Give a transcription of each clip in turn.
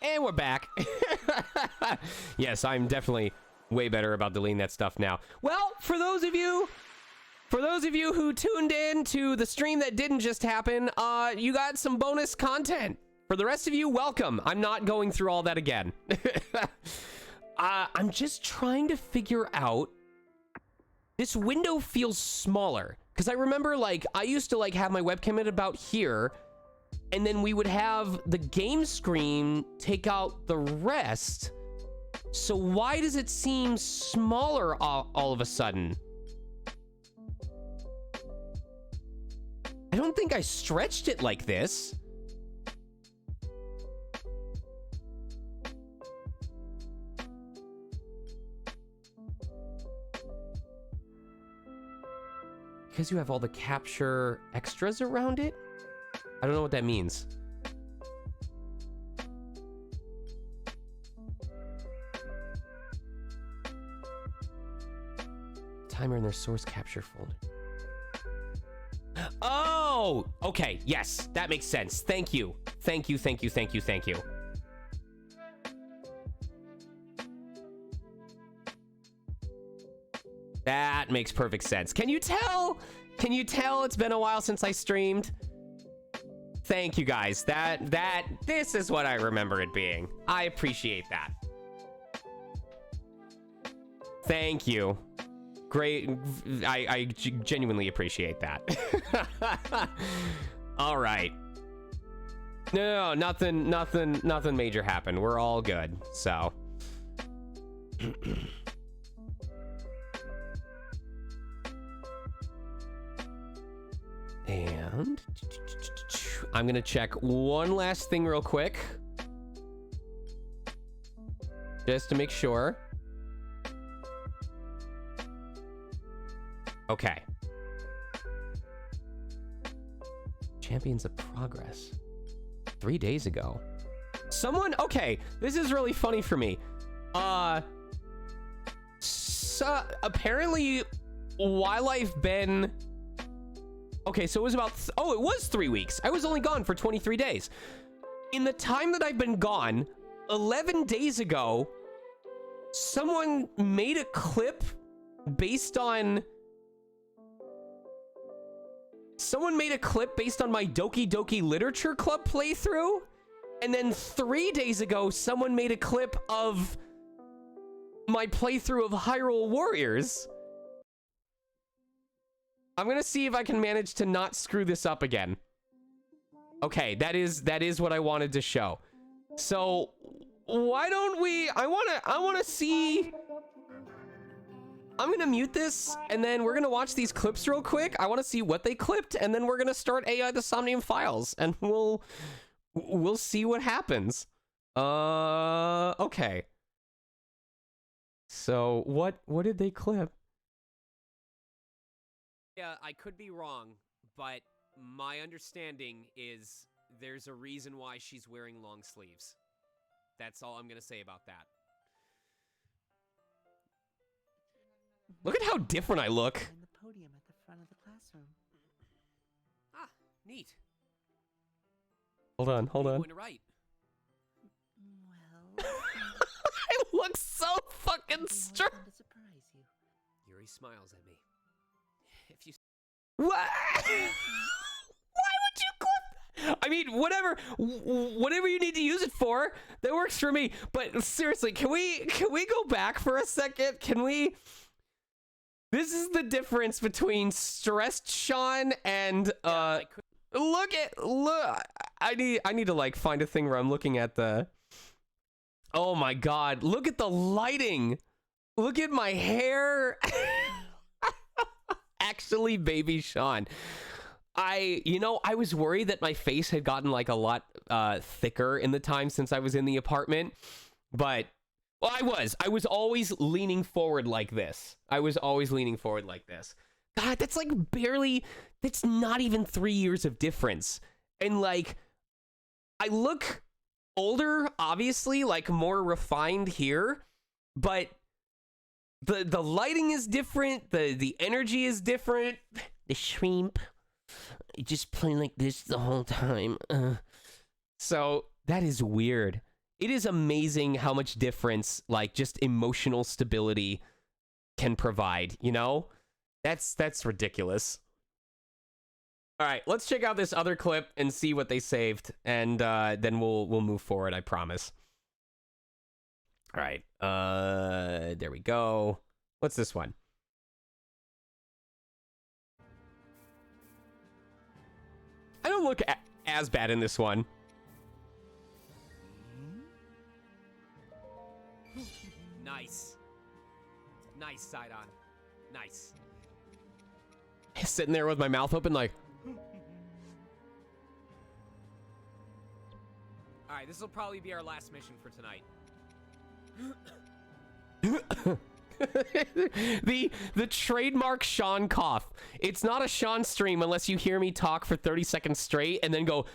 And we're back. Yes, I'm definitely way better about deleting that stuff now. Well, for those of you who tuned in to the stream that didn't just happen, you got some bonus content. For the rest of you, welcome. I'm not going through all that again. I'm just trying to figure out. This window feels smaller because I remember, like, I used to like have my webcam at about here, and then we would have the game screen take out the rest. So why does it seem smaller all of a sudden? I don't think I stretched it like this. Because you have all the capture extras around it? I don't know what that means. Timer in their source capture folder. Oh, okay. Yes, that makes sense. Thank you. Thank you, thank you, thank you, thank you. That makes perfect sense. Can you tell? Can you tell it's been a while since I streamed? Thank you guys. This is what I remember it being. I appreciate that. Thank you. Great. I genuinely appreciate that. All right. No, nothing major happened. We're all good. So. And I'm gonna check one last thing real quick, just to make sure. Okay. Champions of Progress. 3 days ago. Someone, okay, this is really funny for me. So apparently while I've been... Okay, so it was about... Oh, it was 3 weeks. I was only gone for 23 days. In the time that I've been gone, 11 days ago, someone made a clip based on... Someone made a clip based on my Doki Doki Literature Club playthrough. And then 3 days ago, someone made a clip of my playthrough of Hyrule Warriors. I'm gonna see if I can manage to not screw this up again. Okay, that is what I wanted to show. So why don't we... I wanna see... I'm gonna mute this, and then we're gonna watch these clips real quick. I want to see what they clipped, and then we're gonna start AI the Somnium Files, and we'll see what happens. Okay. So what did they clip? Yeah, I could be wrong, but my understanding is there's a reason why she's wearing long sleeves. That's all I'm gonna say about that. Look at how different I look. And the podium at the front of the classroom. Ah, neat. Hold on. Going to write. Well, I look so fucking strange. to surprise you. Yuri smiles at me. If you... What? Why would you clip that? I mean, whatever you need to use it for, that works for me. But seriously, can we go back for a second? Can we... This is the difference between stressed Sean and look. I need to like find a thing where I'm looking at the... Oh my god, look at the lighting. Look at my hair. Actually, baby Sean. I was worried that my face had gotten like a lot thicker in the time since I was in the apartment, but well, I was always leaning forward like this. God, that's like barely, that's not even 3 years of difference. And like, I look older, obviously, like more refined here, but the lighting is different, the energy is different. The shrimp, just playing like this the whole time. So that is weird. It is amazing how much difference, like, just emotional stability can provide, you know? That's ridiculous. All right, let's check out this other clip and see what they saved, and then we'll move forward, I promise. All right, there we go. What's this one? I don't look as bad in this one. Nice. Nice, side on. Nice. Sitting there with my mouth open like... Alright, this will probably be our last mission for tonight. the trademark Sean cough. It's not a Sean stream unless you hear me talk for 30 seconds straight and then go...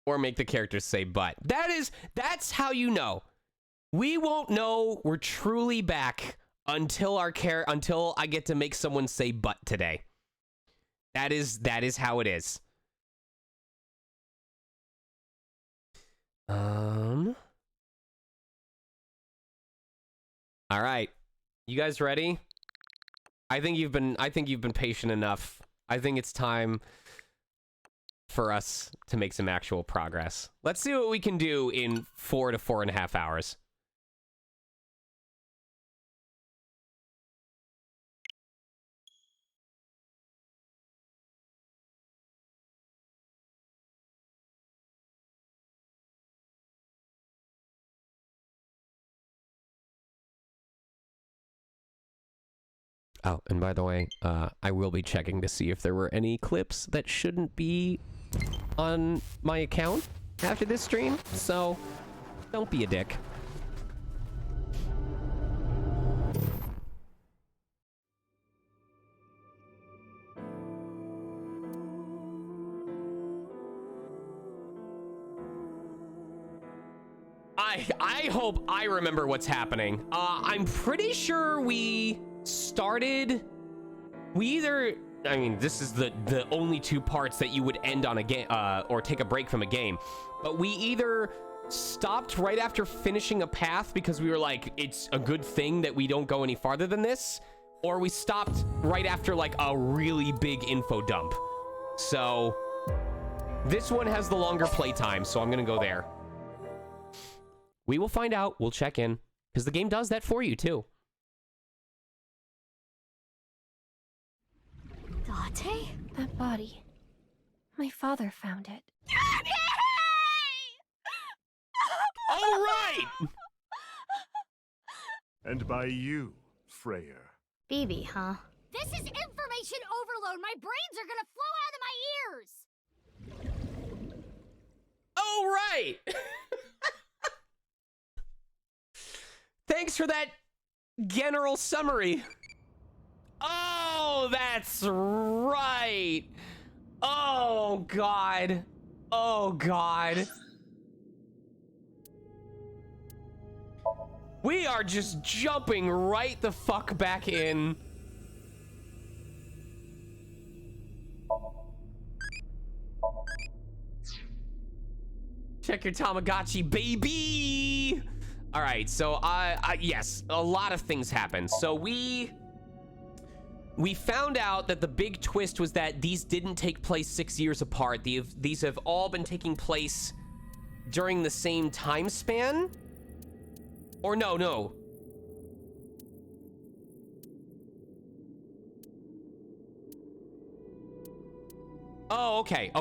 Or make the characters say but. That's how you know. We won't know we're truly back until until I get to make someone say but today. That is how it is. All right. You guys ready? I think you've been patient enough. I think it's time for us to make some actual progress. Let's see what we can do in 4 to 4.5 hours. Oh, and by the way, I will be checking to see if there were any clips that shouldn't be on my account after this stream, so don't be a dick. I hope I remember what's happening. I'm pretty sure we started... I mean, this is the only two parts that you would end on a game, or take a break from a game. But we either stopped right after finishing a path because we were like, it's a good thing that we don't go any farther than this, or we stopped right after like a really big info dump. So this one has the longer playtime, so I'm gonna go there. We will find out. We'll check in, because the game does that for you too. Date? That body. My father found it. All right! And by you, Freyr. BB, huh? This is information overload. My brains are gonna flow out of my ears. Oh, right! Thanks for that general summary. Oh, that's right. Oh, God. Oh, God. We are just jumping right the fuck back in. Check your Tamagotchi, baby. All right, so yes, a lot of things happened. So we found out that the big twist was that these didn't take place 6 years apart. These have all been taking place during the same time span. Or no. Oh, okay.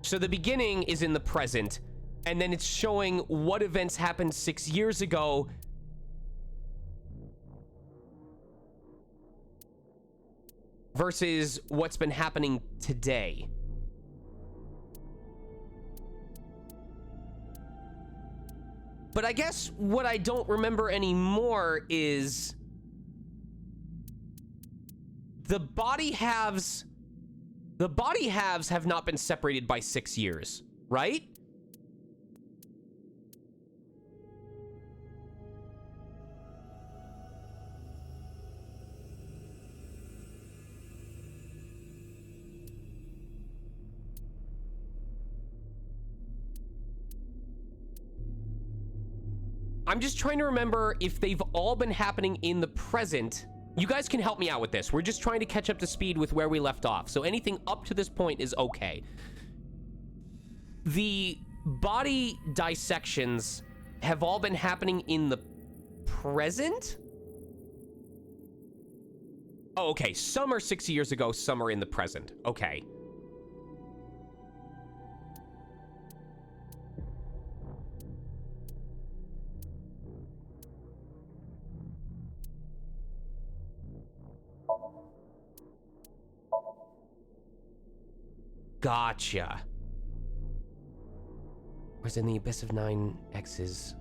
So the beginning is in the present, and then it's showing what events happened 6 years ago. Versus what's been happening today. But I guess what I don't remember anymore is the body halves The body halves have not been separated by 6 years, right? I'm just trying to remember if they've all been happening in the present. You guys can help me out with this. We're just trying to catch up to speed with where we left off. So anything up to this point is okay. The body dissections have all been happening in the present? Oh, okay. Some are 6 years ago, some are in the present. Okay. Gotcha. Whereas in the Abyss of Nine X's,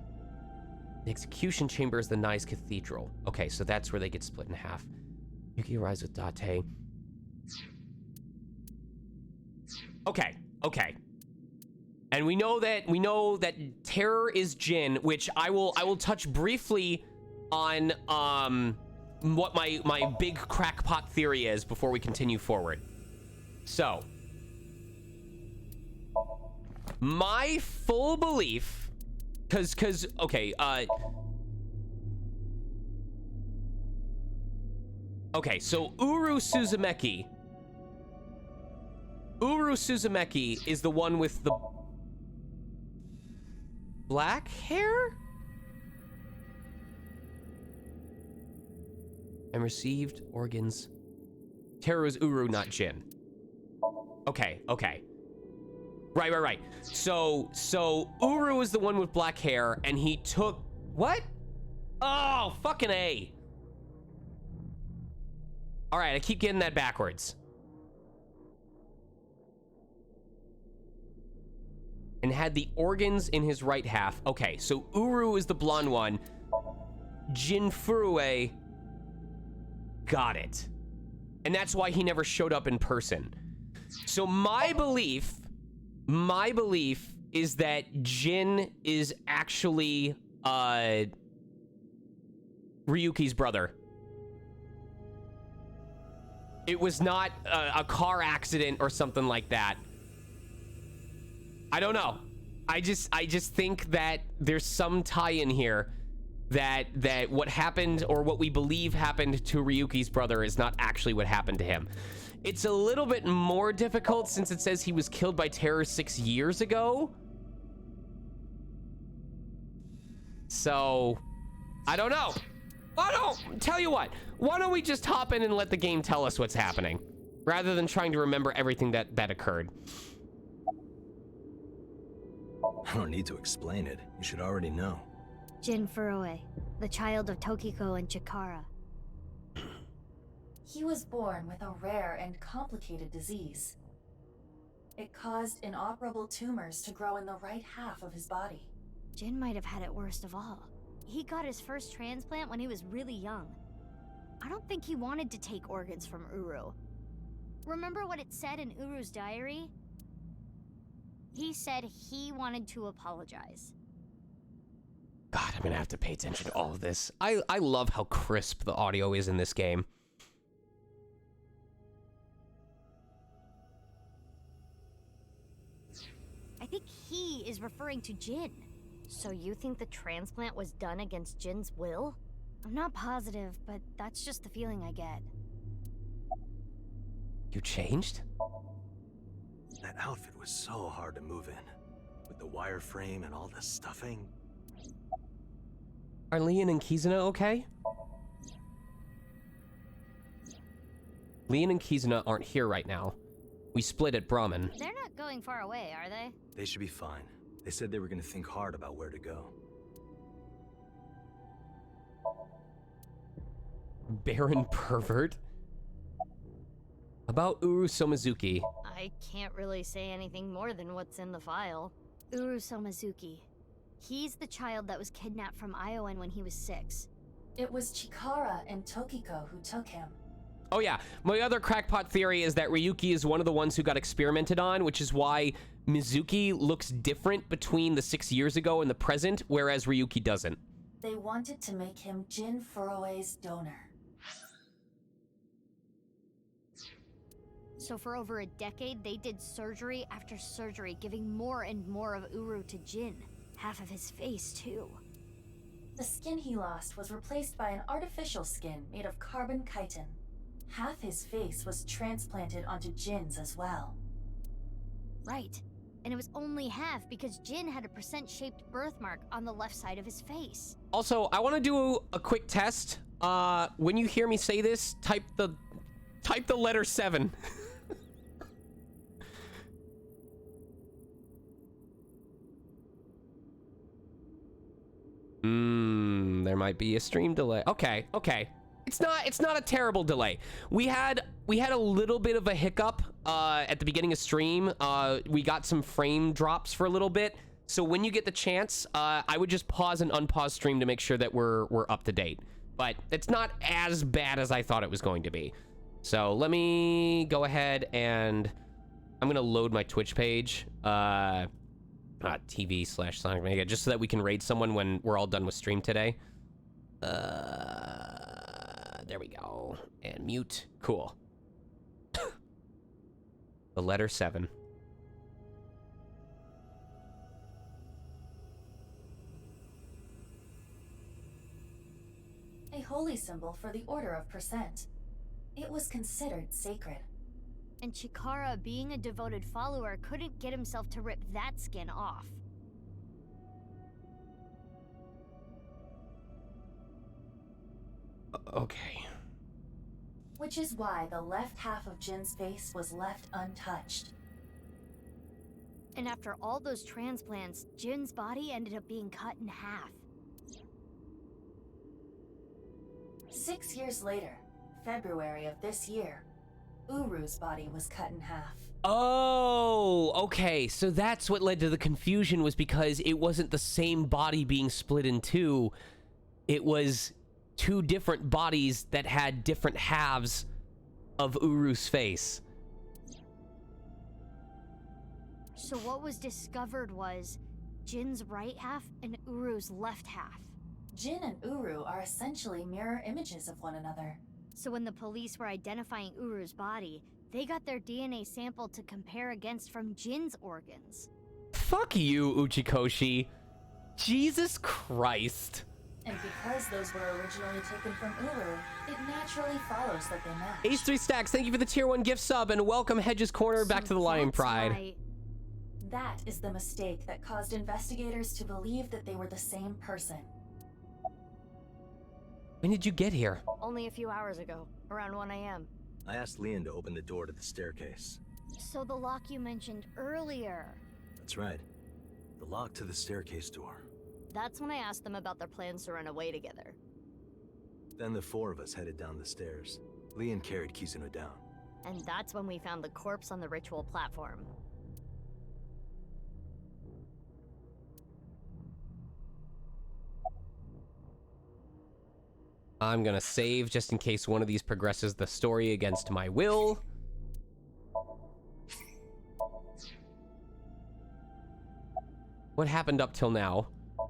the execution chamber is the Nye's Cathedral. Okay, so that's where they get split in half. Yuki arrives with Date. Okay, okay. And we know that terror is Jin, which I will touch briefly on what my big crackpot theory is before we continue forward. So, my full belief, cause okay, okay, so Uru Suzumeki is the one with the black hair? And received organs. Terror is Uru, not Jin. Okay, okay. Right. So Uru is the one with black hair, and he took... What? Oh, fucking A. All right, I keep getting that backwards. And had the organs in his right half. Okay, so Uru is the blonde one. Jin Furue got it. And that's why he never showed up in person. So my belief is that Jin is actually Ryuki's brother. It was not a car accident or something like that. I don't know. I just think that there's some tie-in here that what happened or what we believe happened to Ryuki's brother is not actually what happened to him. It's a little bit more difficult since it says he was killed by terror 6 years ago. So, I don't know. Tell you what, why don't we just hop in and let the game tell us what's happening, rather than trying to remember everything that occurred. I don't need to explain it. You should already know. Jin Furue, the child of Tokiko and Chikara. He was born with a rare and complicated disease. It caused inoperable tumors to grow in the right half of his body. Jin might have had it worst of all. He got his first transplant when he was really young. I don't think he wanted to take organs from Uru. Remember what it said in Uru's diary? He said he wanted to apologize. God, I'm gonna have to pay attention to all of this. I love how crisp the audio is in this game. I think he is referring to Jin. So you think the transplant was done against Jin's will? I'm not positive, but that's just the feeling I get. You changed? That outfit was so hard to move in. With the wireframe and all the stuffing. Are Leon and Kizuna okay? Leon and Kizuna aren't here right now. We split at Brahmin. They're not going far away, are they? They should be fine. They said they were gonna think hard about where to go. Baron pervert? About Uru Somazuki. I can't really say anything more than what's in the file. Uru Somazuki. He's the child that was kidnapped from Iowan when he was 6. It was Chikara and Tokiko who took him. Oh yeah, my other crackpot theory is that Ryuki is one of the ones who got experimented on, which is why Mizuki looks different between the 6 years ago and the present, whereas Ryuki doesn't. They wanted to make him Jin Furue's donor. So for over a decade, they did surgery after surgery, giving more and more of Uru to Jin. Half of his face, too. The skin he lost was replaced by an artificial skin made of carbon chitin. Half his face was transplanted onto Jin's as well. Right. And it was only half because Jin had a percent-shaped birthmark on the left side of his face. Also, I want to do a quick test. When you hear me say this, type the letter 7. There might be a stream delay. Okay. It's not a terrible delay. We had a little bit of a hiccup at the beginning of stream. We got some frame drops for a little bit. So when you get the chance, I would just pause and unpause stream to make sure that we're up to date. But it's not as bad as I thought it was going to be. So let me go ahead and I'm gonna load my Twitch page. TV/Sonic Mega, just so that we can raid someone when we're all done with stream today. There we go. And mute. Cool. The letter 7. A holy symbol for the Order of Percent. It was considered sacred. And Chikara, being a devoted follower, couldn't get himself to rip that skin off. Okay. Which is why the left half of Jin's face was left untouched. And after all those transplants, Jin's body ended up being cut in half. 6 years later, February of this year, Uru's body was cut in half. Oh, okay. So that's what led to the confusion, was because it wasn't the same body being split in two. It was two different bodies that had different halves of Uru's face. So what was discovered was Jin's right half and Uru's left half. Jin and Uru are essentially mirror images of one another. So when the police were identifying Uru's body, they got their DNA sample to compare against from Jin's organs. Fuck you, Uchikoshi. Jesus Christ. And because those were originally taken from Uru, it naturally follows that they match. Ace 3 Stacks, thank you for the tier 1 gift sub, and welcome Hedges Corner back to the Lion that's Pride. why- That is the mistake that caused investigators to believe that they were the same person. When did you get here? Only a few hours ago, around 1 a.m. I asked Leon to open the door to the staircase. So the lock you mentioned earlier. That's right. The lock to the staircase door. That's when I asked them about their plans to run away together. Then the four of us headed down the stairs. Leon carried Kizuno down. And that's when we found the corpse on the ritual platform. I'm gonna save just in case one of these progresses the story against my will. What happened up till now?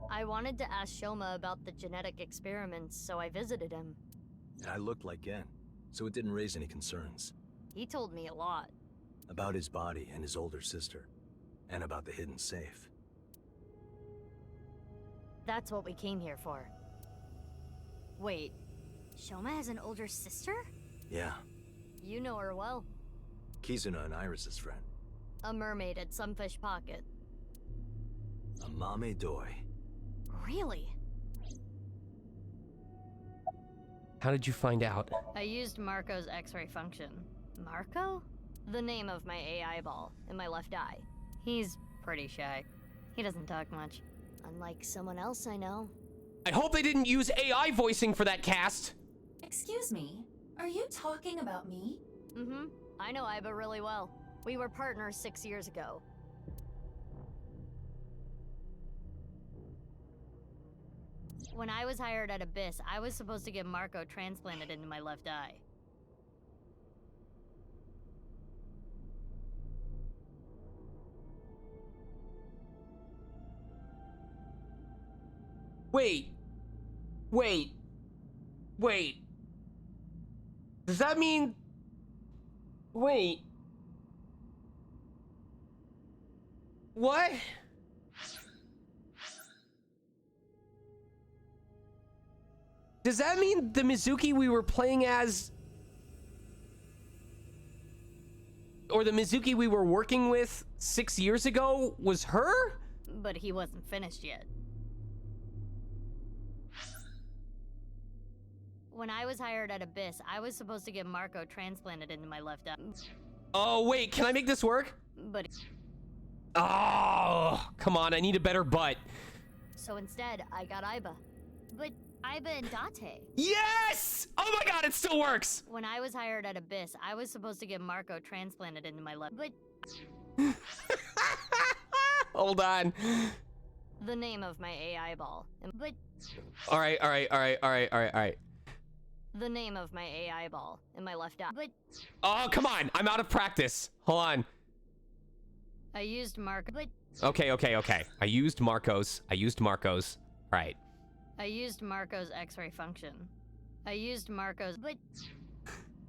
I wanted to ask Shoma about the genetic experiments, so I visited him. And I looked like Gen, so it didn't raise any concerns. He told me a lot. About his body and his older sister. And about the hidden safe. That's what we came here for. Wait, Shoma has an older sister? Yeah, You know her well. Kizuno and Iris's friend. A mermaid at Sunfish Pocket. A Mame Doi. Really? How did you find out? I used Marco's X-ray function. Marco? The name of my AI ball in my left eye. He's pretty shy. He doesn't talk much. Unlike someone else I know. I hope they didn't use AI voicing for that cast. Excuse me, are you talking about me? Mm-hmm. I know Iba really well. We were partners 6 years ago. When I was hired at Abyss, I was supposed to get Marco transplanted into my left eye. Wait. Wait. Wait. Does that mean... Wait. What? Does that mean the Mizuki we were playing as... or the Mizuki we were working with 6 years ago was her? But he wasn't finished yet. When I was hired at Abyss, I was supposed to get Marco transplanted into my left eye. Oh, wait, can I make this work? But... Oh, come on, I need a better butt. So instead, I got Aiba. But Aiba and Date. Yes! Oh my god, it still works! When I was hired at Abyss, I was supposed to get Marco transplanted into my left... But... Hold on. The name of my AI ball. But... Alright. The name of my AI ball in my left eye. But... Oh, come on, I'm out of practice. Hold on. I used Marco... But... Okay. I used Marco's. Right. I used Marco's X-ray function. I used Marco's... But...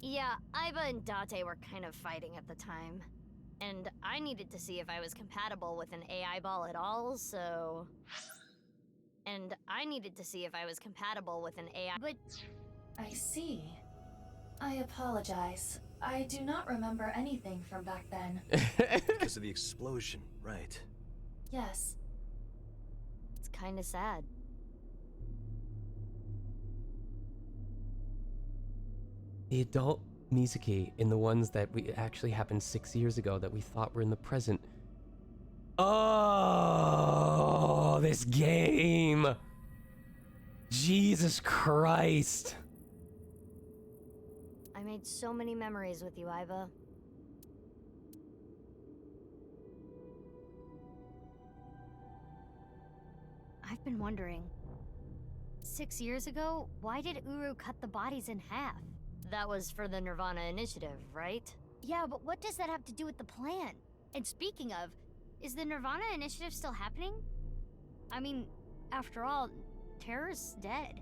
Yeah, Aiba and Date were kind of fighting at the time. And I needed to see if I was compatible with an AI ball at all, so... And I needed to see if I was compatible with an AI... But... I see. I apologize. I do not remember anything from back then. Because of the explosion, right? Yes. It's kinda sad. The adult Mizuki in the ones that we actually happened 6 years ago that we thought were in the present. Oh, this game. Jesus Christ. I made so many memories with you, Aiba. I've been wondering. 6 years ago, why did Uru cut the bodies in half? That was for the Nirvana initiative, right? Yeah, but what does that have to do with the plan? And speaking of, is the Nirvana initiative still happening? I mean, after all, Terror's dead.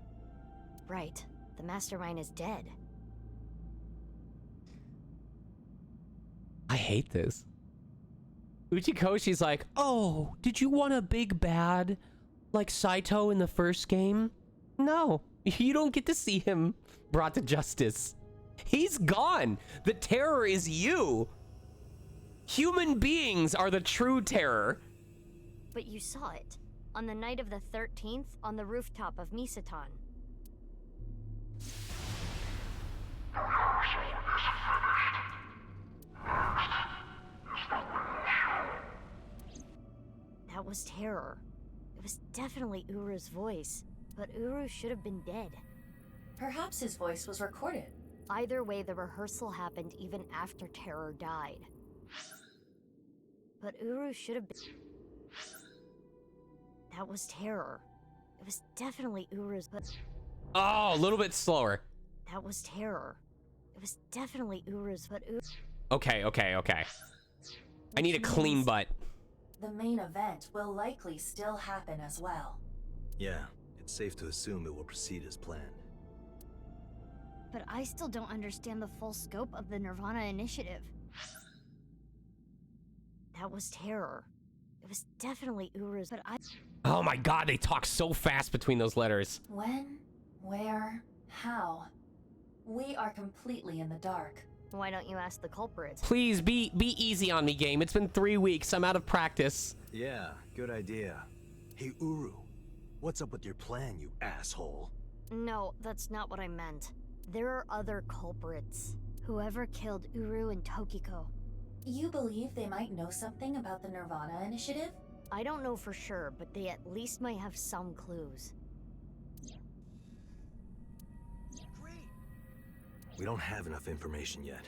Right, the mastermind is dead. I hate this. Uchikoshi's like, oh, did you want a big bad like Saito in the first game? No, you don't get to see him brought to justice. He's gone. The terror is you. Human beings are the true terror. But you saw it. On the night of the 13th, on the rooftop of Misatan. That was terror. It was definitely Uru's voice. But Uru should have been dead. Perhaps his voice was recorded. Either way, the rehearsal happened even after Terror died. But Uru should have been... That was Terror. It was definitely Uru's... Oh, a little bit slower. That was Terror. It was definitely Uru's... But Okay. I need a clean butt. The main event will likely still happen as well. Yeah, it's safe to assume it will proceed as planned. But I still don't understand the full scope of the Nirvana initiative. That was Terror. It was definitely Uru's... But Oh my god, they talk so fast between those letters. When? Where? How? We are completely in the dark. Why don't you ask the culprits? Please, be easy on me, game. It's been 3 weeks. I'm out of practice. Yeah, good idea. Hey, Uru, what's up with your plan, you asshole? No, that's not what I meant. There are other culprits. Whoever killed Uru and Tokiko. You believe they might know something about the Nirvana initiative? I don't know for sure, but they at least might have some clues. Great. We don't have enough information yet.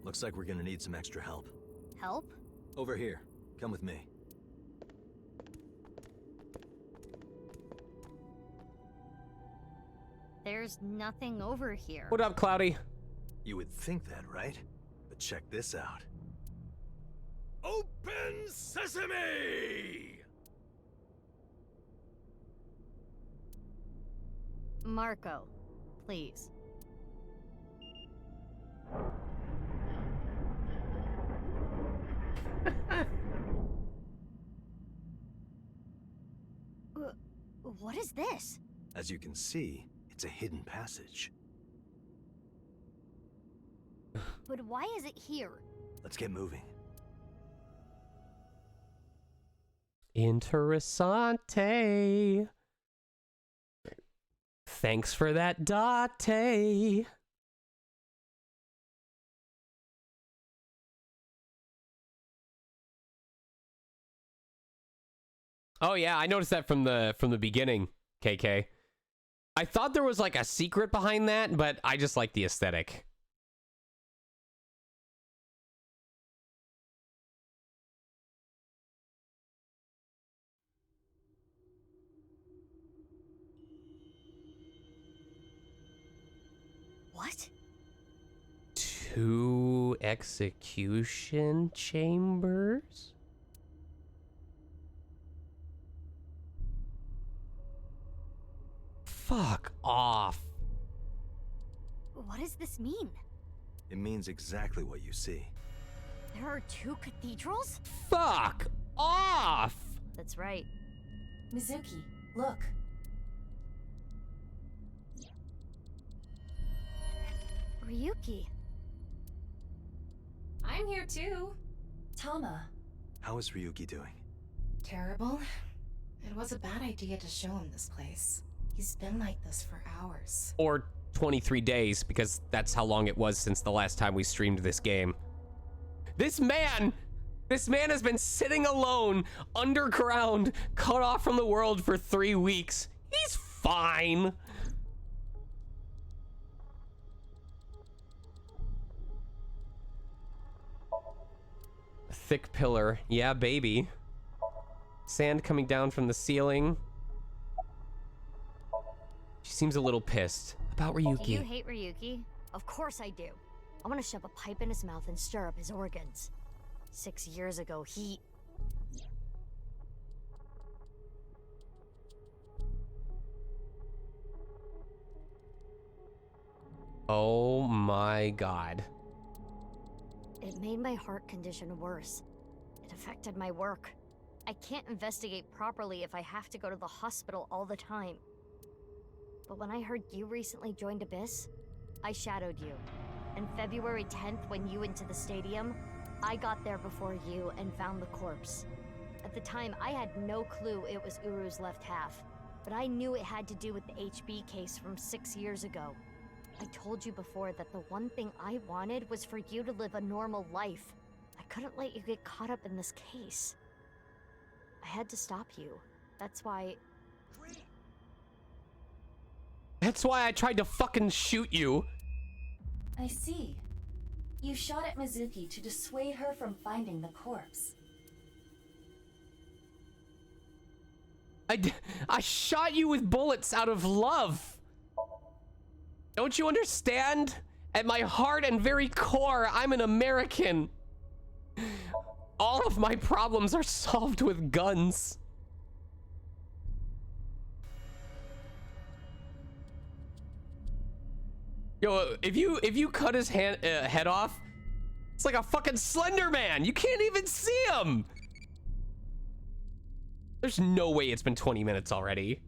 Looks like we're gonna need some extra help. Help? Over here. Come with me. There's nothing over here. What up, Cloudy? You would think that, right? But check this out. Open sesame! Marco, please. What is this? As you can see, it's a hidden passage. But why is it here? Let's get moving. Interessante. Thanks for that date. Oh yeah, I noticed that from the beginning, KK. I thought there was like a secret behind that, but I just like the aesthetic. What? 2 execution chambers? Fuck off. What does this mean? It means exactly what you see. There are 2 cathedrals? Fuck off! That's right. Mizuki, look. Ryuki. I'm here too. Tama. How is Ryuki doing? Terrible. It was a bad idea to show him this place. He's been like this for hours. Or 23 days, because that's how long it was since the last time we streamed this game. This man has been sitting alone, underground, cut off from the world for 3 weeks. He's fine. Thick pillar. Yeah, baby. Sand coming down from the ceiling. She seems a little pissed about Ryuki. Do you hate Ryuki? Of course I do. I want to shove a pipe in his mouth and stir up his organs. 6 years ago, he... Oh my god. It made my heart condition worse. It affected my work. I can't investigate properly if I have to go to the hospital all the time. But when I heard you recently joined Abyss, I shadowed you. And February 10th, when you went to the stadium, I got there before you and found the corpse. At the time, I had no clue it was Uru's left half, but I knew it had to do with the HB case from 6 years ago. I told you before that the one thing I wanted was for you to live a normal life. I couldn't let you get caught up in this case. I had to stop you. That's why... That's why I tried to fucking shoot you. I see. You shot at Mizuki to dissuade her from finding the corpse. I shot you with bullets out of love. Don't you understand? At my heart and very core, I'm an American. All of my problems are solved with guns. Yo, if you cut his head off, it's like a fucking Slender Man. You can't even see him. There's no way it's been 20 minutes already.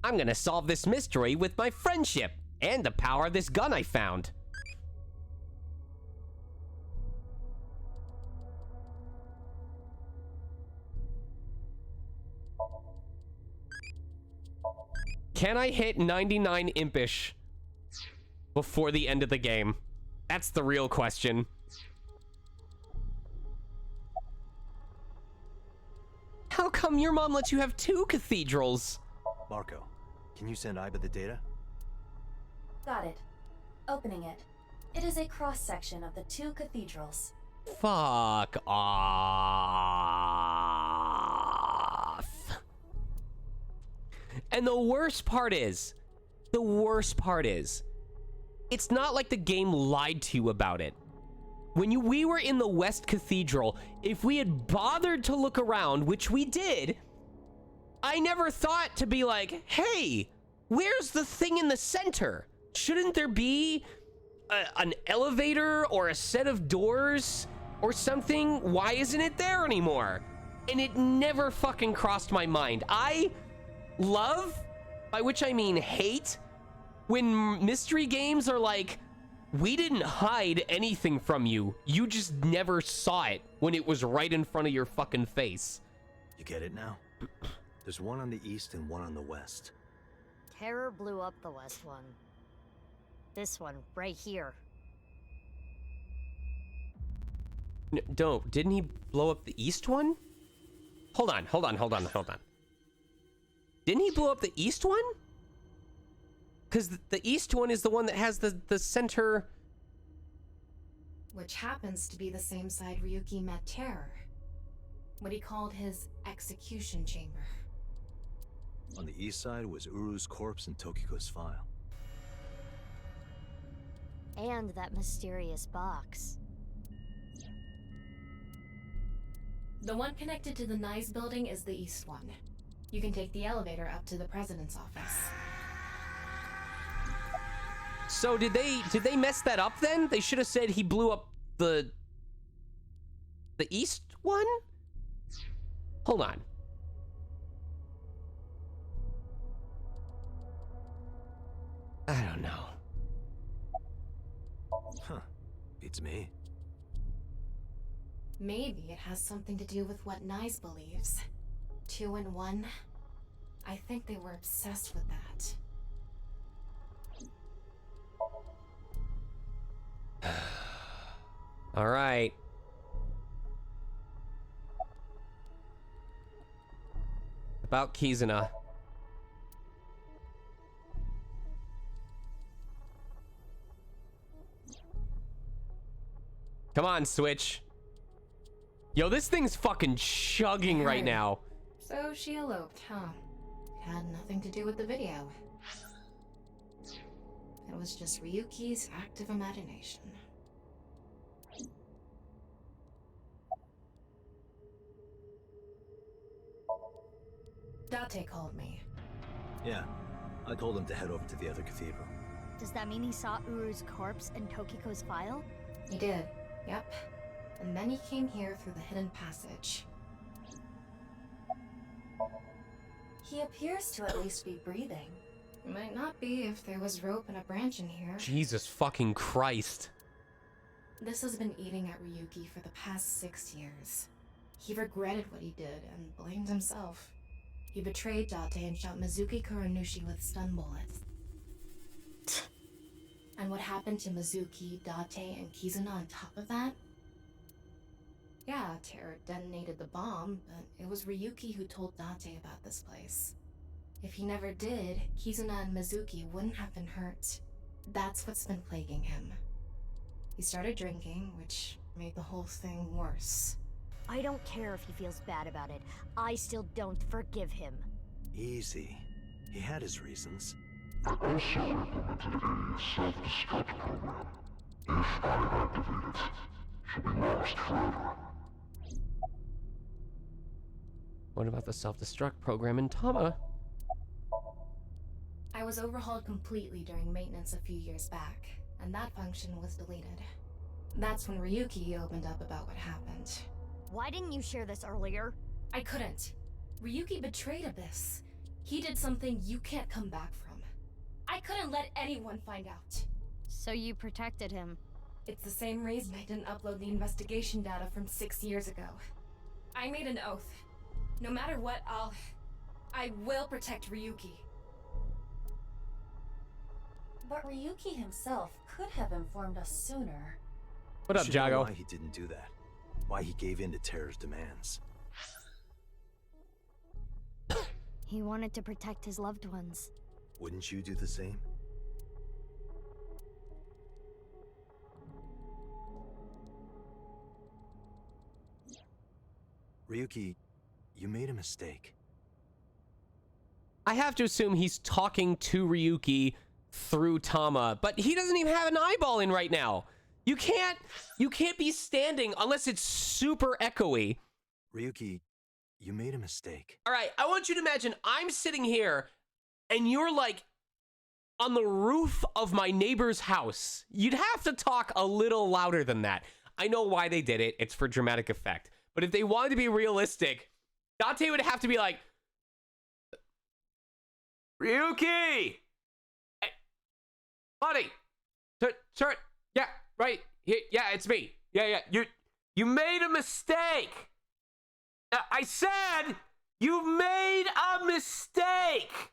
I'm gonna solve this mystery with my friendship and the power of this gun I found. Can I hit 99 impish before the end of the game? That's the real question. How come your mom lets you have 2 cathedrals? Marco, can you send Iba the data? Got it. Opening it. It is a cross-section of the 2 cathedrals. Fuck off. And the worst part is, it's not like the game lied to you about it. we were in the West Cathedral, if we had bothered to look around, which we did, I never thought to be like, hey, where's the thing in the center? Shouldn't there be an elevator or a set of doors or something? Why isn't it there anymore? And it never fucking crossed my mind. I love, by which I mean hate, when mystery games are like, we didn't hide anything from you. You just never saw it when it was right in front of your fucking face. You get it now? There's one on the east and one on the west. Terror blew up the west one. This one, right here. Didn't he blow up the east one? Hold on. Didn't he blow up the east one? Because the east one is the one that has the center... Which happens to be the same side Ryuki met Terror. What he called his execution chamber. On the east side was Uru's corpse and Tokiko's file. And that mysterious box. The one connected to the Nice building is the east one. You can take the elevator up to the president's office. So did they mess that up then? They should have said he blew up the east one? Hold on. I don't know. Huh. Beats me. Maybe it has something to do with what Nice believes. 2 in 1. I think they were obsessed with that. All right. About Kizuna. Come on, Switch. Yo, this thing's fucking chugging right now. So she eloped, huh? Had nothing to do with the video. It was just Ryuki's active imagination. Date called me. Yeah. I told him to head over to the other cathedral. Does that mean he saw Uru's corpse and Tokiko's file? He did, yep. And then he came here through the hidden passage. He appears to at least be breathing. Might not be if there was rope and a branch in here. Jesus fucking Christ. This has been eating at Ryuki for the past 6 years. He regretted what he did and blamed himself. He betrayed Date and shot Mizuki Kuranushi with stun bullets. And what happened to Mizuki, Date, and Kizuna on top of that? Yeah, Terror detonated the bomb, but it was Ryuki who told Date about this place. If he never did, Kizuna and Mizuki wouldn't have been hurt. That's what's been plaguing him. He started drinking, which made the whole thing worse. I don't care if he feels bad about it. I still don't forgive him. Easy. He had his reasons. I also implemented a self-destruct program. If I activate it, she'll be lost forever. What about the self-destruct program in Tama? I was overhauled completely during maintenance a few years back, and that function was deleted. That's when Ryuki opened up about what happened. Why didn't you share this earlier? I couldn't. Ryuki betrayed Abyss. He did something you can't come back from. I couldn't let anyone find out. So you protected him. It's the same reason I didn't upload the investigation data from 6 years ago. I made an oath. No matter what, I will protect Ryuki. But Ryuki himself could have informed us sooner. What up, Should know Jago? Why he didn't do that. Why he gave in to Terror's demands. He wanted to protect his loved ones. Wouldn't you do the same? Ryuki, you made a mistake. I have to assume he's talking to Ryuki through Tama, but he doesn't even have an eyeball in right now. You can't be standing unless it's super echoey. Ryuki, you made a mistake. All right, I want you to imagine I'm sitting here and you're like on the roof of my neighbor's house. You'd have to talk a little louder than that. I know why they did it. It's for dramatic effect. But if they wanted to be realistic, Dante would have to be like, Ryuki! Hey, buddy! Sir, yeah, right. Yeah, it's me. Yeah, you made a mistake. I said you made a mistake.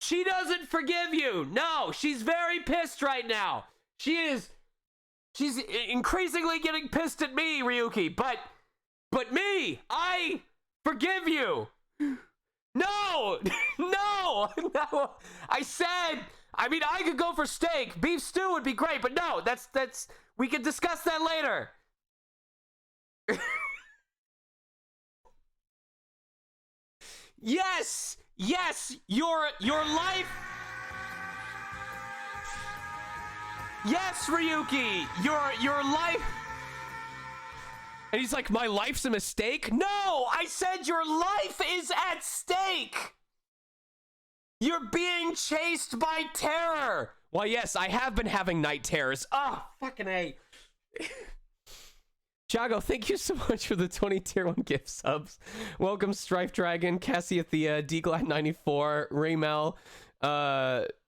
She doesn't forgive you. No, she's very pissed right now. She's increasingly getting pissed at me, Ryuki. But me, I forgive you. No, no. I said, I mean, I could go for steak. Beef stew would be great, but no, that's, we can discuss that later. Yes, your life. Yes, Ryuki, your life. And he's like, my life's a mistake? No, I said your life is at stake. You're being chased by terror. Well, yes, I have been having night terrors. Oh, fucking A. Jago, thank you so much for the 20 tier 1 gift subs. Welcome, Strife Dragon, Cassiothea, DGlad94, Raymel,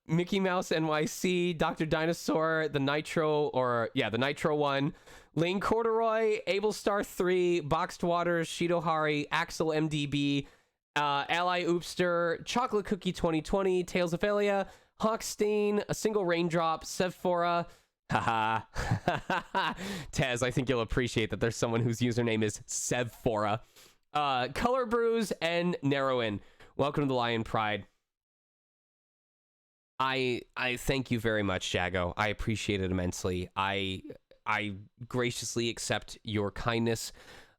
Mickey Mouse NYC, Dr. Dinosaur, the Nitro one, Lane Corduroy, Ablestar 3, Boxed Waters, Shidohari, Axel MDB, Ally Oopster, Chocolate Cookie 2020, Tales of Elia, Hawkstein, A Single Raindrop, Sevphora, haha. Tez, I think you'll appreciate that there's someone whose username is Sevphora. Color Brews, and Narrowin. Welcome to the Lion Pride. I thank you very much, Jago. I appreciate it immensely. I graciously accept your kindness.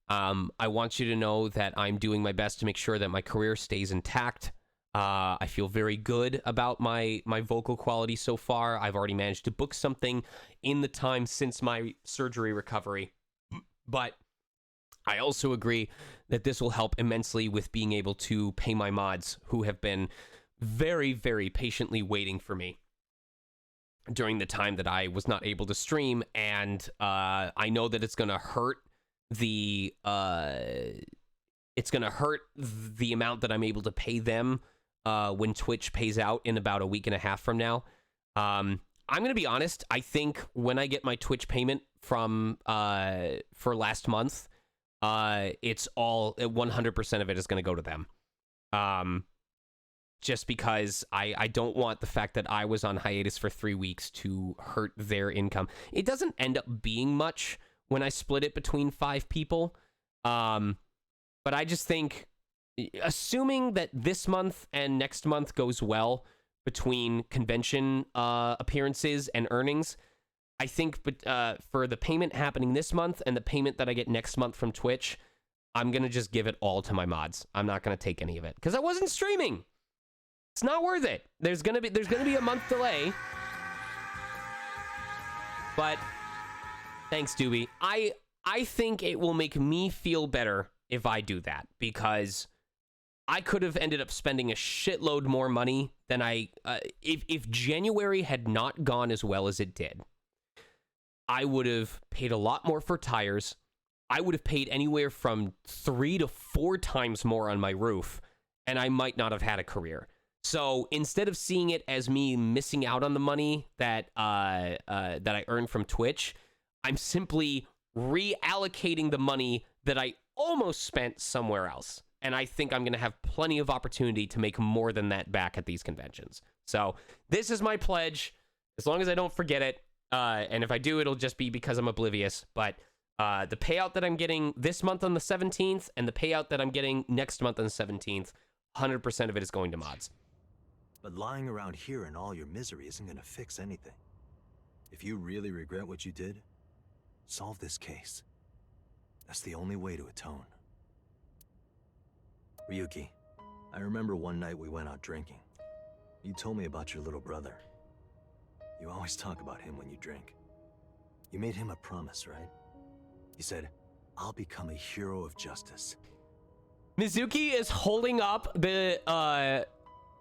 I want you to know that I'm doing my best to make sure that my career stays intact. I feel very good about my vocal quality so far. I've already managed to book something in the time since my surgery recovery. But I also agree that this will help immensely with being able to pay my mods who have been very, very patiently waiting for me during the time that I was not able to stream. And I know that it's going to hurt the amount that I'm able to pay them when Twitch pays out in about a week and a half from now. I'm going to be honest. I think when I get my Twitch payment from for last month, it's all 100% of it is going to go to them. Just because I don't want the fact that I was on hiatus for 3 weeks to hurt their income. It doesn't end up being much when I split it between 5 people. But I just think, assuming that this month and next month goes well between convention appearances and earnings, I think for the payment happening this month and the payment that I get next month from Twitch, I'm going to just give it all to my mods. I'm not going to take any of it because I wasn't streaming. It's not worth it. There's going to be a month delay. But thanks, Doobie. I think it will make me feel better if I do that, because I could have ended up spending a shitload more money than if January had not gone as well as it did. I would have paid a lot more for tires. I would have paid anywhere from 3 to 4 times more on my roof, and I might not have had a career. So instead of seeing it as me missing out on the money that I earned from Twitch, I'm simply reallocating the money that I almost spent somewhere else. And I think I'm going to have plenty of opportunity to make more than that back at these conventions. So this is my pledge, as long as I don't forget it. And if I do, it'll just be because I'm oblivious. But the payout that I'm getting this month on the 17th and the payout that I'm getting next month on the 17th, 100% of it is going to mods. But lying around here in all your misery isn't gonna fix anything. If you really regret what you did, solve this case. That's the only way to atone. Ryuki, I remember one night we went out drinking. You told me about your little brother. You always talk about him when you drink. You made him a promise, right? You said, I'll become a hero of justice. Mizuki is holding up the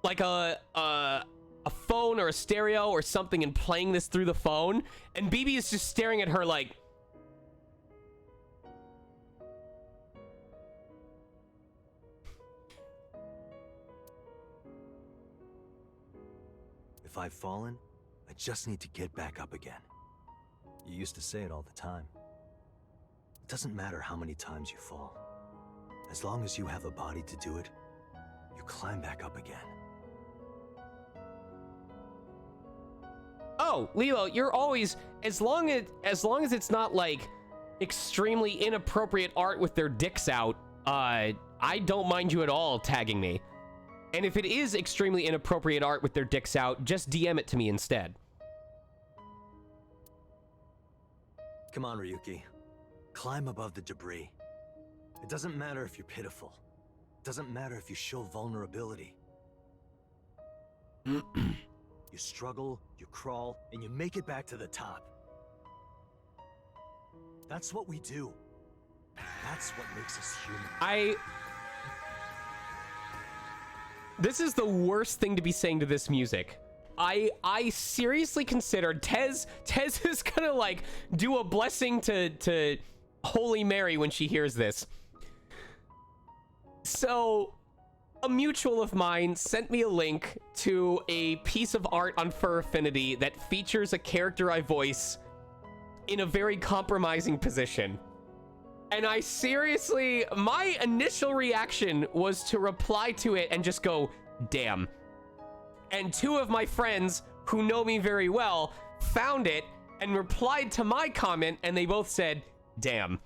like a phone or a stereo or something and playing this through the phone, and BB is just staring at her like, if I've fallen, I just need to get back up again. You used to say it all the time. It doesn't matter how many times you fall. As long as you have a body to do it, you climb back up again. oh, Lilo, you're always, as long as it's not like extremely inappropriate art with their dicks out, I don't mind you at all tagging me. And if it is extremely inappropriate art with their dicks out, just DM it to me instead. Come on, Ryuki. Climb above the debris. It doesn't matter if you're pitiful. It doesn't matter if you show vulnerability. You struggle, you crawl, and you make it back to the top. That's what we do. That's what makes us human. This is the worst thing to be saying to this music. I seriously considered Tez is gonna like do a blessing to Holy Mary when she hears this. So a mutual of mine sent me a link to a piece of art on Fur Affinity that features a character I voice in a very compromising position. And I seriously, my initial reaction was to reply to it and just go, damn. And two of my friends who know me very well found it and replied to my comment, and they both said, damn.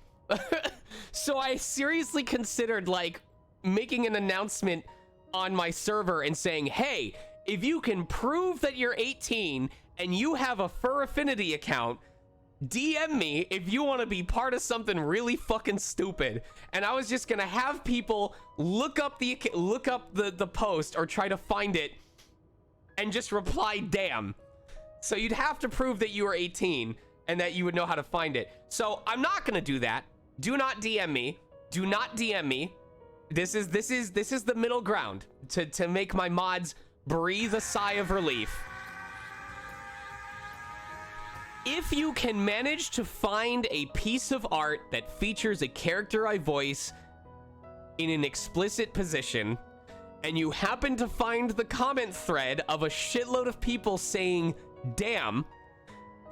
So I seriously considered like making an announcement on my server and saying, hey, if you can prove that you're 18 and you have a Fur Affinity account, DM me if you want to be part of something really fucking stupid. And I was just gonna have people look up the post or try to find it and just reply damn. So you'd have to prove that you were 18 and that you would know how to find it. So I'm not gonna do that. Do not DM me. Do not DM me. This is the middle ground to make my mods breathe a sigh of relief. If you can manage to find a piece of art that features a character I voice in an explicit position, and you happen to find the comment thread of a shitload of people saying, damn,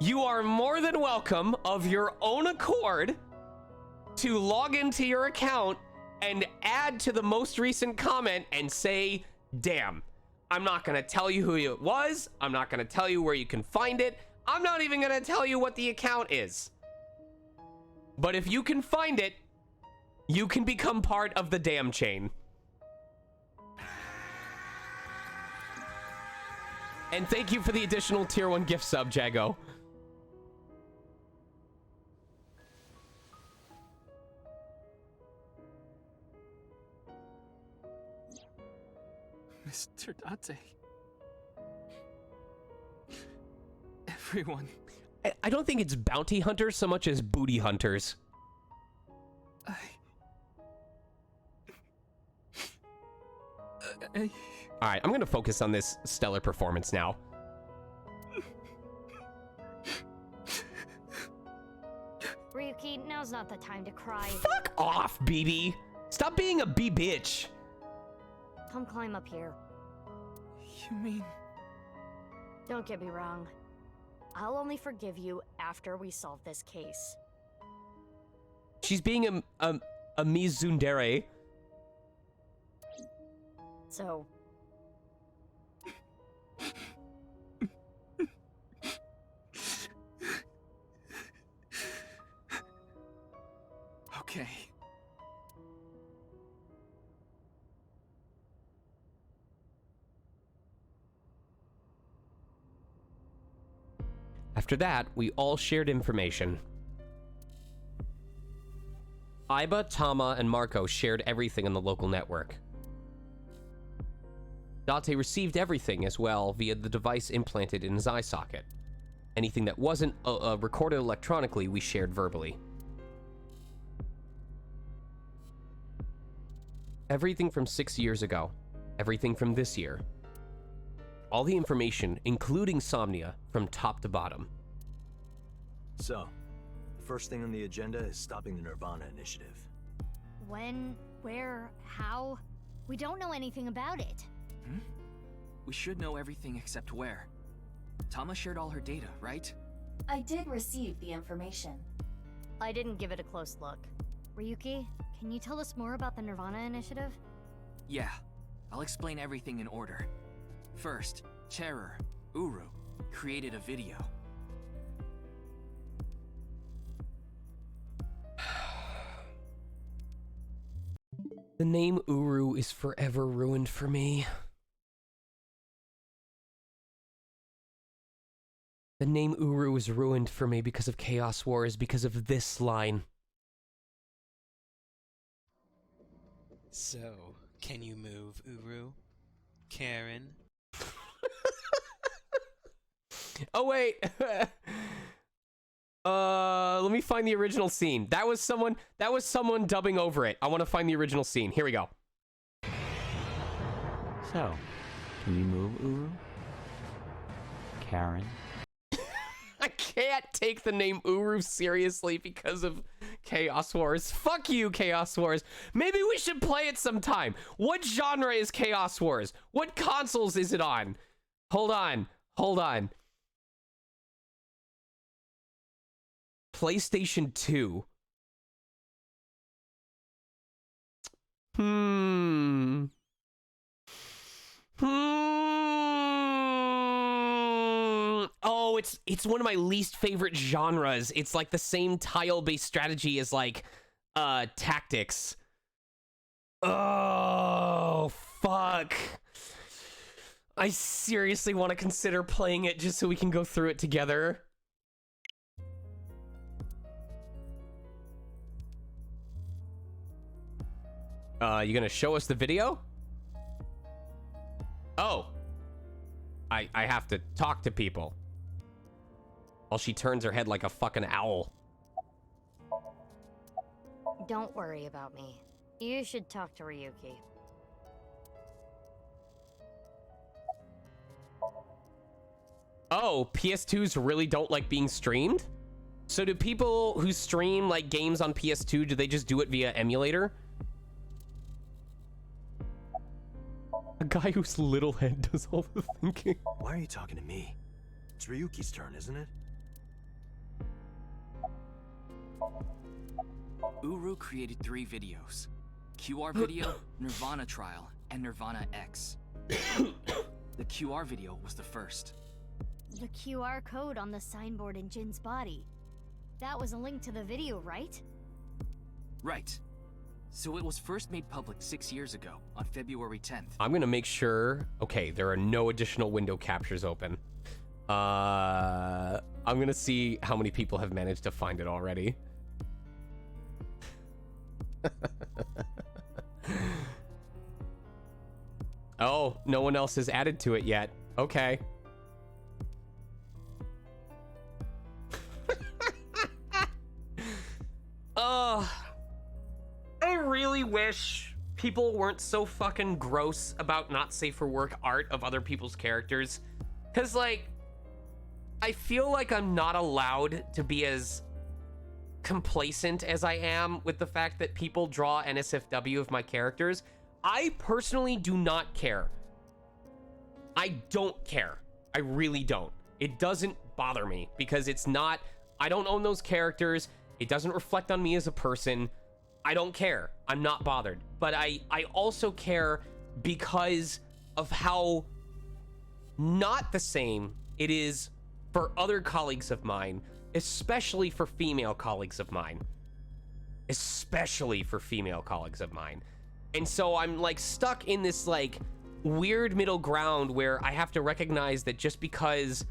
you are more than welcome of your own accord to log into your account and add to the most recent comment and say, damn. I'm not gonna tell you who it was. I'm not gonna tell you where you can find it. I'm not even gonna tell you what the account is. But if you can find it, you can become part of the damn chain. And thank you for the additional tier 1 gift sub, Jago. Mr. Date. Everyone. I don't think it's bounty hunters so much as booty hunters. All right, I'm gonna focus on this stellar performance now. Ryuki, now's not the time to cry. Fuck off, BB. Stop being a bitch. Come climb up here. You mean... Don't get me wrong. I'll only forgive you after we solve this case. She's being a Mizundere. So... Okay. After that, we all shared information. Aiba, Tama, and Marco shared everything in the local network. Date received everything as well via the device implanted in his eye socket. Anything that wasn't recorded electronically, we shared verbally. Everything from 6 years ago, everything from this year. All the information, including Somnia, from top to bottom. So, the first thing on the agenda is stopping the Nirvana initiative. When, where, how? We don't know anything about it. We should know everything except where. Tama shared all her data, right? I did receive the information. I didn't give it a close look. Ryuki, can you tell us more about the Nirvana initiative? Yeah, I'll explain everything in order. First, Terror, Uru, created a video. The name Uru is forever ruined for me. The name Uru is ruined for me because of Chaos Wars, because of this line. So, can you move, Uru? Karen? Oh wait. Let me find the original scene. That was someone dubbing over it. I want to find the original scene. Here we go. So, can you move, Uru? Karen? I can't take the name Uru seriously because of Chaos Wars. Fuck you, Chaos Wars. Maybe we should play it sometime. What genre is Chaos Wars? What consoles is it on? Hold on. PlayStation 2. Oh, it's one of my least favorite genres. It's like the same tile-based strategy as like tactics. Oh, fuck. I seriously want to consider playing it just so we can go through it together. You gonna show us the video? Oh. I have to talk to people. While she turns her head like a fucking owl. Don't worry about me. You should talk to Ryuki. Oh, PS2s really don't like being streamed? So do people who stream like games on PS2, do they just do it via emulator? A guy whose little head does all the thinking. Why are you talking to me? It's Ryuki's turn, isn't it? Uru created 3 videos. QR video, Nirvana trial, and Nirvana X. The QR video was the first. The QR code on the signboard in Jin's body. That was a link to the video, right? Right. So it was first made public 6 years ago, on February 10th. I'm gonna make sure... Okay, there are no additional window captures open. I'm gonna see how many people have managed to find it already. Oh, no one else has added to it yet. Okay. I really wish people weren't so fucking gross about not safe for work art of other people's characters. Cause like, I feel like I'm not allowed to be as complacent as I am with the fact that people draw NSFW of my characters. I personally do not care. I don't care. I really don't. It doesn't bother me because it's not, I don't own those characters. It doesn't reflect on me as a person. I don't care. I'm not bothered. But I also care because of how not the same it is for other colleagues of mine, especially for female colleagues of mine. Especially for female colleagues of mine. And so I'm like stuck in this like weird middle ground where I have to recognize that just because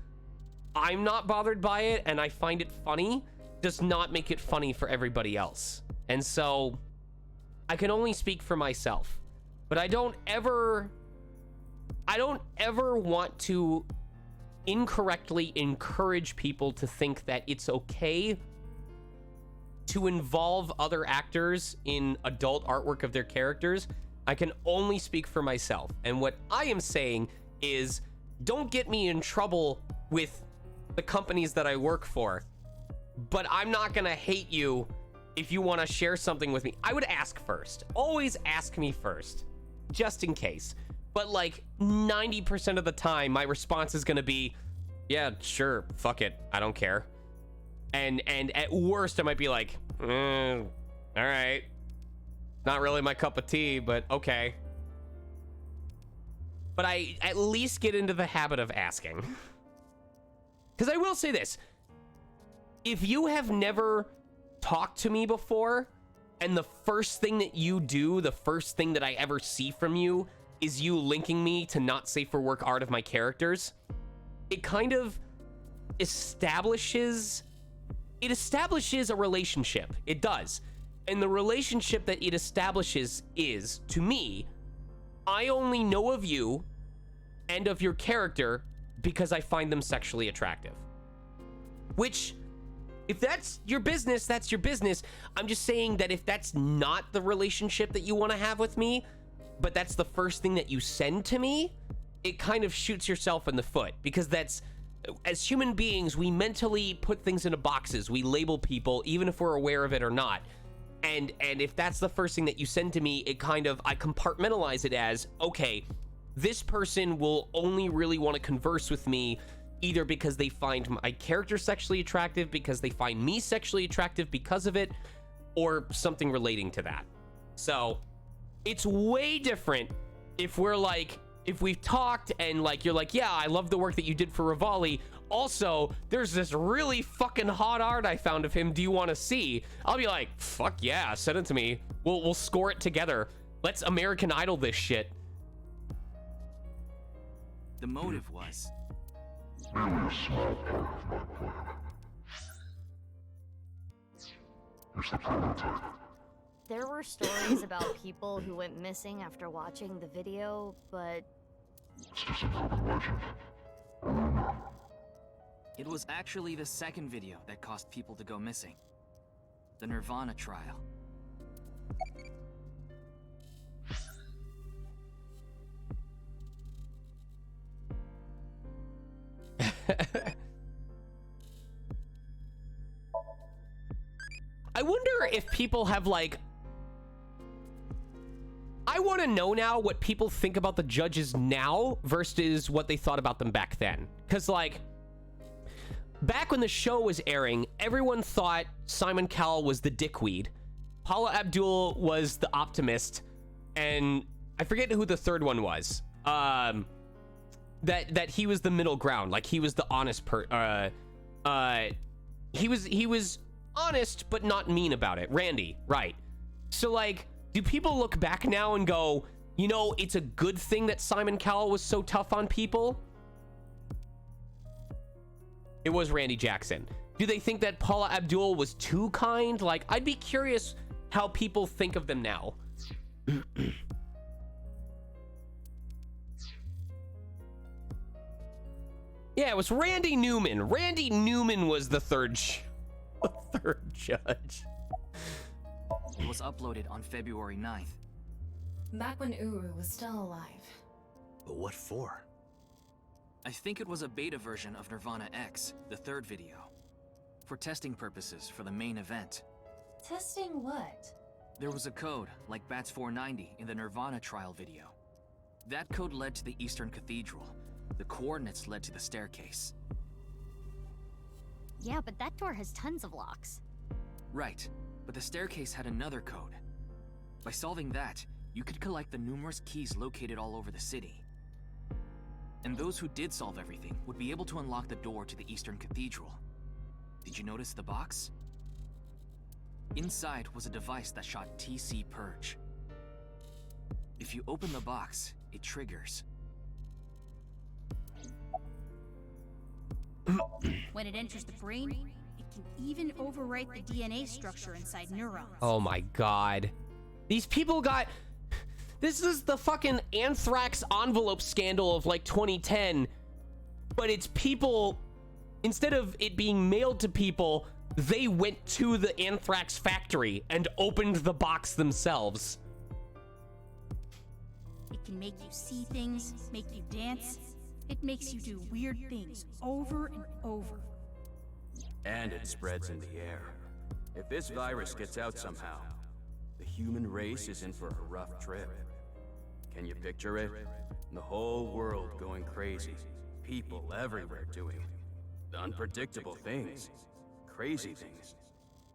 I'm not bothered by it and I find it funny does not make it funny for everybody else. And so I can only speak for myself, but I don't ever want to incorrectly encourage people to think that it's okay to involve other actors in adult artwork of their characters, I can only speak for myself. And what I am saying is, don't get me in trouble with the companies that I work for, but I'm not gonna hate you if you want to share something with me. I would ask first. Always ask me first, just in case. But like 90% of the time, my response is gonna be, yeah, sure, fuck it, I don't care. And at worst, I might be like, all right, not really my cup of tea, but okay. But I at least get into the habit of asking. Because I will say this, if you have never talked to me before, and the first thing that you do, the first thing that I ever see from you is you linking me to not safe for work art of my characters, it kind of establishes a relationship. It does. And the relationship that it establishes is, to me, I only know of you and of your character because I find them sexually attractive. Which, if that's your business, that's your business. I'm just saying that if that's not the relationship that you want to have with me, but that's the first thing that you send to me, it kind of shoots yourself in the foot, because that's, as human beings, we mentally put things into boxes. We label people, even if we're aware of it or not. And if that's the first thing that you send to me, it kind of, I compartmentalize it as, okay, this person will only really want to converse with me either because they find my character sexually attractive, because they find me sexually attractive because of it, or something relating to that. So it's way different if we're like, if we've talked and like, you're like, yeah, I love the work that you did for Rivali. Also, there's this really fucking hot art I found of him. Do you want to see? I'll be like, fuck yeah, send it to me. We'll score it together. Let's American Idol this shit. The motive was Merely a small part of my plan. Here's the prototype. There were stories about people who went missing after watching the video, but It's just an urban legend. A rumor. It was actually the second video that caused people to go missing. The Nirvana trial. I wonder if people have like, I want to know now what people think about the judges now versus what they thought about them back then. Because like, back when the show was airing, everyone thought Simon Cowell was the dickweed, Paula Abdul was the optimist, and I forget who the third one was. That he was the middle ground, like he was the honest he was honest but not mean about it. Randy, right? So like, do people look back now and go, you know, it's a good thing that Simon Cowell was so tough on people? It was Randy Jackson. Do they think that Paula Abdul was too kind? Like, I'd be curious how people think of them now. Yeah, it was Randy Newman. Randy Newman was the third judge. It was uploaded on February 9th. Back when Uru was still alive. But what for? I think it was a beta version of Nirvana X, the third video. For testing purposes for the main event. Testing what? There was a code, like BATS 490 in the Nirvana trial video. That code led to the Eastern Cathedral. The coordinates led to the staircase. yeah, but that door has tons of locks. Right, but the staircase had another code. By solving that, you could collect the numerous keys located all over the city. And those who did solve everything would be able to unlock the door to the Eastern Cathedral. Did you notice the box? Inside was a device that shot TC Purge. If you open the box, it triggers. When it enters the brain, it can even overwrite the DNA structure inside neurons. Oh my god. These people got... This is the fucking anthrax envelope scandal of like 2010. but it's people, instead of it being mailed to people, they went to the anthrax factory and opened the box themselves. It can make you see things, make you dance. It makes you do weird things over and over. And it spreads in the air. If this virus gets out somehow, the human race is in for a rough trip. Can you picture it? The whole world going crazy. People everywhere doing unpredictable things. Crazy things.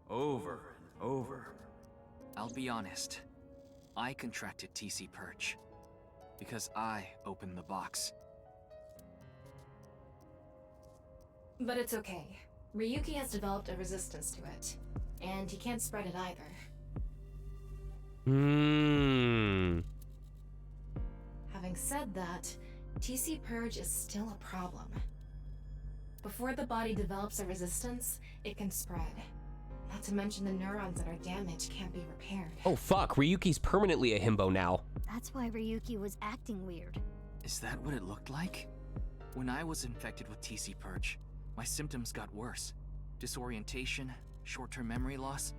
Over and over. I'll be honest. I contracted TC Purge. Because I opened the box. But it's okay. Ryuki has developed a resistance to it. And he can't spread it either. Having said that, TC Purge is still a problem. Before the body develops a resistance, it can spread. Not to mention the neurons that are damaged can't be repaired. Oh fuck, Ryuki's permanently a himbo now. That's why Ryuki was acting weird. Is that what it looked like? When I was infected with TC Purge, my symptoms got worse. Disorientation, short-term memory loss,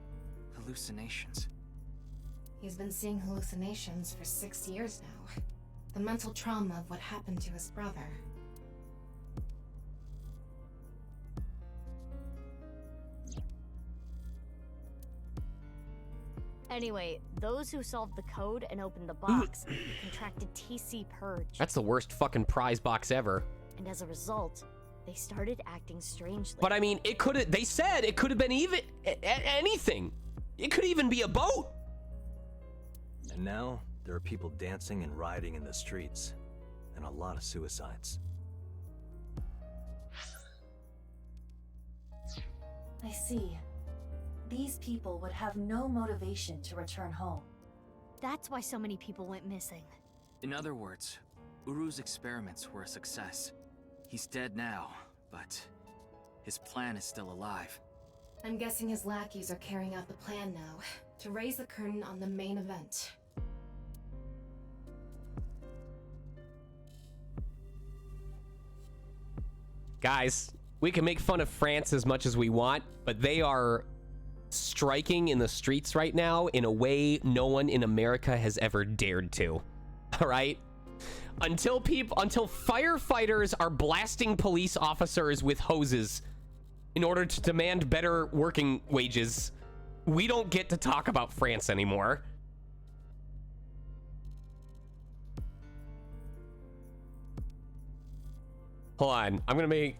hallucinations. He's been seeing hallucinations for 6 years now. The mental trauma of what happened to his brother. Anyway, those who solved the code and opened the box contracted TC Purge. That's the worst fucking prize box ever. And as a result, they started acting strangely. But I mean, it could have, they said it could have been even anything. It could even be a boat. And now, there are people dancing and rioting in the streets, and a lot of suicides. I see. These people would have no motivation to return home. That's why so many people went missing. In other words, Uru's experiments were a success. He's dead now, but his plan is still alive. I'm guessing his lackeys are carrying out the plan now, to raise the curtain on the main event. Guys, we can make fun of France as much as we want, but they are striking in the streets right now in a way no one in America has ever dared to. All right? Until firefighters are blasting police officers with hoses in order to demand better working wages, we don't get to talk about France anymore. Hold on, I'm gonna make...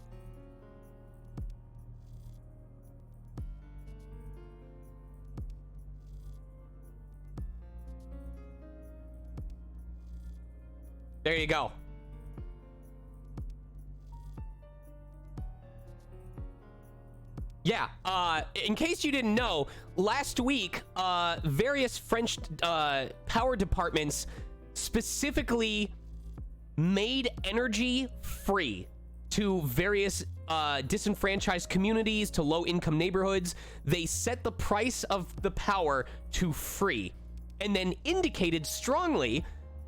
There you go. Yeah, in case you didn't know, last week, various French power departments specifically made energy free to various disenfranchised communities, to low-income neighborhoods. They set the price of the power to free, and then indicated strongly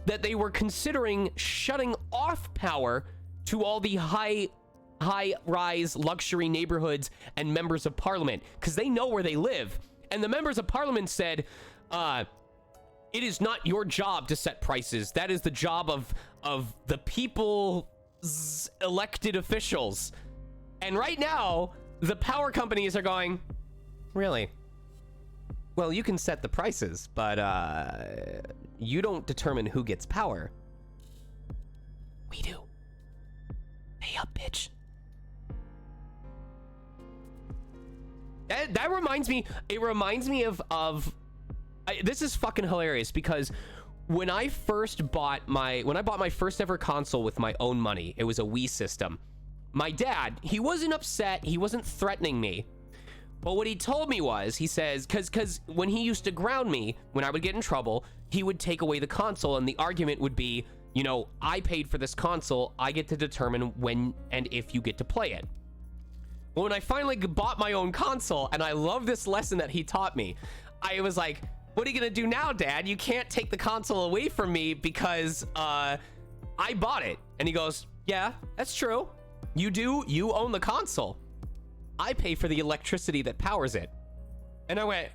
that they were considering shutting off power to all the high-rise luxury neighborhoods and members of parliament, because they know where they live. And the members of parliament said, it is not your job to set prices. That is the job of the people's elected officials. And right now, the power companies are going, really? Well, you can set the prices, but you don't determine who gets power. We do. Pay up, bitch. That reminds me, it reminds me of this is fucking hilarious, because when I bought my first ever console with my own money, it was a Wii system. My dad, he wasn't upset, he wasn't threatening me. But what he told me was, he says, because when he used to ground me, when I would get in trouble, he would take away the console, and the argument would be, you know, I paid for this console, I get to determine when and if you get to play it. Well, when I finally bought my own console, and I love this lesson that he taught me, I was like, what are you gonna do now, Dad? You can't take the console away from me because I bought it. And he goes, yeah, that's true. You do? You own the console. I pay for the electricity that powers it. And I went...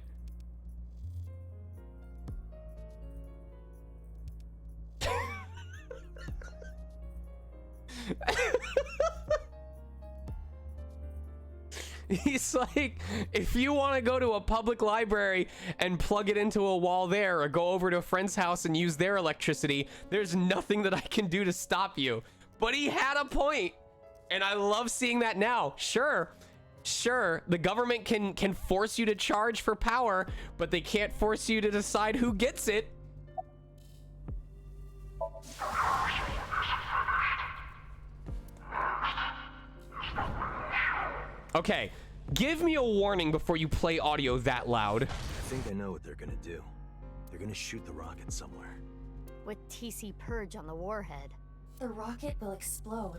He's like, if you want to go to a public library and plug it into a wall there, or go over to a friend's house and use their electricity, there's nothing that I can do to stop you. But he had a point, and I love seeing that now. Sure, the government can force you to charge for power, but they can't force you to decide who gets it. Okay, give me a warning before you play audio that loud. I think I know what they're gonna do. They're gonna shoot the rocket somewhere. With TC Purge on the warhead. The rocket will explode.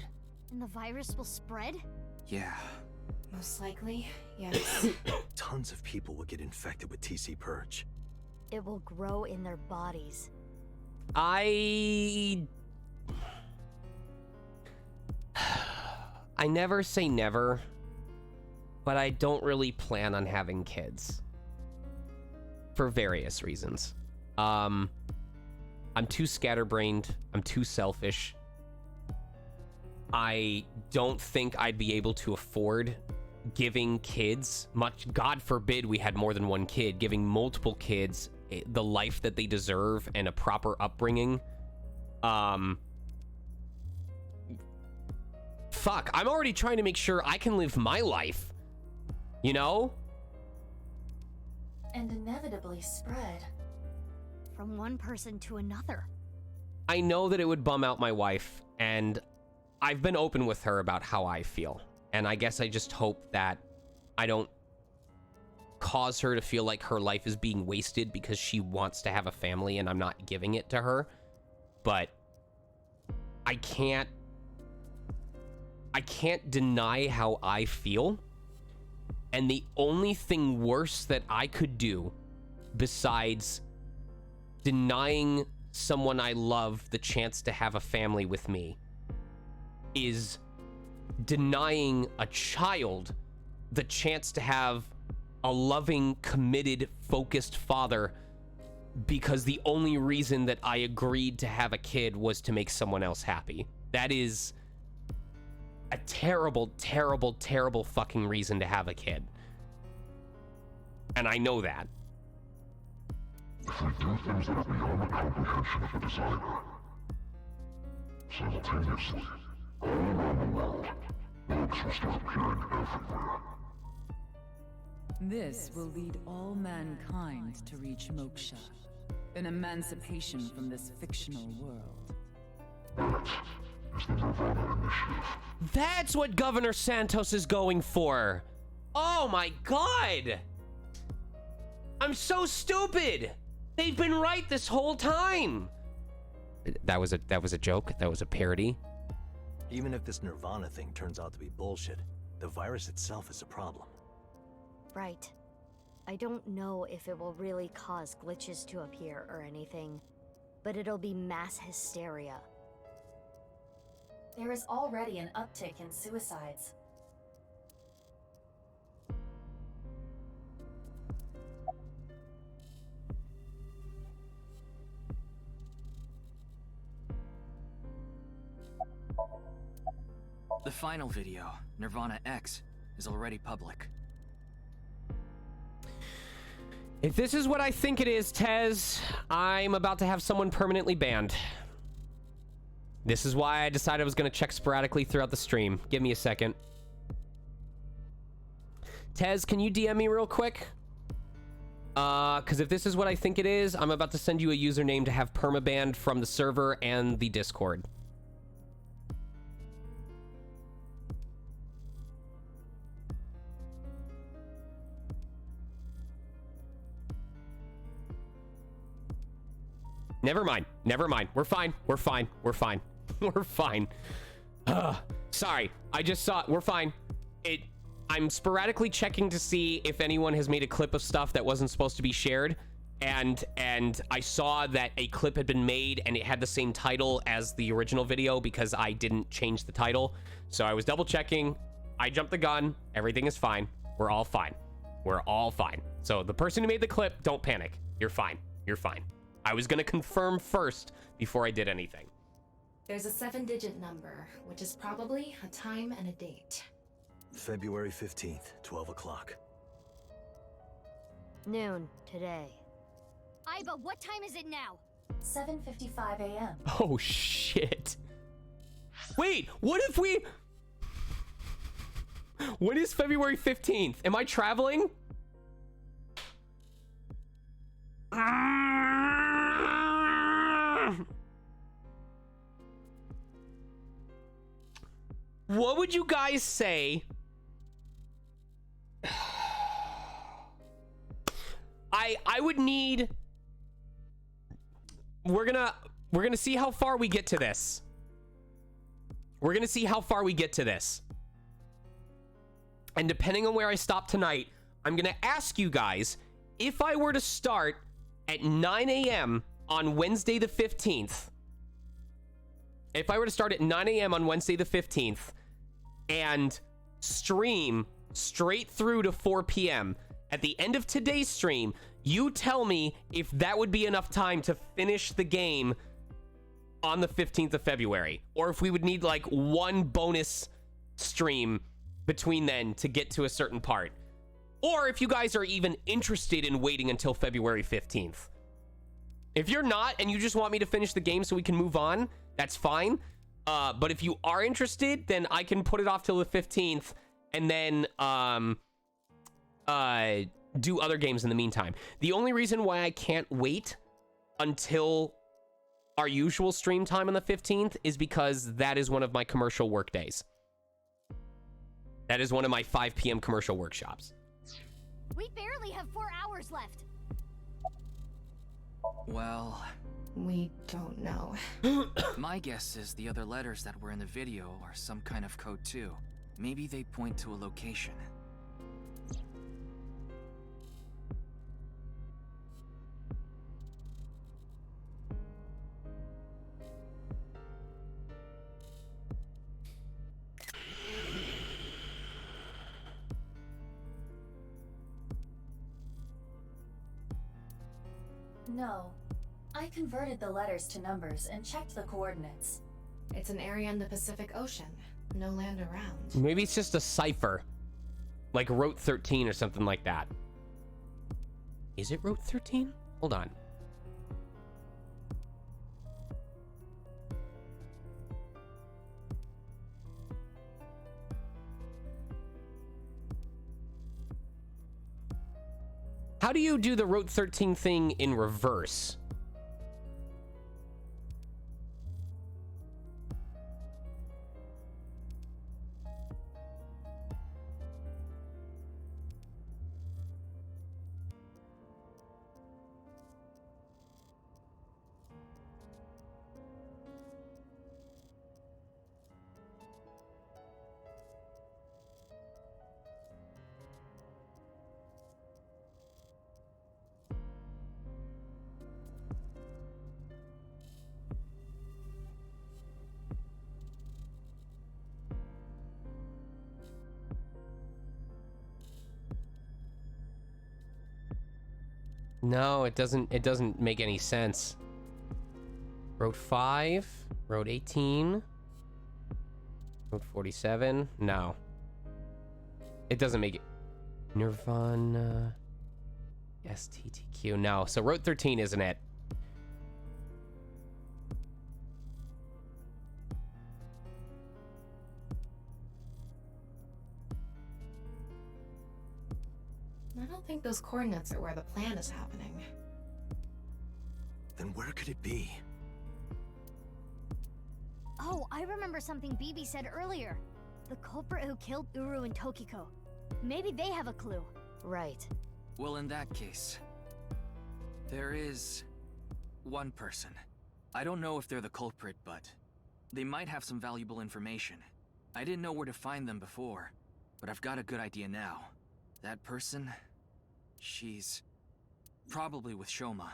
And the virus will spread? Yeah. Most likely, yes. Tons of people will get infected with TC Purge. It will grow in their bodies. I never say never, but I don't really plan on having kids. For various reasons. I'm too scatterbrained. I'm too selfish. I don't think I'd be able to afford giving kids much. God forbid we had more than one kid. Giving multiple kids the life that they deserve and a proper upbringing. Fuck, I'm already trying to make sure I can live my life. You know? And inevitably spread. From one person to another. I know that it would bum out my wife, and I've been open with her about how I feel. And I guess I just hope that I don't cause her to feel like her life is being wasted because she wants to have a family and I'm not giving it to her. But I can't deny how I feel. And the only thing worse that I could do besides denying someone I love the chance to have a family with me is denying a child the chance to have a loving, committed, focused father, because the only reason that I agreed to have a kid was to make someone else happy. That is a terrible, terrible, terrible fucking reason to have a kid. And I know that. If we do things that are beyond the comprehension of the designer, simultaneously, all around the world, bugs will start appearing everywhere. This will lead all mankind to reach moksha, an emancipation from this fictional world. That is the Nirvana Initiative. That's what Governor Santos is going for. Oh my god! I'm so stupid! They've been right this whole time! That was a joke? That was a parody? Even if this Nirvana thing turns out to be bullshit, the virus itself is a problem. Right. I don't know if it will really cause glitches to appear or anything, but it'll be mass hysteria. There is already an uptick in suicides. The final video, Nirvana X, is already public. If this is what I think it is, Tez, I'm about to have someone permanently banned. This is why I decided I was going to check sporadically throughout the stream. Give me a second. Tez, can you DM me real quick? Because if this is what I think it is, I'm about to send you a username to have permabanned from the server and the Discord. Never mind. Never mind. We're fine. We're fine. We're fine. We're fine. Sorry. I just saw... We're fine. I'm sporadically checking to see if anyone has made a clip of stuff that wasn't supposed to be shared. and I saw that a clip had been made and it had the same title as the original video because I didn't change the title. So I was double checking. I jumped the gun. Everything is fine. We're all fine. We're all fine. So the person who made the clip, don't panic. You're fine. You're fine. I was gonna confirm first before I did anything. There's a 7-digit number, which is probably a time and a date. February 15th, 12 o'clock. Noon today. But what time is it now? 7:55 a.m. Oh shit. Wait, what if we... When is February 15th? Am I traveling? What would you guys say? I would need... We're gonna see how far we get to this. We're gonna see how far we get to this. And depending on where I stop tonight, I'm gonna ask you guys, if I were to start at 9 a.m. on Wednesday the 15th, if I were to start at 9 a.m. on Wednesday the 15th and stream straight through to 4 p.m., at the end of today's stream, you tell me if that would be enough time to finish the game on the 15th of February, or if we would need like one bonus stream between then to get to a certain part, or if you guys are even interested in waiting until February 15th. If you're not and you just want me to finish the game so we can move on, that's fine. But if you are interested, then I can put it off till the 15th and then do other games in the meantime. The only reason why I can't wait until our usual stream time on the 15th is because that is one of my commercial work days. That is one of my 5 p.m. commercial workshops. We barely have 4 hours left. Well... We don't know. My guess is the other letters that were in the video are some kind of code too. Maybe they point to a location. No. I converted the letters to numbers and checked the coordinates. It's an area in the Pacific Ocean. No land around. Maybe it's just a cipher. Like Route 13 or something like that. Is it Route 13? Hold on. How do you do the Route 13 thing in reverse? No, it doesn't make any sense. Road 5, Road 18, Road 47. No. It doesn't make it. Nirvana, STTQ. No, so Road 13 isn't it. I don't think those coordinates are where the plan is happening. Then where could it be? Oh, I remember something BB said earlier. The culprit who killed Uru and Tokiko. Maybe they have a clue. Right. Well, in that case, there is one person. I don't know if they're the culprit, but they might have some valuable information. I didn't know where to find them before, but I've got a good idea now. That person, she's Probably with Shoma.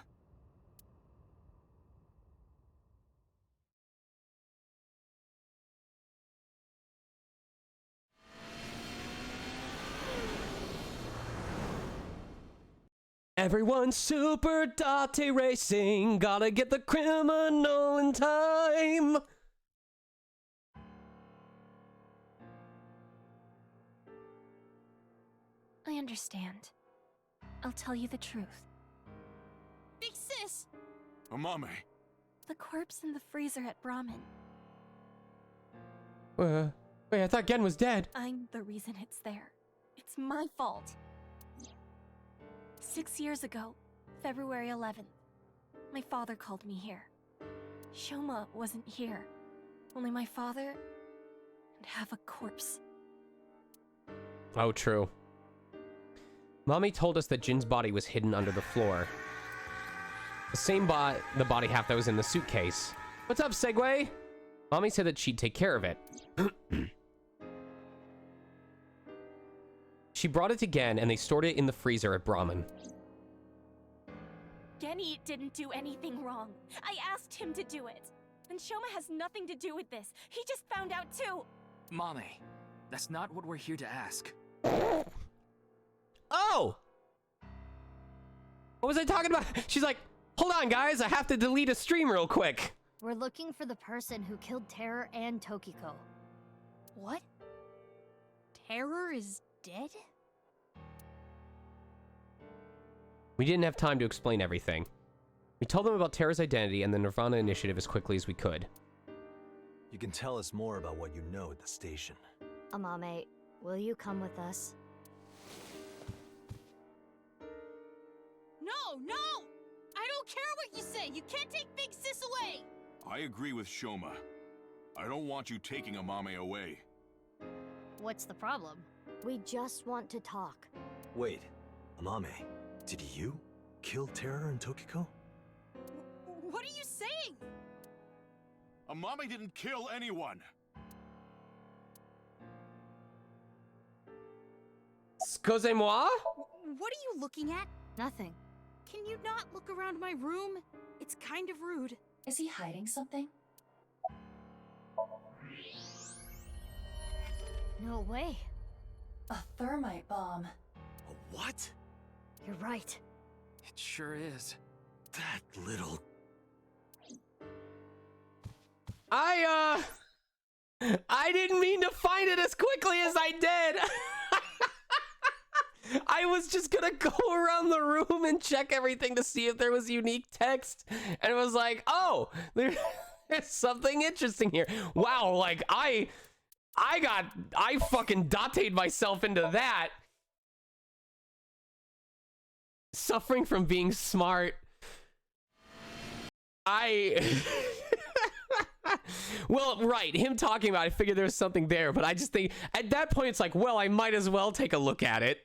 Everyone's super Date racing, gotta get the criminal in time. I understand. I'll tell you the truth. Big sis! Amame. The corpse in the freezer at Brahmin. Wait, I thought Gen was dead. I'm the reason it's there. It's my fault. 6 years ago, February 11th, my father called me here. Shoma wasn't here. Only my father and half a corpse. Oh, true. Mommy told us that Jin's body was hidden under the floor. The same the body half that was in the suitcase. What's up, Segway? Mommy said that she'd take care of it. She brought it again, and they stored it in the freezer at Brahmin. Genny didn't do anything wrong. I asked him to do it. And Shoma has nothing to do with this. He just found out too. Mame, that's not what we're here to ask. Oh! What was I talking about? She's like, hold on, guys. I have to delete a stream real quick. We're looking for the person who killed Terror and Tokiko. What? Terror is dead? We didn't have time to explain everything. We told them about Terra's identity and the Nirvana initiative as quickly as we could. You can tell us more about what you know at the station. Amame, will you come with us? No, no! I don't care what you say! You can't take Big Sis away! I agree with Shoma. I don't want you taking Amame away. What's the problem? We just want to talk. Wait, Amame, did you kill Terror and Tokiko? What are you saying? Amame didn't kill anyone. Excusez-moi? What are you looking at? Nothing. Can you not look around my room? It's kind of rude. Is he hiding something? No way. A thermite bomb. A what? You're right. It sure is. That little... I didn't mean to find it as quickly as I did. I was just gonna go around the room and check everything to see if there was unique text. And it was like, oh, there's something interesting here. Wow, like I fucking dated myself into that. Suffering from being smart. Well, right, him talking about it, I figured there was something there, but I just think at that point it's like, well, I might as well take a look at it.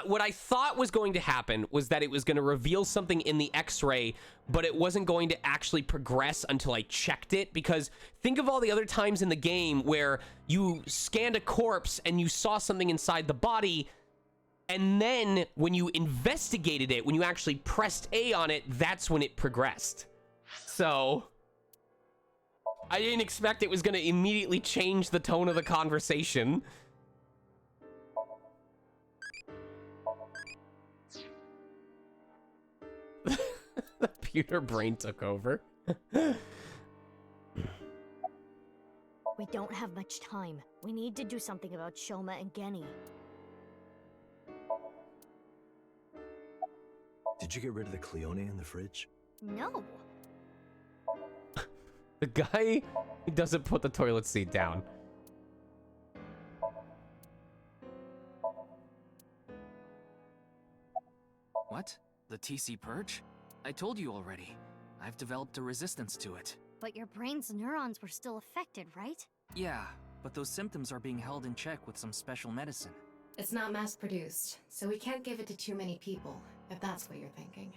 What I thought was going to happen was that it was going to reveal something in the X-ray, but it wasn't going to actually progress until I checked it, because think of all the other times in the game where you scanned a corpse and you saw something inside the body, and then when you investigated it, when you actually pressed A on it, that's when it progressed. So I didn't expect it was going to immediately change the tone of the conversation. The computer brain took over. We don't have much time. We need to do something about Shoma and Genny. Did you get rid of the Cleone in the fridge? No. The guy, he doesn't put the toilet seat down. What? The TC Purge? I told you already. I've developed a resistance to it. But your brain's neurons were still affected, right? Yeah, but those symptoms are being held in check with some special medicine. It's not mass-produced, so we can't give it to too many people, if that's what you're thinking.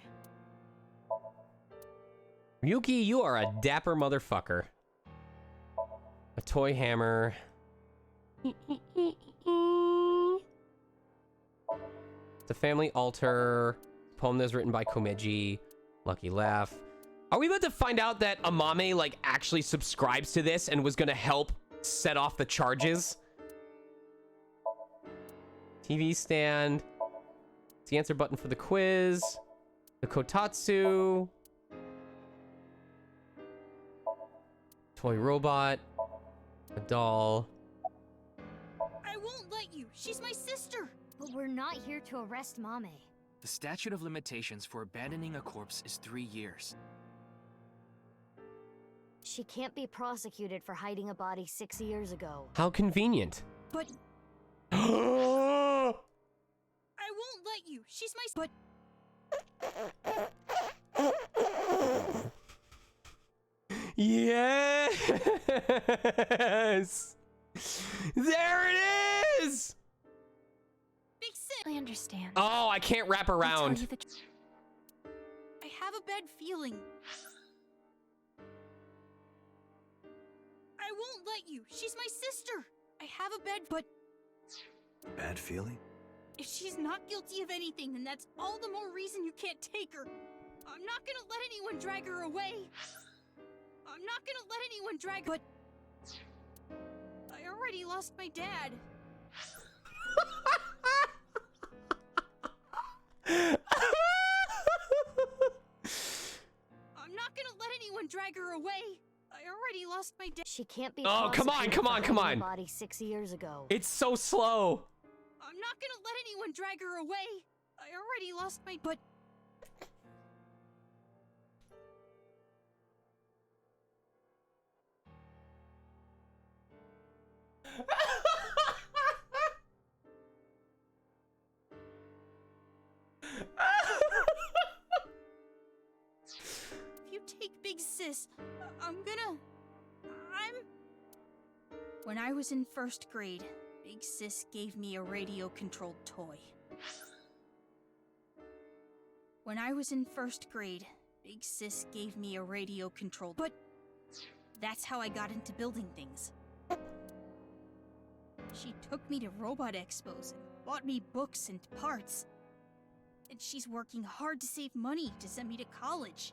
Ryuki, you are a dapper motherfucker. A toy hammer. It's a family altar. Poem that was written by Komeji. Lucky laugh. Are we about to find out that Amame, like, actually subscribes to this and was gonna help set off the charges? TV stand. It's the answer button for the quiz. The kotatsu. Toy robot. A doll. I won't let you. She's my sister. But we're not here to arrest Mame. The statute of limitations for abandoning a corpse is 3 years. She can't be prosecuted for hiding a body 6 years ago. How convenient. But I won't let you. She's my Yes! There it is! Big sis. I understand. Oh, I can't wrap I'll tell around. you the I have a bad feeling. I won't let you. She's my sister. I have a bad Bad feeling? If she's not guilty of anything, then that's all the more reason you can't take her. I'm not gonna let anyone drag her away. I'm not gonna let anyone drag her. I already lost my dad. I'm not gonna let anyone drag her away. I already lost my dad. She can't be. Oh, come on, come on, come on. Body 6 years ago. It's so slow. I'm not gonna let anyone drag her away. I already lost my If you take Big Sis, When I was in 1st grade, Big Sis gave me a radio-controlled toy. When I was in 1st grade, Big Sis gave me a radio-controlled... But that's how I got into building things. She took me to robot expos and bought me books and parts. And she's working hard to save money to send me to college.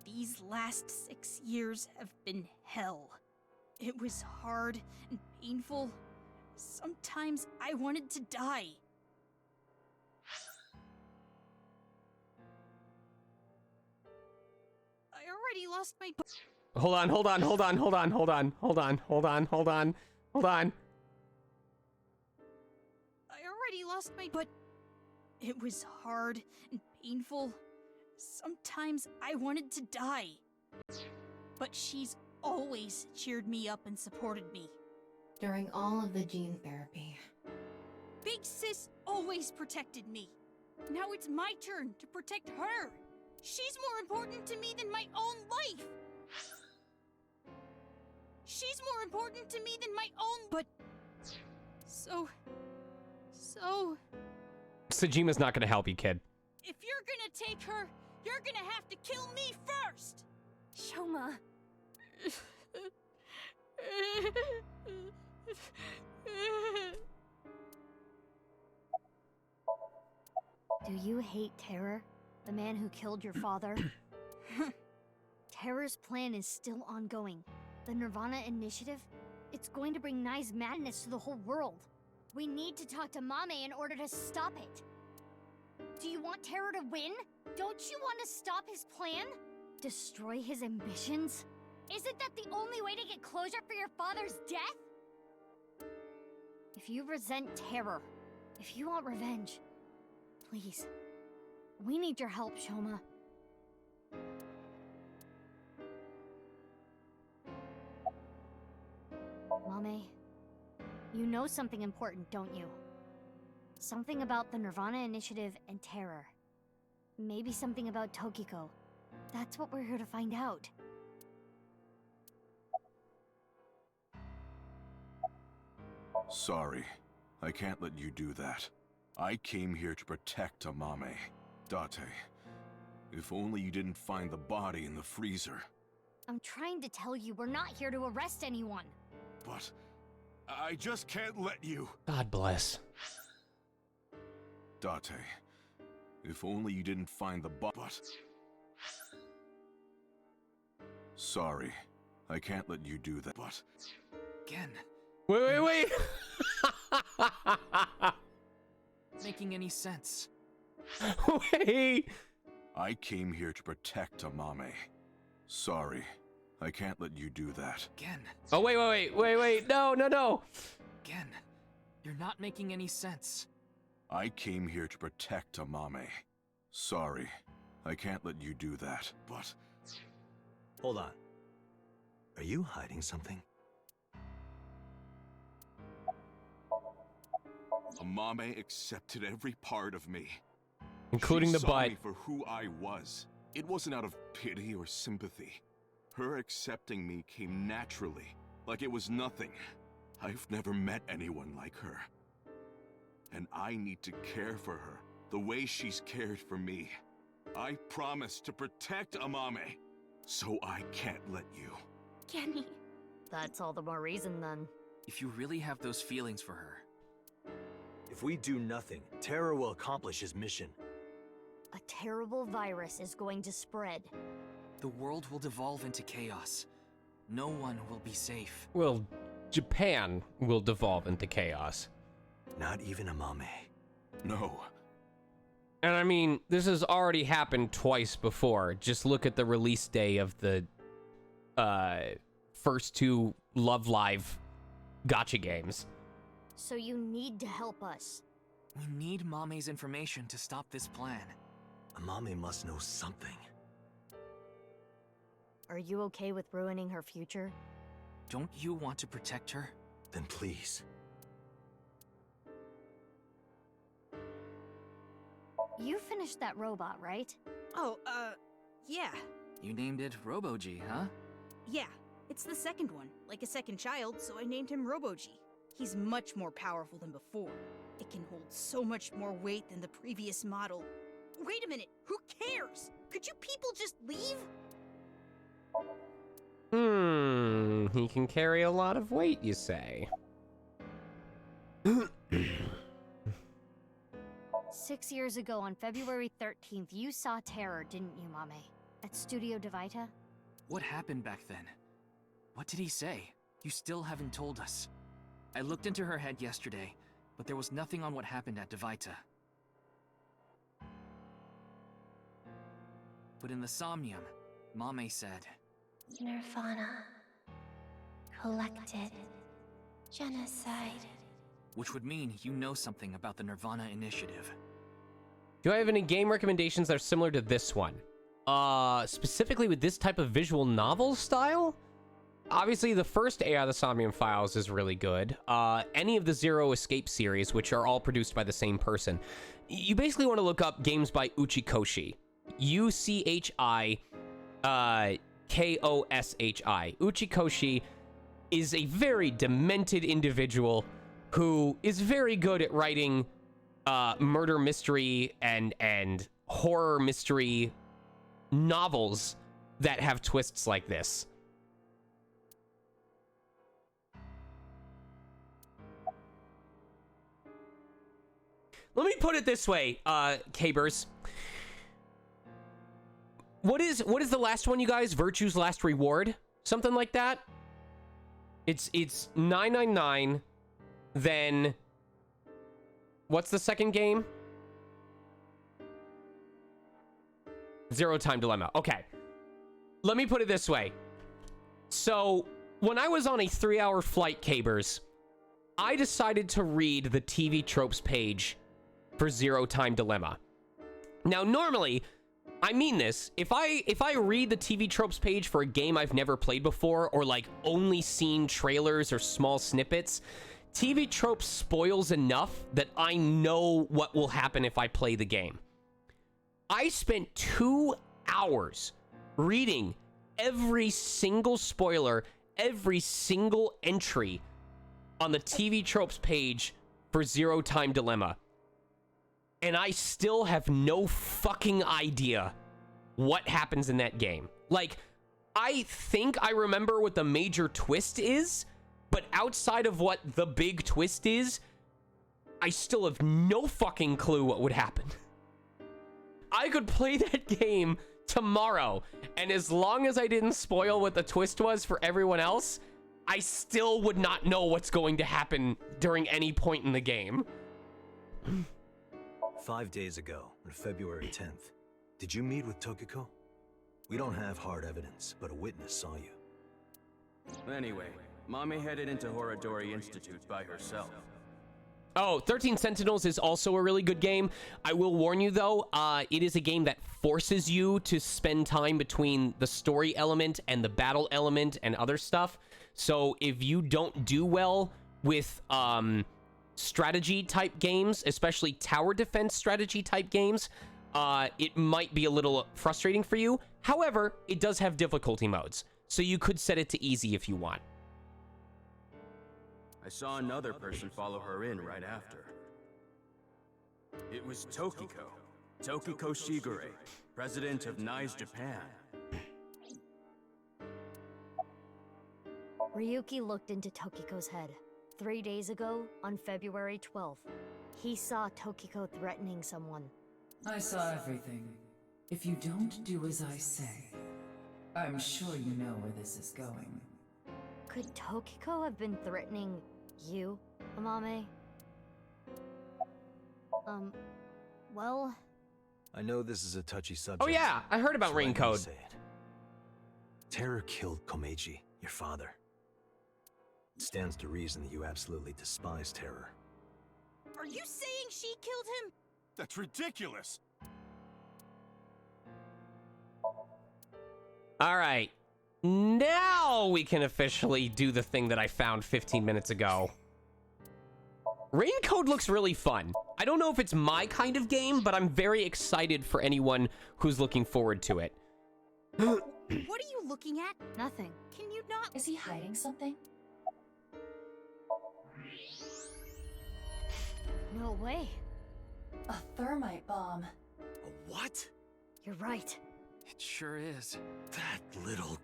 These last 6 years have been hell. It was hard and painful. Sometimes I wanted to die. I already lost my... Hold on. I already lost my... But it was hard and painful. Sometimes I wanted to die. But she's always cheered me up and supported me. During all of the gene therapy. Big Sis always protected me. Now it's my turn to protect her. She's more important to me than my own life. She's more important to me than my own... But... So... Sajima's not gonna help you, kid. If you're gonna take her, you're gonna have to kill me first! Shoma. Do you hate Terror? The man who killed your father? Terror's plan is still ongoing. The Nirvana initiative? It's going to bring Nai's madness to the whole world. We need to talk to Mame in order to stop it. Do you want Terror to win? Don't you want to stop his plan? Destroy his ambitions? Isn't that the only way to get closure for your father's death? If you resent Terror, if you want revenge, please, we need your help, Shoma. Mame, you know something important, don't you? Something about the Nirvana initiative and Terror. Maybe something about Tokiko. That's what we're here to find out. Sorry, I can't let you do that. I came here to protect Amame. Date, if only you didn't find the body in the freezer. I'm trying to tell you, we're not here to arrest anyone. But I just can't let you. God bless. Date, if only you didn't find the but... Sorry, I can't let you do that, but... Again. Wait. Making any sense. Wait. I came here to protect Amame. Sorry, I can't let you do that. Again. Oh, wait. No. Again. You're not making any sense. I came here to protect Amame. Sorry, I can't let you do that, but... Hold on. Are you hiding something? Amame accepted every part of me. Including the She saw butt. me for who I was. It wasn't out of pity or sympathy. Her accepting me came naturally, like it was nothing. I've never met anyone like her. And I need to care for her the way she's cared for me. I promise to protect Amame, so I can't let you. Kenny. That's all the more reason then. If you really have those feelings for her. If we do nothing, Terra will accomplish his mission. A terrible virus is going to spread. The world will devolve into chaos. No one will be safe. Well, Japan will devolve into chaos. Not even Amame. No. And I mean, this has already happened twice before. Just look at the release day of the first two Love Live gacha games. So you need to help us. We need Mame's information to stop this plan. Amame must know something. Are you okay with ruining her future? Don't you want to protect her? Then please. You finished that robot, right? Oh, yeah. You named it Robo-G, huh? Yeah, it's the second one, like a second child, so I named him Robo-G. He's much more powerful than before. It can hold so much more weight than the previous model. Wait a minute, who cares? Could you people just leave? He can carry a lot of weight, you say? 6 years ago on February 13th, you saw Terror, didn't you, Mame? At Studio Devita? What happened back then? What did he say? You still haven't told us. I looked into her head yesterday, but there was nothing on what happened at Devita. But in the Somnium, Mame said... Nirvana. Collected. Genocide. Which would mean you know something about the Nirvana initiative. Do I have any game recommendations that are similar to this one? Specifically with this type of visual novel style? Obviously, the first AI the Somnium Files is really good. Any of the Zero Escape series, which are all produced by the same person. You basically want to look up games by Uchikoshi. Uchikoshi. Uchikoshi is a very demented individual who is very good at writing murder mystery and horror mystery novels that have twists like this. Let me put it this way, Kabers. What is the last one, you guys? Virtue's Last Reward? Something like that? It's 999, then... What's the second game? Zero Time Dilemma. Okay. Let me put it this way. So, when I was on a 3-hour flight, Kabers, I decided to read the TV tropes page for Zero Time Dilemma. Now, normally, I mean this, if I read the TV tropes page for a game I've never played before, or like only seen trailers or small snippets, TV tropes spoils enough that I know what will happen if I play the game. I spent 2 hours reading every single spoiler, every single entry on the TV tropes page for Zero Time Dilemma. And I still have no fucking idea what happens in that game. Like, I think I remember what the major twist is, but outside of what the big twist is, I still have no fucking clue what would happen. I could play that game tomorrow, and as long as I didn't spoil what the twist was for everyone else, I still would not know what's going to happen during any point in the game. 5 days ago, on February 10th, did you meet with Tokiko? We don't have hard evidence, but a witness saw you. Anyway, Mommy headed into Horadori Institute by herself. Oh, 13 Sentinels is also a really good game. I will warn you, though, it is a game that forces you to spend time between the story element and the battle element and other stuff. So if you don't do well with strategy-type games, especially tower defense strategy-type games, it might be a little frustrating for you. However, it does have difficulty modes, so you could set it to easy if you want. I saw another person follow her in right after. It was Tokiko. Tokiko Shigure, president of NICE Japan. Ryuki looked into Tokiko's head. 3 days ago, on February 12th, he saw Tokiko threatening someone. I saw everything. If you don't do as I say, I'm sure you know where this is going. Could Tokiko have been threatening you, Amame? Well... I know this is a touchy subject. Oh yeah, I heard about so Rain I'm gonna Code. say it. Terror killed Komeiji, your father. It stands to reason that you absolutely despise Terror. Are you saying she killed him? That's ridiculous. All right. Now we can officially do the thing that I found 15 minutes ago. Rain Code looks really fun. I don't know if it's my kind of game, but I'm very excited for anyone who's looking forward to it. What are you looking at? Nothing. Can you not? Is he hiding something? No way. A thermite bomb. A what? You're right. It sure is. That little...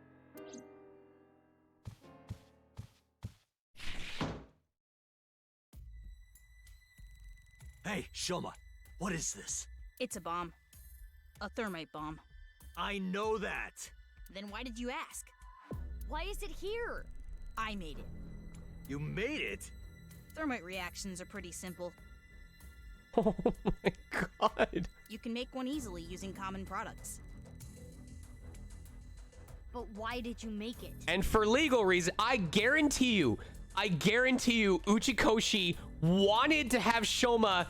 Hey, Shoma, what is this? It's a bomb. A thermite bomb. I know that. Then why did you ask? Why is it here? I made it. You made it? Thermite reactions are pretty simple. Oh my god. You can make one easily using common products. But why did you make it? And for legal reasons, I guarantee you, Uchikoshi wanted to have Shoma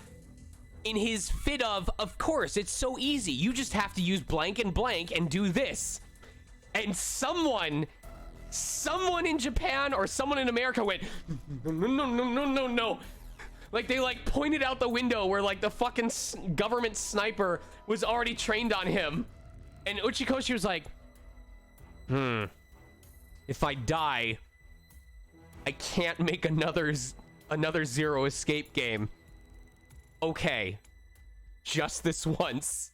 in his fit of course, it's so easy. You just have to use blank and blank and do this. And someone in Japan or someone in America went, no. Like they like pointed out the window where like the fucking government sniper was already trained on him. And Uchikoshi was like, if I die, I can't make another Zero Escape game. Okay. Just this once.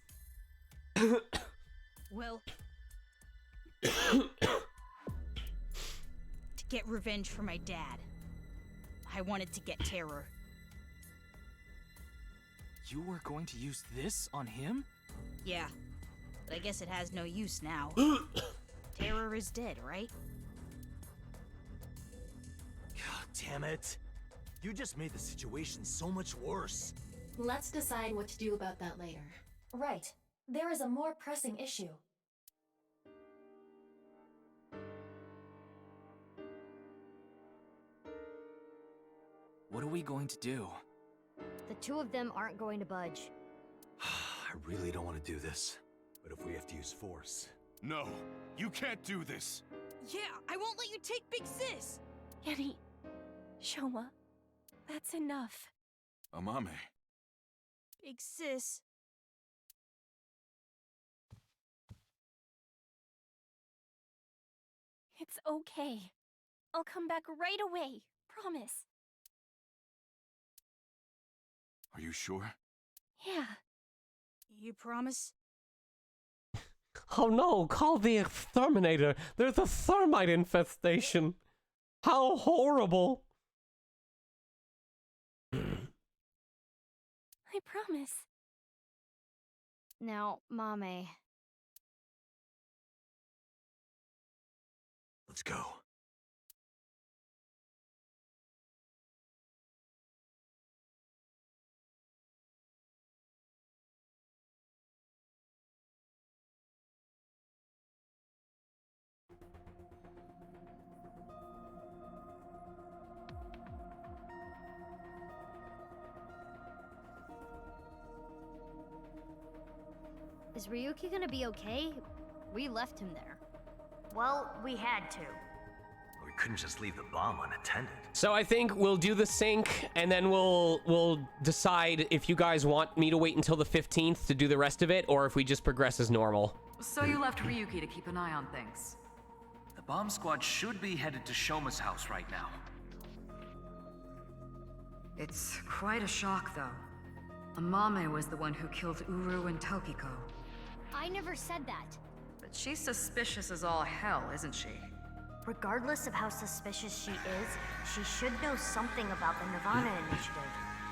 Well... to get revenge for my dad. I wanted to get Terror. You were going to use this on him? Yeah. But I guess it has no use now. Terror is dead, right? God damn it. You just made the situation so much worse. Let's decide what to do about that later. Right. There is a more pressing issue. What are we going to do? The two of them aren't going to budge. I really don't want to do this. But if we have to use force... No, you can't do this. Yeah, I won't let you take Big Sis! Yeti, Shoma, that's enough. Amame. Big Sis. It's okay. I'll come back right away. Promise. Are you sure? Yeah. You promise? Oh no, call the exterminator. There's a thermite infestation. How horrible. promise. Now, Mame. Let's go. Is Ryuki gonna be okay? We left him there. Well, we had to. We couldn't just leave the bomb unattended. So I think we'll do the sync, and then we'll decide if you guys want me to wait until the 15th to do the rest of it, or if we just progress as normal. So you left Ryuki to keep an eye on things. The bomb squad should be headed to Shoma's house right now. It's quite a shock, though. Amame was the one who killed Uru and Tokiko. I never said that. But she's suspicious as all hell, isn't she? Regardless of how suspicious she is, she should know something about the Nirvana initiative.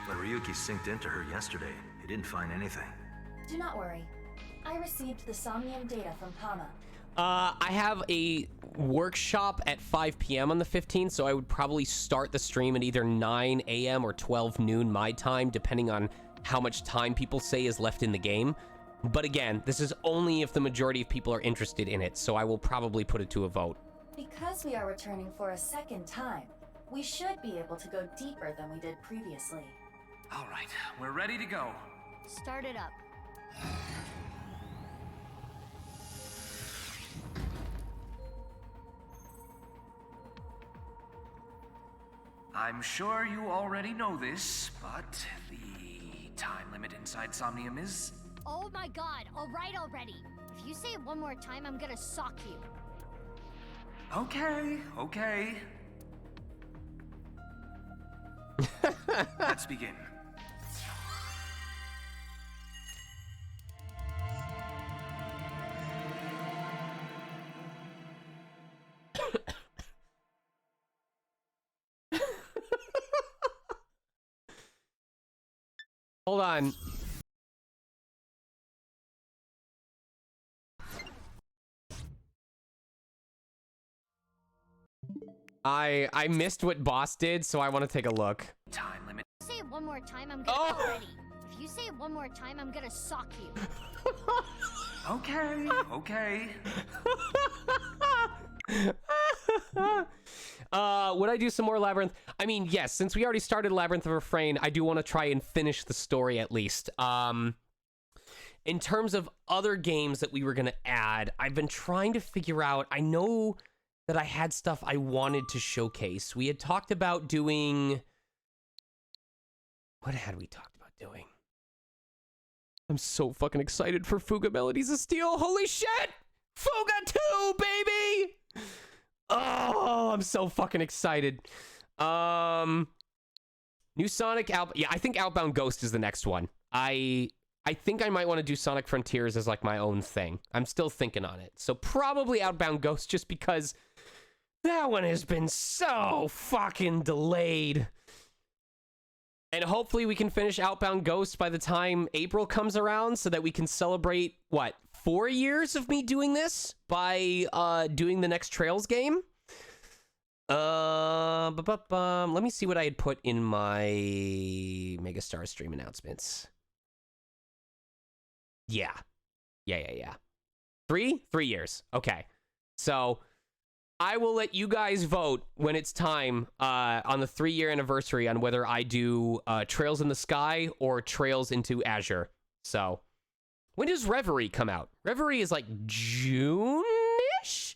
When Ryuki synced into her yesterday, he didn't find anything. Do not worry. I received the Somnium data from Pama. I have a workshop at 5 p.m. on the 15th, so I would probably start the stream at either 9 a.m. or 12 noon my time, depending on how much time people say is left in the game. But again, this is only if the majority of people are interested in it, so I will probably put it to a vote. Because we are returning for a second time, we should be able to go deeper than we did previously. All right, we're ready to go. Start it up. I'm sure you already know this, but the time limit inside Somnium is... Oh my god, alright already. If you say it one more time, I'm gonna sock you. Okay, okay. Let's begin. Hold on. I missed what boss did, so I want to take a look. Time limit. Say it one more time, I'm gonna already. If you say it one more time, I'm gonna sock you. Okay, okay. Would I do some more Labyrinth? I mean, yes, since we already started Labyrinth of Refrain, I do want to try and finish the story at least. In terms of other games that we were going to add, I've been trying to figure out, I know that I had stuff I wanted to showcase. We had talked about doing... What had we talked about doing? I'm so fucking excited for Fuga Melodies of Steel. Holy shit! Fuga 2, baby! Oh, I'm so fucking excited. New Sonic yeah, I think Outbound Ghost is the next one. I think I might want to do Sonic Frontiers as like my own thing. I'm still thinking on it. So probably Outbound Ghost just because that one has been so fucking delayed. And hopefully we can finish Outbound Ghost by the time April comes around so that we can celebrate, what, 4 years of me doing this by doing the next Trails game? Let me see what I had put in my Megastar stream announcements. Yeah. 3 years. Okay. So I will let you guys vote when it's time on the 3-year anniversary on whether I do Trails in the Sky or Trails into Azure. So when does Reverie come out? Reverie is like June-ish?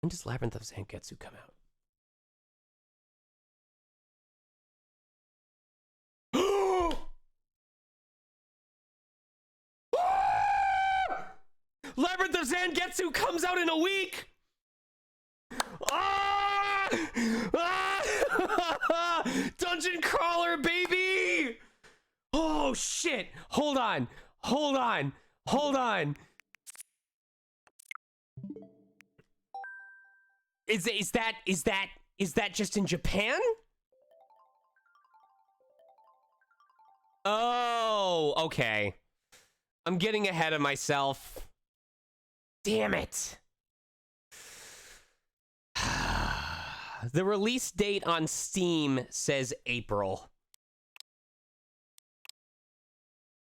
When does Labyrinth of Zangetsu come out? Labyrinth of Zangetsu comes out in a week! Ah! Ah! Dungeon Crawler, baby! Oh, shit! Hold on. Is that Is that just in Japan? Oh, okay. I'm getting ahead of myself. Damn it. The release date on Steam says April.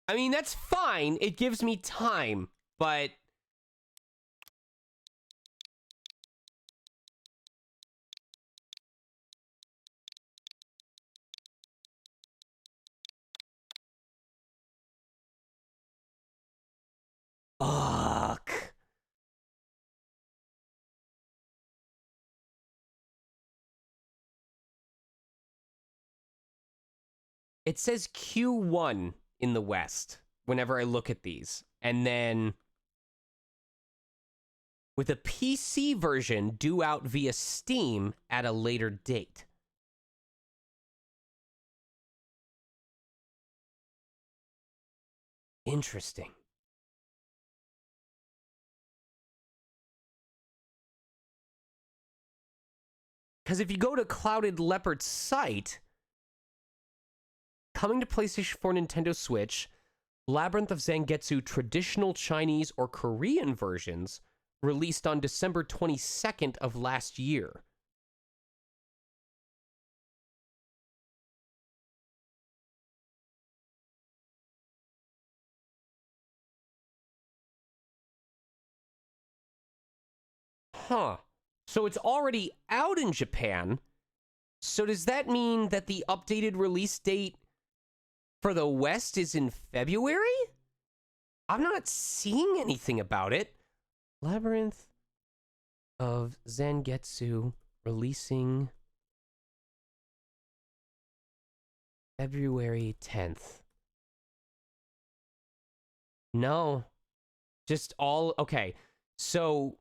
I mean, that's fine. It gives me time, but... Fuck. It says Q1 in the West whenever I look at these. And then with a PC version due out via Steam at a later date. Interesting. Because if you go to Clouded Leopard's site, coming to PlayStation 4, Nintendo Switch, Labyrinth of Zangetsu traditional Chinese or Korean versions released on December 22nd of last year. Huh. So it's already out in Japan. So does that mean that the updated release date for the West is in February? I'm not seeing anything about it. Labyrinth of Zangetsu releasing February 10th. No. Just all... Okay. So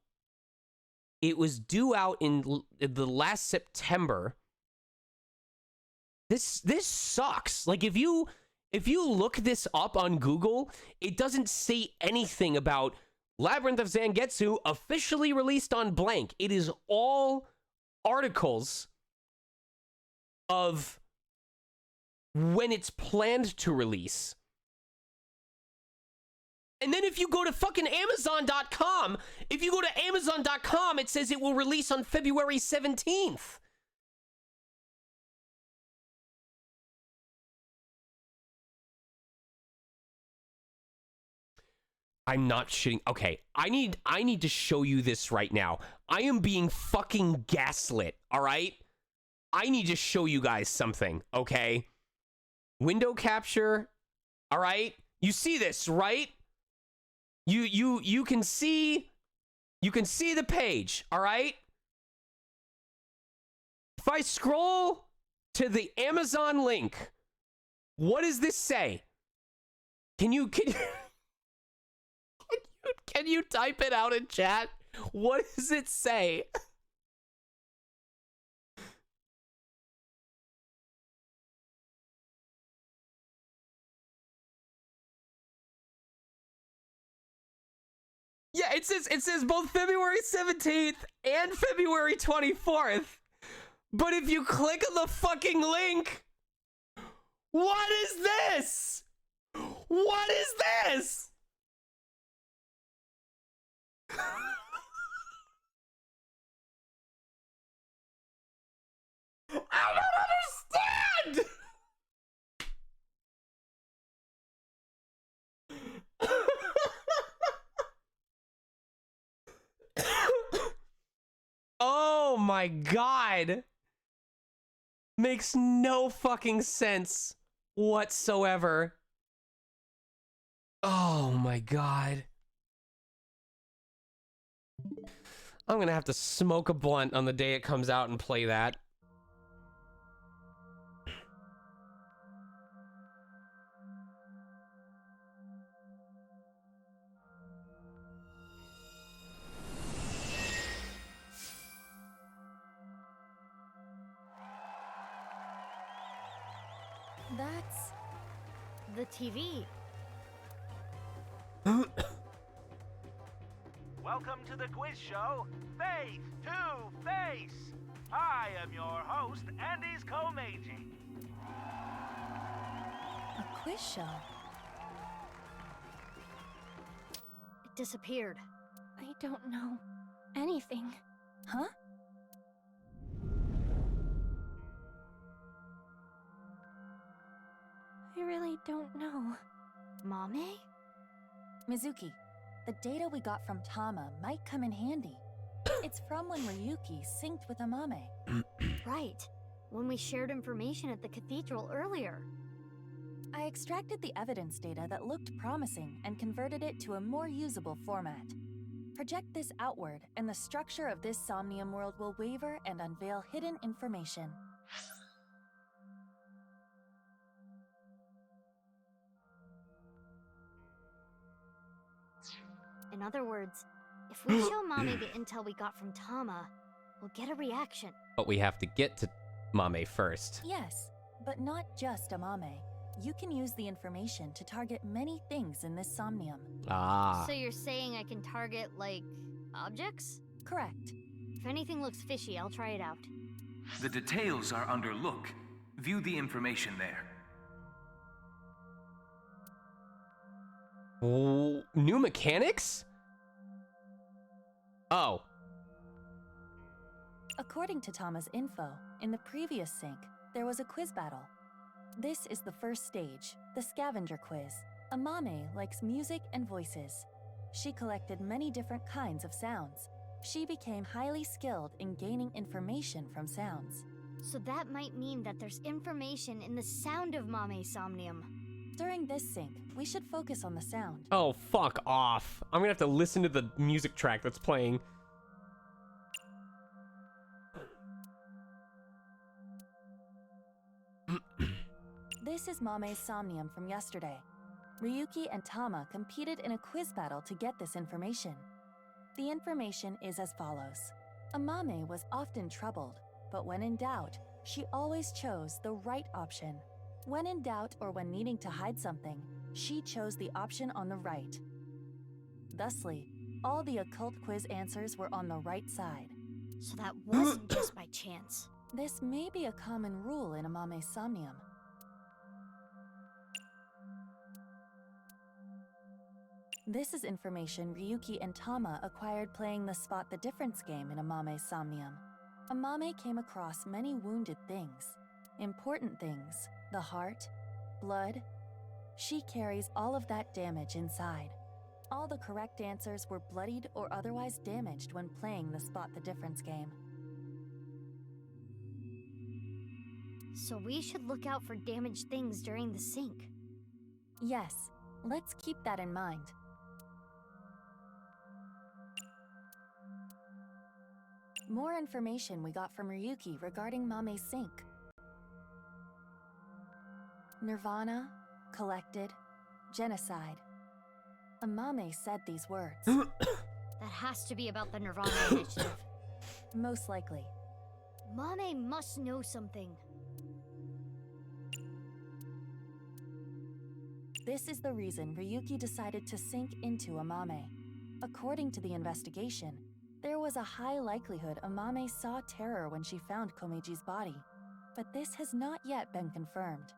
it was due out in the last September. This sucks. Like, if you look this up on Google, it doesn't say anything about Labyrinth of Zangetsu officially released on blank. It is all articles of when it's planned to release. And then if you go to fucking Amazon.com, it says it will release on February 17th. I'm not shitting. Okay, I need to show you this right now. I am being fucking gaslit, all right? I need to show you guys something, okay? Window capture, all right? You see this, right? You can see the page, all right? If I scroll to the Amazon link, what does this say? Can you Can you type it out in chat? What does it say? Yeah, it says both February 17th and February 24th. But if you click on the fucking link, what is this? What is this? I don't understand! Oh my god. Makes no fucking sense whatsoever. Oh my god. I'm gonna have to smoke a blunt on the day it comes out and play that. That's the TV. Welcome to the quiz show, Face to Face. I am your host, Andy's Komeiji. A quiz show. It disappeared. I don't know anything. Huh? I really don't know. Mame? Mizuki, the data we got from Tama might come in handy. It's from when Ryuki synced with Amame. Right. When we shared information at the cathedral earlier. I extracted the evidence data that looked promising and converted it to a more usable format. Project this outward, and the structure of this Somnium world will waver and unveil hidden information. In other words, if we show Mame the intel we got from Tama, we'll get a reaction. But we have to get to Mame first. Yes, but not just Amame. You can use the information to target many things in this Somnium. Ah. So you're saying I can target, like, objects? Correct. If anything looks fishy, I'll try it out. The details are under look. View the information there. Oh, new mechanics? Oh. According to Tama's info, in the previous sync, there was a quiz battle. This is the first stage, the scavenger quiz. Amame likes music and voices. She collected many different kinds of sounds. She became highly skilled in gaining information from sounds. So that might mean that there's information in the sound of Mame's Somnium. During this sync, we should focus on the sound. Oh, fuck off. I'm gonna have to listen to the music track that's playing. This is Mame's Somnium from yesterday. Ryuki and Tama competed in a quiz battle to get this information. The information is as follows. Amame was often troubled, but when in doubt, she always chose the right option. When in doubt or when needing to hide something, she chose the option on the right. Thusly, all the occult quiz answers were on the right side. So that wasn't just by chance. This may be a common rule in Amame's Somnium. This is information Ryuki and Tama acquired playing the Spot the Difference game in Amame's Somnium. Amame came across many wounded things. Important things, the heart, blood. She carries all of that damage inside. All the correct answers were bloodied or otherwise damaged when playing the Spot the Difference game. So we should look out for damaged things during the sync. Yes, let's keep that in mind. More information we got from Ryuki regarding Mame's sync. Nirvana, collected, genocide. Amame said these words. That has to be about the Nirvana initiative. Most likely. Mame must know something. This is the reason Ryuki decided to sink into Amame. According to the investigation, there was a high likelihood Amame saw terror when she found Komeiji's body, but this has not yet been confirmed.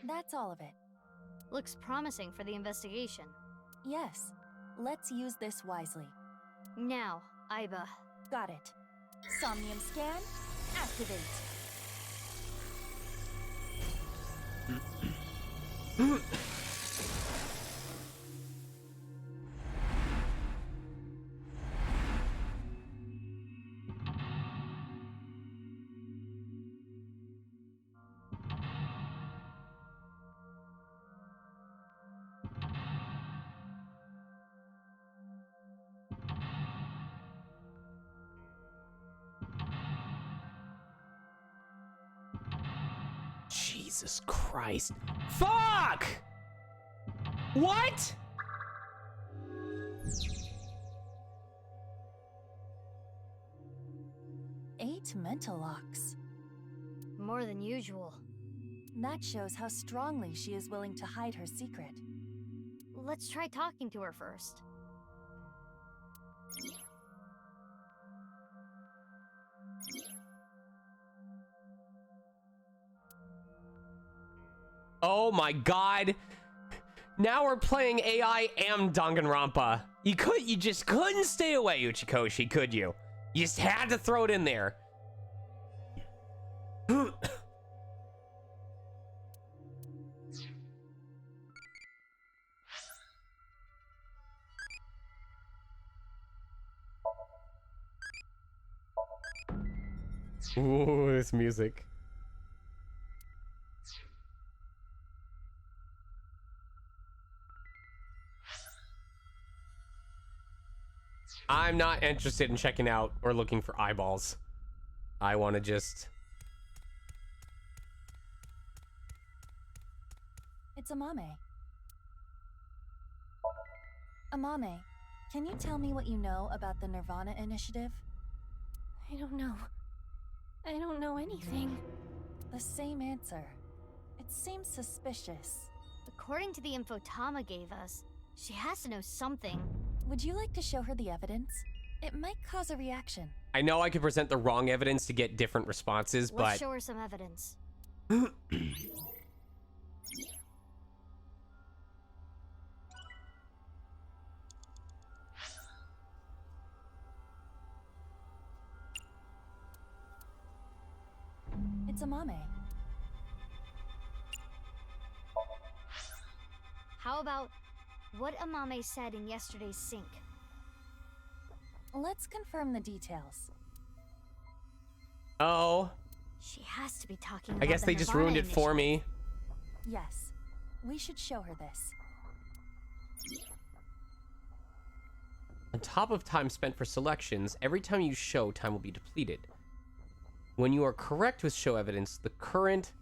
That's all of it. Looks promising for the investigation. Yes, let's use this wisely. Now, Aiba. Got it. Somnium scan, activate. Jesus Christ. Fuck! What? Eight mental locks. More than usual. That shows how strongly she is willing to hide her secret. Let's try talking to her first. Oh my god. Now we're playing AI and Danganronpa. You just couldn't stay away, Uchikoshi, could you? You just had to throw it in there. Ooh, this music. I'm not interested in checking out or looking for eyeballs. I want to just... It's Amame. Amame, can you tell me what you know about the Nirvana initiative? I don't know. I don't know anything. The same answer. It seems suspicious. According to the info Tama gave us, she has to know something. Would you like to show her the evidence? It might cause a reaction. I know I could present the wrong evidence to get different responses, but... Let's show her some evidence. It's Amame. How about what Amame said in yesterday's sync? Let's confirm the details. Oh. She has to be talking about I guess the they just Nirvana ruined it for me. Yes. We should show her this. On top of time spent for selections, every time you show, time will be depleted. When you are correct with show evidence, the current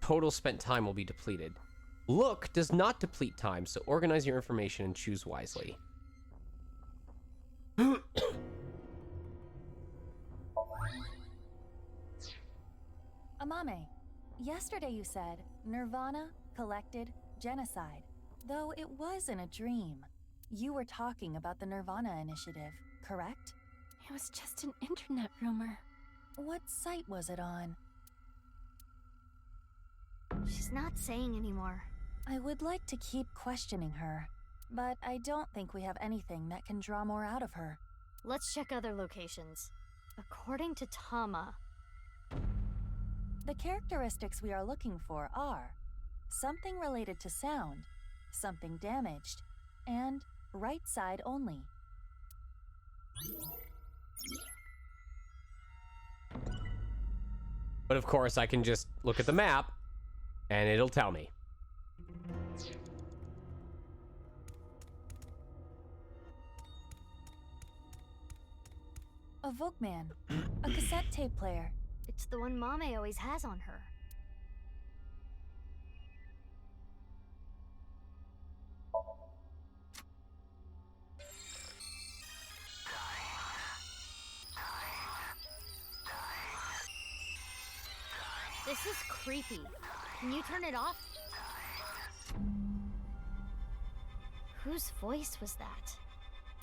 total spent time will be depleted. Look does not deplete time, so organize your information and choose wisely. Amame, yesterday you said Nirvana, collected, genocide. Though it was in a dream. You were talking about the Nirvana initiative, correct? It was just an internet rumor. What site was it on? She's not saying anymore. I would like to keep questioning her, but I don't think we have anything that can draw more out of her. Let's check other locations. According to Tama, the characteristics we are looking for are something related to sound, something damaged, and right side only. But of course, I can just look at the map, and it'll tell me. A Volkman, a cassette tape player. it's the one Mame always has on her. This is creepy. Can you turn it off? Whose voice was that?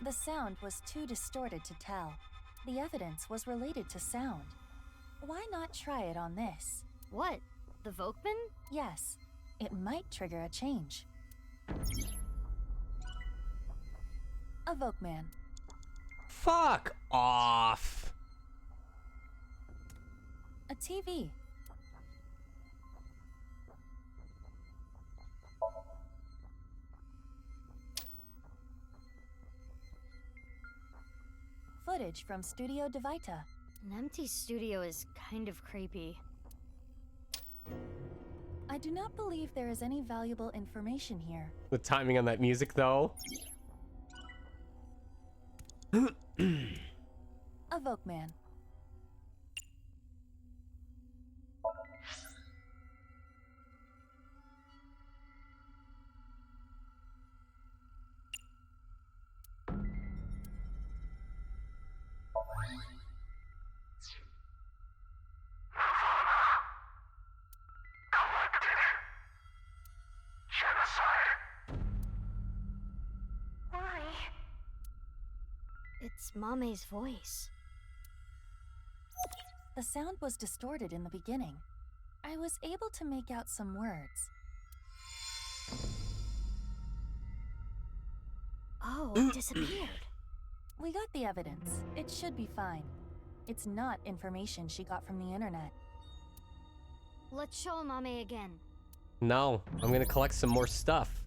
The sound was too distorted to tell. The evidence was related to sound. Why not try it on this? What? The Volkman? Yes. It might trigger a change. A Volkman. Fuck off. A TV. Footage from Studio Devita. An empty studio is kind of creepy. I do not believe there is any valuable information here. The timing on that music, though. A Volkman. It's Mame's voice. The sound was distorted in the beginning. I was able to make out some words. Oh, it disappeared. We got the evidence. It should be fine. It's not information she got from the internet. Let's show Amame again. No, I'm gonna collect some more stuff.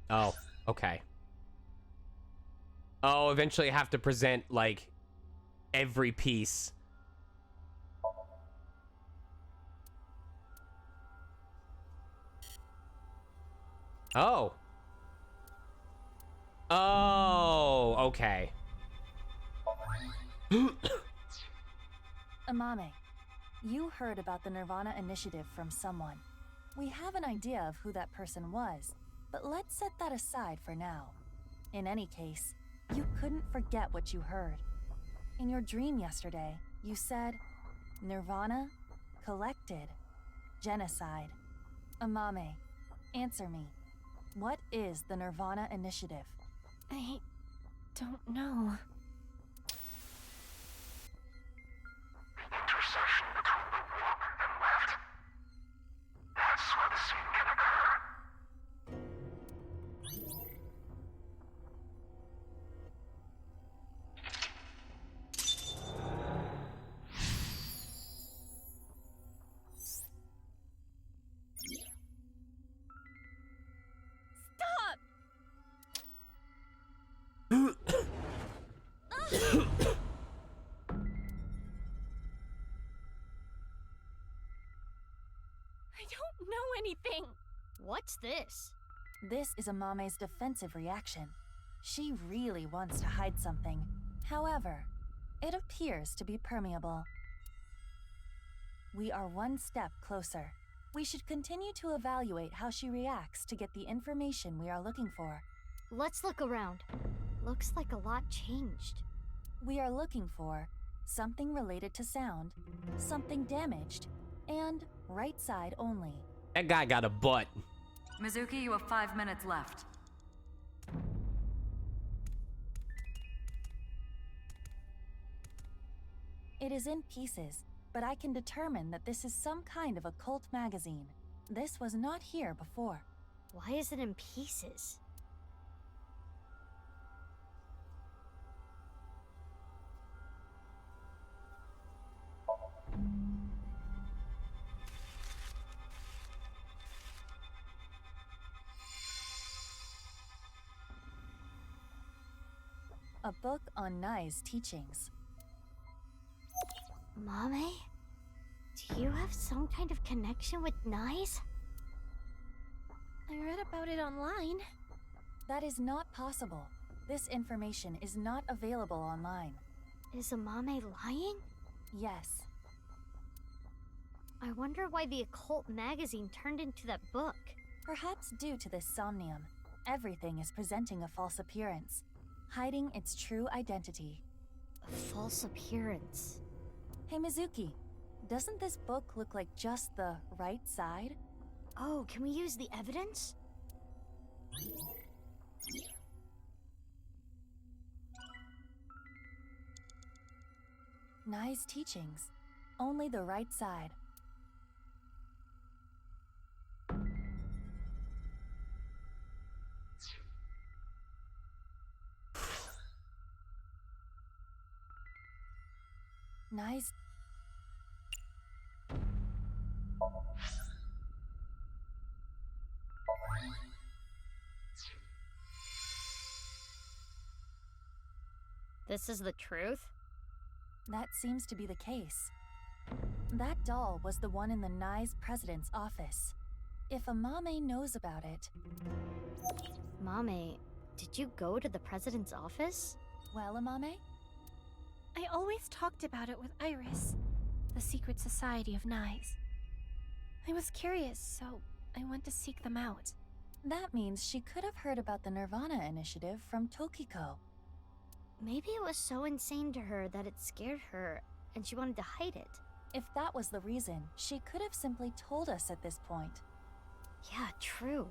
Oh, okay. Oh, eventually I have to present, like, every piece. Oh. Oh, okay. Amame, you heard about the Nirvana initiative from someone. We have an idea of who that person was, but let's set that aside for now. In any case, you couldn't forget what you heard. In your dream yesterday, you said, Nirvana, collected, genocide. Amame, answer me. What is the Nirvana initiative? I don't know. Intersection between the warp and left. That's where the scene can occur. Stop! I don't know anything. What's this? This is Amame's defensive reaction. She really wants to hide something. However, it appears to be permeable. We are one step closer. We should continue to evaluate how she reacts to get the information we are looking for. Let's look around. Looks like a lot changed. We are looking for something related to sound, something damaged, and right side only. That guy got a butt. Mizuki, you have 5 minutes left. It is in pieces, but I can determine that this is some kind of occult magazine. This was not here before. Why is it in pieces? A book on Nai's teachings. Mame? Do you have some kind of connection with Nai's? I read about it online. That is not possible. This information is not available online. Is Amame lying? Yes. I wonder why the occult magazine turned into that book. Perhaps due to this somnium, everything is presenting a false appearance, hiding its true identity. A false appearance? Hey Mizuki, doesn't this book look like just the right side? Oh, can we use the evidence? Nai's teachings, only the right side. Nai's... This is the truth? That seems to be the case. That doll was the one in the Nai's president's office. If Amame knows about it... Mame, did you go to the president's office? Well, Amame? I always talked about it with Iris, the secret society of Nai's. I was curious, so I went to seek them out. That means she could have heard about the Nirvana initiative from Tokiko. Maybe it was so insane to her that it scared her, and she wanted to hide it. If that was the reason, she could have simply told us at this point. Yeah, true.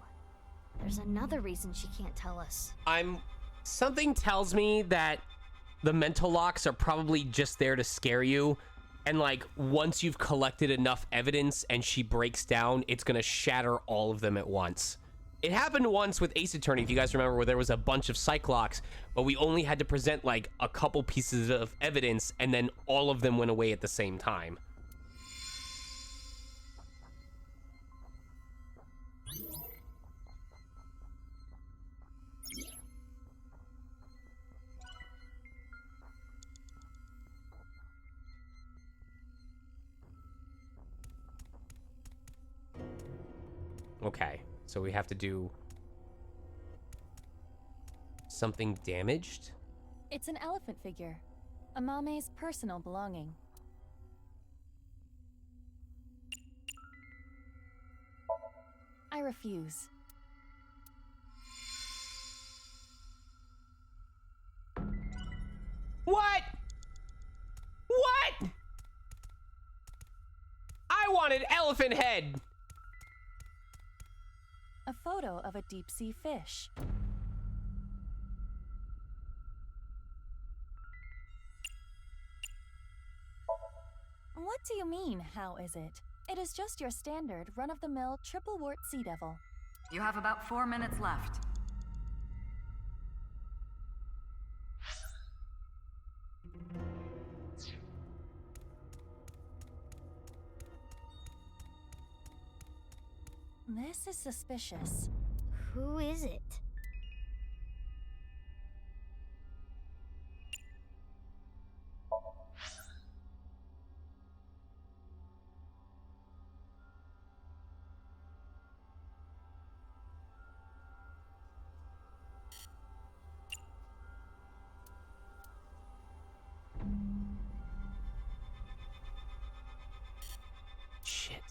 There's another reason she can't tell us. Something tells me that the mental locks are probably just there to scare you. And like, once you've collected enough evidence and she breaks down, it's gonna shatter all of them at once. It happened once with Ace Attorney, if you guys remember, where there was a bunch of psych locks, but we only had to present like a couple pieces of evidence and then all of them went away at the same time. Okay, so we have to do something damaged? It's an elephant figure. Amame's personal belonging. I refuse. What? What? I wanted elephant head. A photo of a deep-sea fish. What do you mean, how is it? It is just your standard, run-of-the-mill, triple-wart sea devil. You have about 4 minutes left. This is suspicious. Who is it? Shit.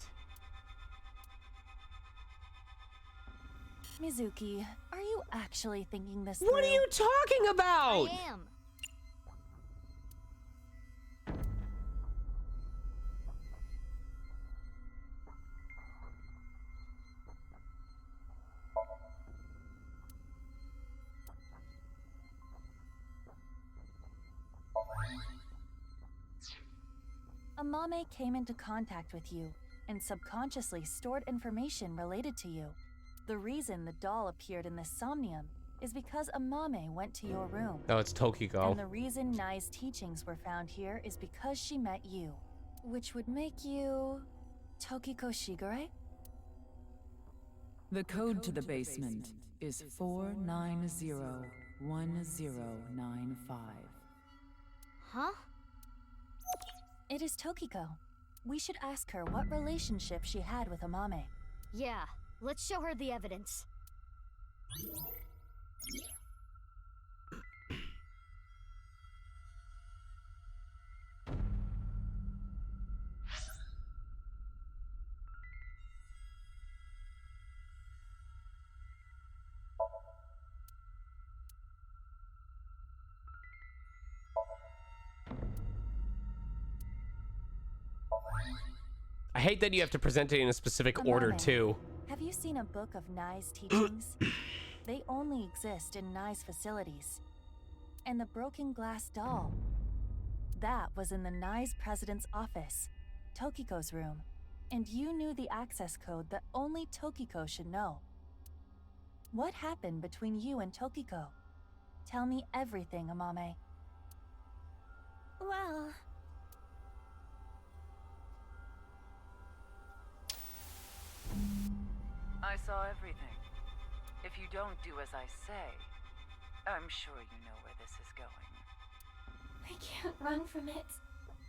Mizuki, are you actually thinking this through? What are you talking about? I am. Amame came into contact with you and subconsciously stored information related to you. The reason the doll appeared in this somnium is because Amame went to your room. Oh, it's Tokiko. And the reason Nai's teachings were found here is because she met you, which would make you Tokiko Shigure? The code to the basement is 4901095. Huh? It is Tokiko. We should ask her what relationship she had with Amame. Yeah, let's show her the evidence. I hate that you have to present it in a specific order, Amame, too. Have you seen a book of Nai's teachings? They only exist in Nai's facilities. And the broken glass doll. That was in the Nai's president's office, Tokiko's room. And you knew the access code that only Tokiko should know. What happened between you and Tokiko? Tell me everything, Amame. Well, I saw everything. If you don't do as I say, I'm sure you know where this is going. I can't run from it.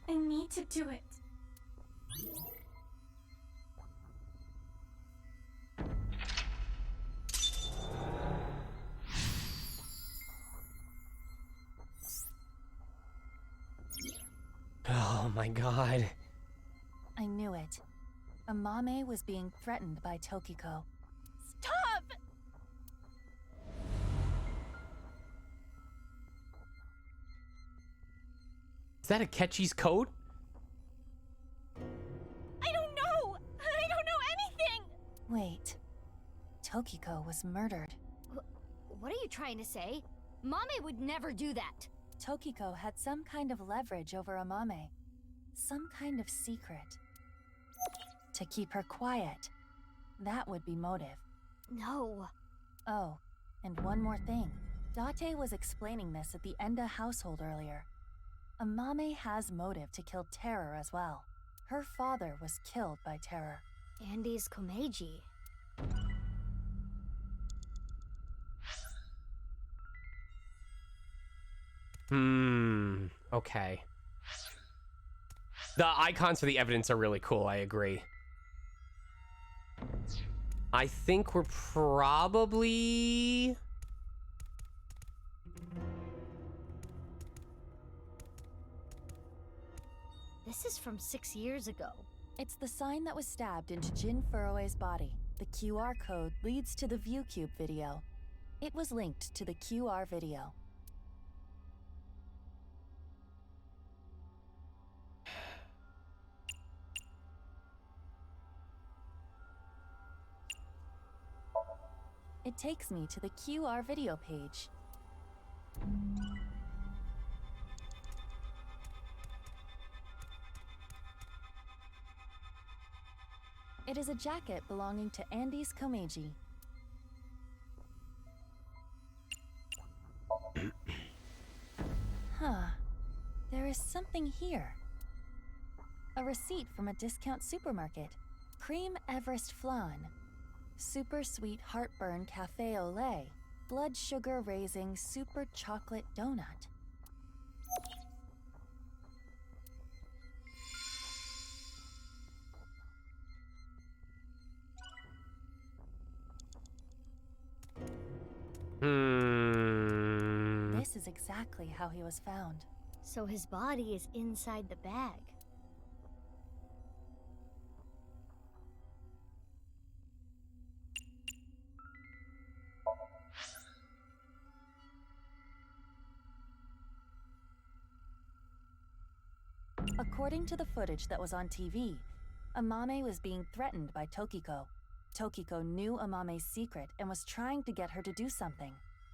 I need to do it. Oh my god. I knew it. Amame was being threatened by Tokiko. Stop! Is that Akechi's code? I don't know! I don't know anything! Wait. Tokiko was murdered. What are you trying to say? Mame would never do that. Tokiko had some kind of leverage over Amame. Some kind of secret. To keep her quiet. That would be motive. No. Oh, and one more thing. Date was explaining this at the Enda household earlier. Amame has motive to kill Terror as well. Her father was killed by Terror. Andy's Komeiji. Okay. The icons for the evidence are really cool, I agree. I think we're probably... This is from 6 years ago. It's the sign that was stabbed into Jin Furue's body. The QR code leads to the ViewCube video. It was linked to the QR video. It takes me to the QR video page. It is a jacket belonging to Andy's Komeiji. Huh. There is something here. A receipt from a discount supermarket. Cream Everest Flan. Super sweet heartburn cafe au lait. Blood sugar raising super chocolate donut. This is exactly how he was found. So his body is inside the bag. According to the footage that was on TV, Amame was being threatened by Tokiko. Tokiko knew Amame's secret and was trying to get her to do something.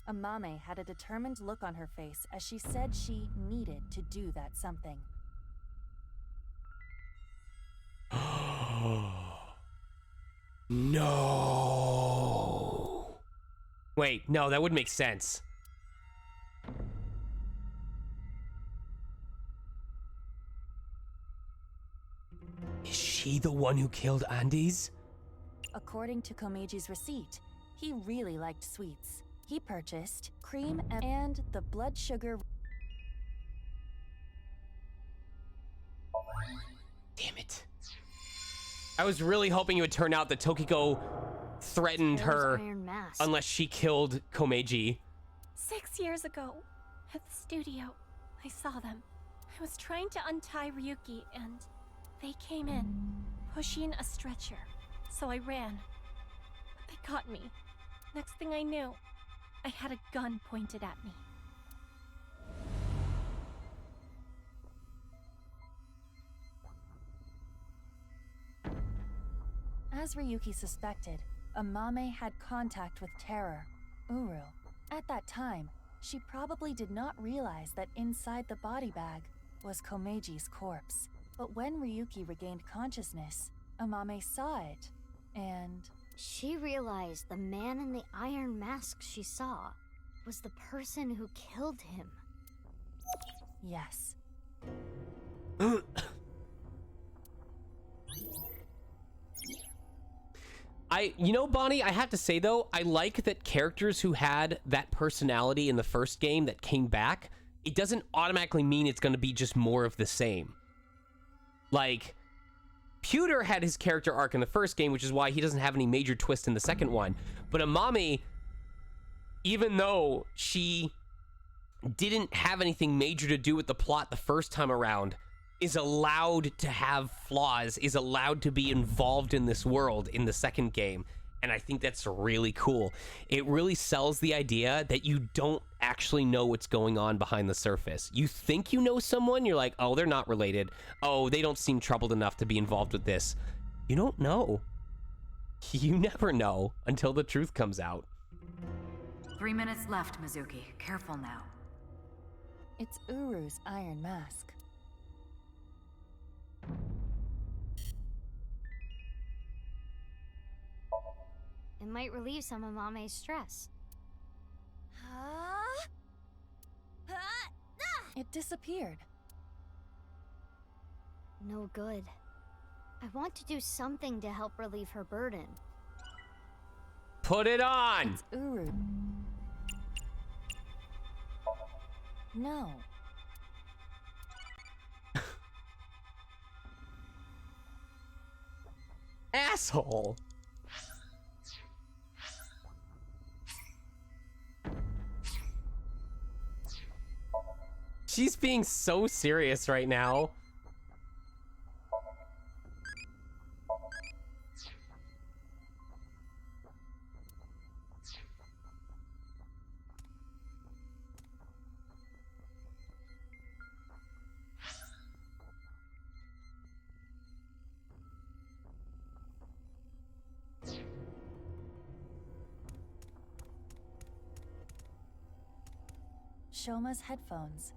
Amame had a determined look on her face as she said she needed to do that something. No. Wait, no, that would make sense. Is she the one who killed Andes? According to Komeiji's receipt, he really liked sweets. He purchased cream and the blood sugar. Damn it. I was really hoping it would turn out that Tokiko threatened her unless she killed Komeiji. 6 years ago, at the studio, I saw them. I was trying to untie Ryuki and they came in, pushing a stretcher. So I ran. But they caught me. Next thing I knew, I had a gun pointed at me. As Ryuki suspected, Amame had contact with Terror, Uru. At that time, she probably did not realize that inside the body bag was Komeiji's corpse. But when Ryuki regained consciousness, Amame saw it, and... She realized the man in the iron mask she saw was the person who killed him. Yes. You know, Bonnie, I have to say, though, I like that characters who had that personality in the first game that came back, it doesn't automatically mean it's going to be just more of the same. Like, Pewter had his character arc in the first game, which is why he doesn't have any major twist in the second one. But Amame, even though she didn't have anything major to do with the plot the first time around, is allowed to have flaws, is allowed to be involved in this world in the second game. And I think that's really cool. It really sells the idea that you don't actually know what's going on behind the surface. You think you know someone, you're like, oh, they're not related. Oh, they don't seem troubled enough to be involved with this. You don't know. You never know until the truth comes out. 3 minutes left, Mizuki. Careful now. It's Uru's iron mask. It might relieve some of Mame's stress. It disappeared. No good. I want to do something to help relieve her burden. Put it on! It's Uru. No. Asshole! She's being so serious right now. Shoma's headphones.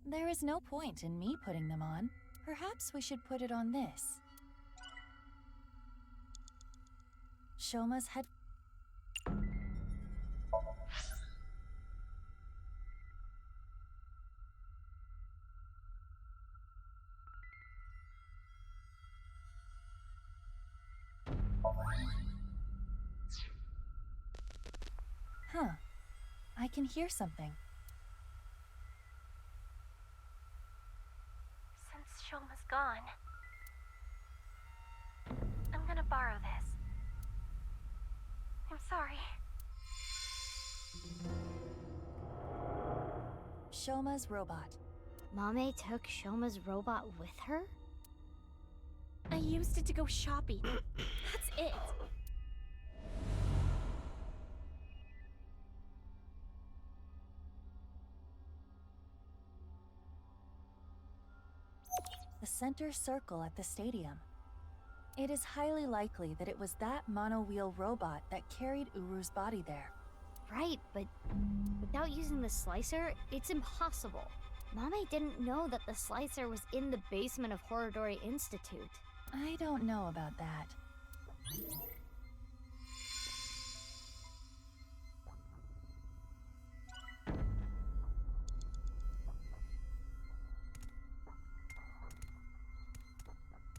There is no point in me putting them on. Perhaps we should put it on this. Shoma's head. Huh. I can hear something. Since Shoma's gone, I'm gonna borrow this. I'm sorry. Shoma's robot. Mame took Shoma's robot with her? I used it to go shopping. That's it. The center circle at the stadium. It is highly likely that it was that mono-wheel robot that carried Uru's body there. Right, but without using the slicer, it's impossible. Mame didn't know that the slicer was in the basement of Horodori Institute. I don't know about that.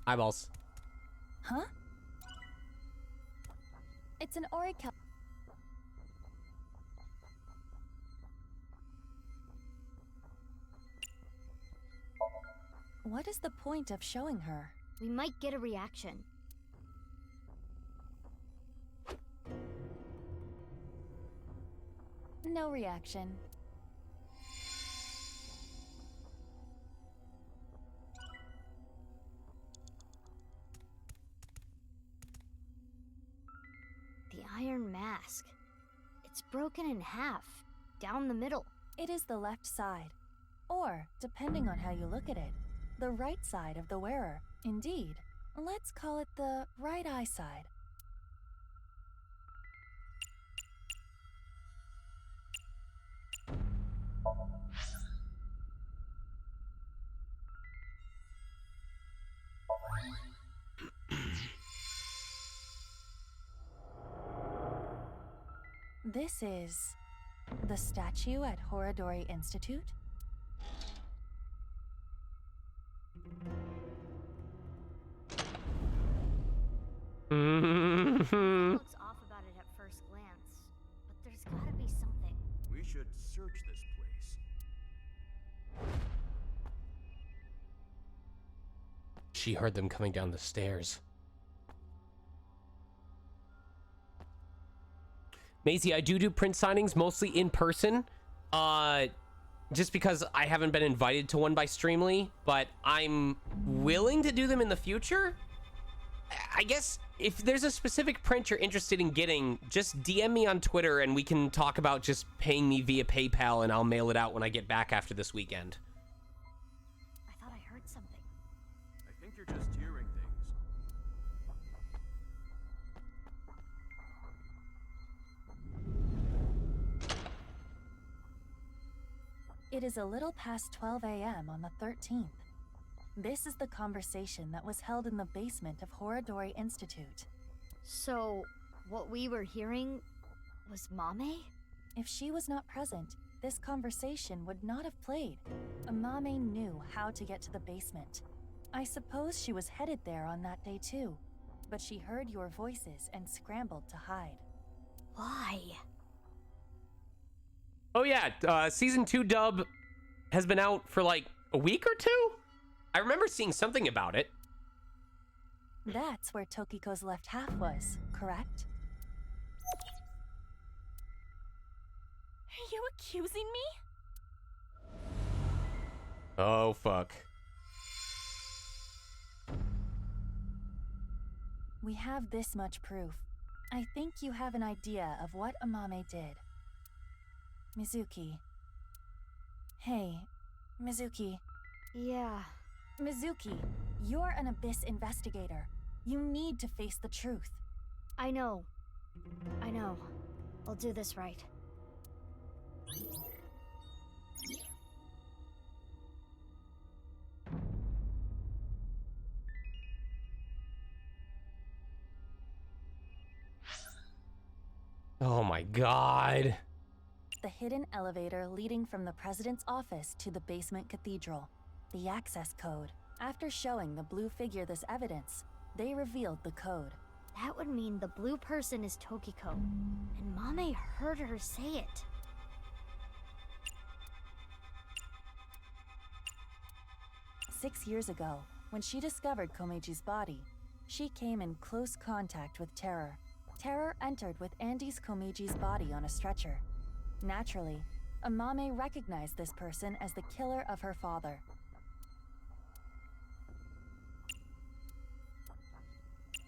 Eyeballs. Huh? It's an Orical. What is the point of showing her? We might get a reaction. No reaction. The iron mask. It's broken in half, down the middle. It is the left side. Or, depending on how you look at it, the right side of the wearer. Indeed. Let's call it the right eye side. This is the statue at Horodori Institute? Looks off about it at first glance, but there's gotta be something. We should search this place. She heard them coming down the stairs. Maisie, I do print signings mostly in person. Just because I haven't been invited to one by Streamly, but I'm willing to do them in the future. I guess if there's a specific print you're interested in getting, just DM me on Twitter and we can talk about just paying me via PayPal and I'll mail it out when I get back after this weekend. I thought I heard something. I think you're just hearing things. It is a little past 12 a.m. on the 13th. This is the conversation that was held in the basement of Horadori Institute. So, what we were hearing was Mame? If she was not present, this conversation would not have played. Amame knew how to get to the basement. I suppose she was headed there on that day too, but she heard your voices and scrambled to hide. Why? Oh yeah, season 2 dub has been out for like a week or two? I remember seeing something about it. That's where Tokiko's left half was, correct? Are you accusing me? Oh, fuck. We have this much proof. I think you have an idea of what Amame did. Mizuki. Hey, Mizuki. Yeah. Mizuki, you're an Abyss investigator. You need to face the truth. I know. I'll do this right. Oh my god. The hidden elevator leading from the president's office to the basement cathedral. The access code. After showing the blue figure this evidence, they revealed the code. That would mean the blue person is Tokiko, and Mame heard her say it. "6 years ago, when she discovered Komeji's body, she came in close contact with Terror. Terror entered with Andy's Komeji's body on a stretcher. Naturally, Amame recognized this person as the killer of her father.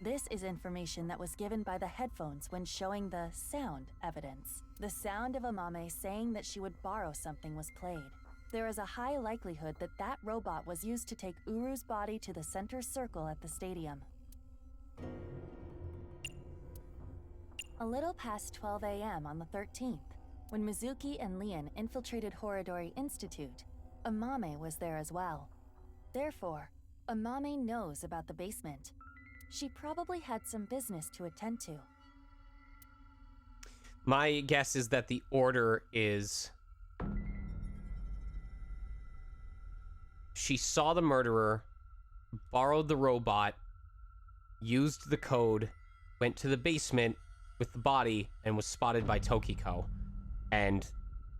This is information that was given by the headphones when showing the sound evidence. The sound of Amame saying that she would borrow something was played. There is a high likelihood that that robot was used to take Uru's body to the center circle at the stadium. A little past 12 a.m. on the 13th, when Mizuki and Leon infiltrated Horadori Institute, Amame was there as well. Therefore, Amame knows about the basement. She probably had some business to attend to. My guess is that the order is... She saw the murderer, borrowed the robot, used the code, went to the basement with the body, and was spotted by Tokiko. And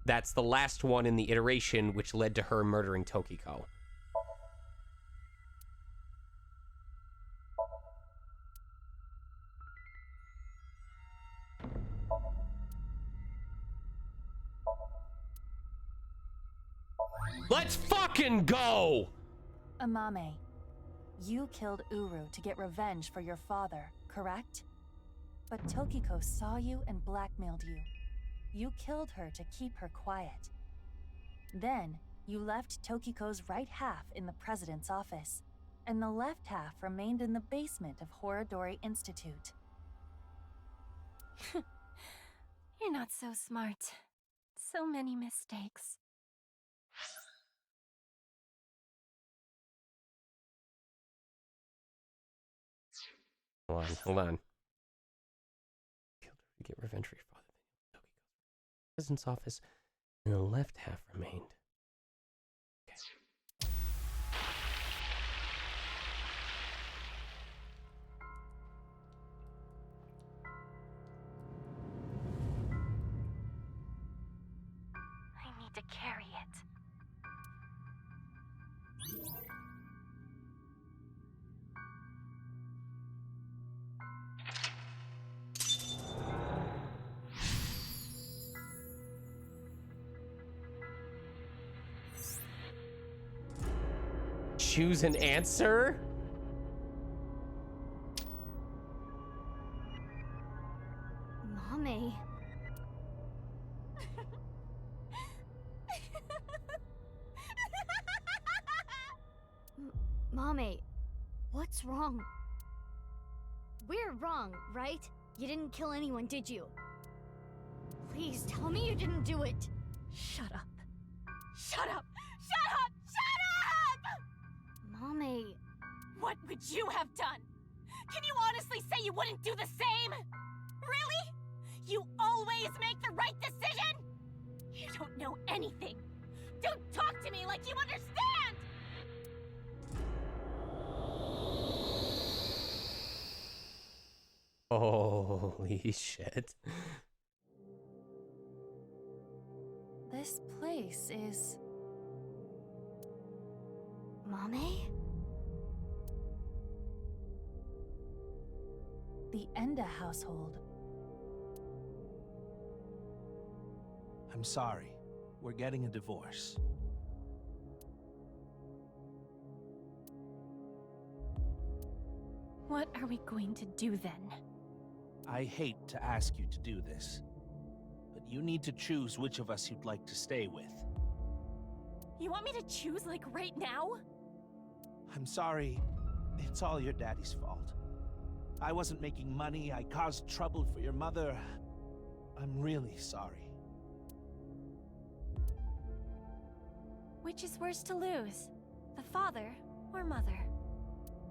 that's the last one in the iteration which led to her murdering Tokiko. Let's fucking go! Amame, you killed Uru to get revenge for your father, correct? But Tokiko saw you and blackmailed you. You killed her to keep her quiet. Then, you left Tokiko's right half in the president's office, and the left half remained in the basement of Horadori Institute. You're not so smart. So many mistakes. Hold on. Killed her to get revenge for your father. Tokiko's president's office, and the left half remained. Okay. I need to carry it. Choose an answer? Mame. Mame, what's wrong? We're wrong, right? You didn't kill anyone, did you? Please tell me you didn't do it. Shut up. Shut up! Shut up! Shut up! Mommy. What would you have done? Can you honestly say you wouldn't do the same? Really? You always make the right decision? You don't know anything. Don't talk to me like you understand! Holy shit. This place is... Mommy? the Enda household. I'm sorry. We're getting a divorce. What are we going to do then? I hate to ask you to do this, but you need to choose which of us you'd like to stay with. You want me to choose, like, right now? I'm sorry. It's all your daddy's fault. I wasn't making money. I caused trouble for your mother. I'm really sorry. Which is worse to lose? The father or mother?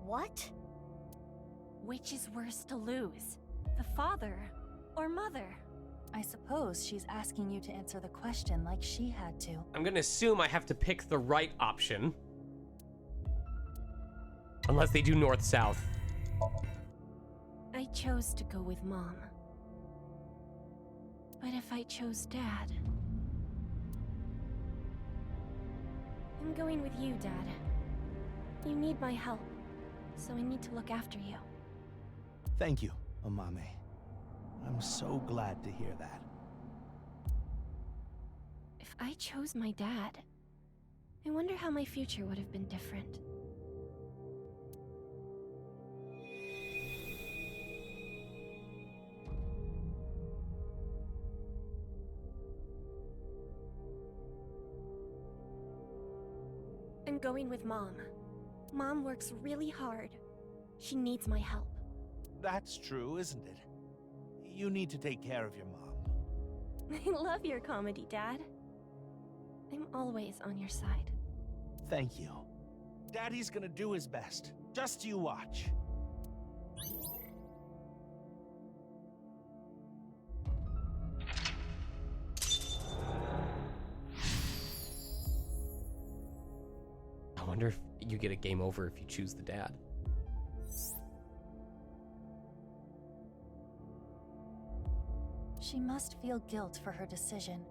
What? Which is worse to lose? The father or mother? I suppose she's asking you to answer the question like she had to. I'm gonna assume I have to pick the right option. Unless they do north-south. I chose to go with Mom. But if I chose Dad... I'm going with you, Dad. You need my help, so I need to look after you. Thank you, Amame. I'm so glad to hear that. If I chose my dad, I wonder how my future would have been different. I'm going with Mom. Mom works really hard. She needs my help. That's true, isn't it? You need to take care of your mom. I love your comedy, Dad. I'm always on your side. Thank you. Daddy's gonna do his best. Just you watch. I wonder if you get a game over if you choose the dad. She must feel guilt for her decision,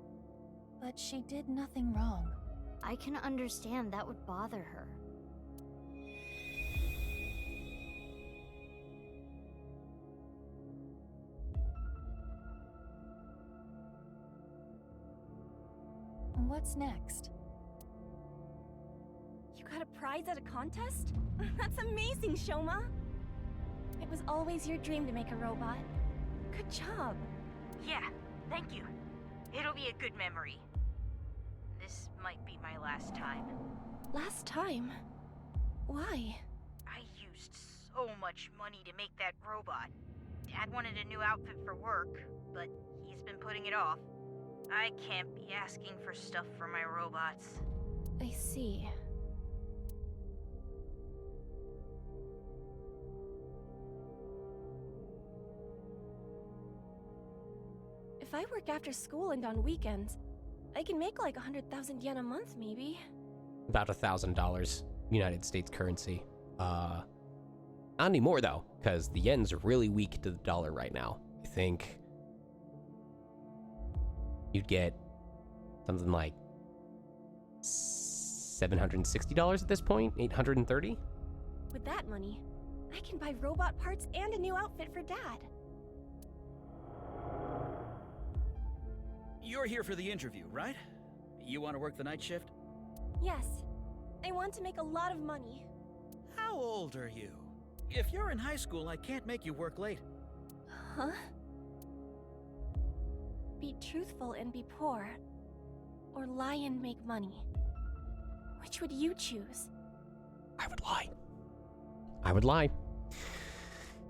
but she did nothing wrong. I can understand that would bother her. What's next? You got a prize at a contest? That's amazing, Shoma! It was always your dream to make a robot. Good job. Yeah, thank you. It'll be a good memory. This might be my last time. Last time? Why? I used so much money to make that robot. Dad wanted a new outfit for work, but he's been putting it off. I can't be asking for stuff for my robots. I see. If I work after school and on weekends, I can make like 100,000 yen a month, maybe. About $1,000 United States currency. Not anymore though, because the yen's are really weak to the dollar right now. I think you'd get something like $760 at this point, $830. With that money, I can buy robot parts and a new outfit for Dad. You're here for the interview, right? You want to work the night shift? Yes. I want to make a lot of money. How old are you? If you're in high school, I can't make you work late. Huh? Be truthful and be poor. Or lie and make money. Which would you choose? I would lie. I would lie.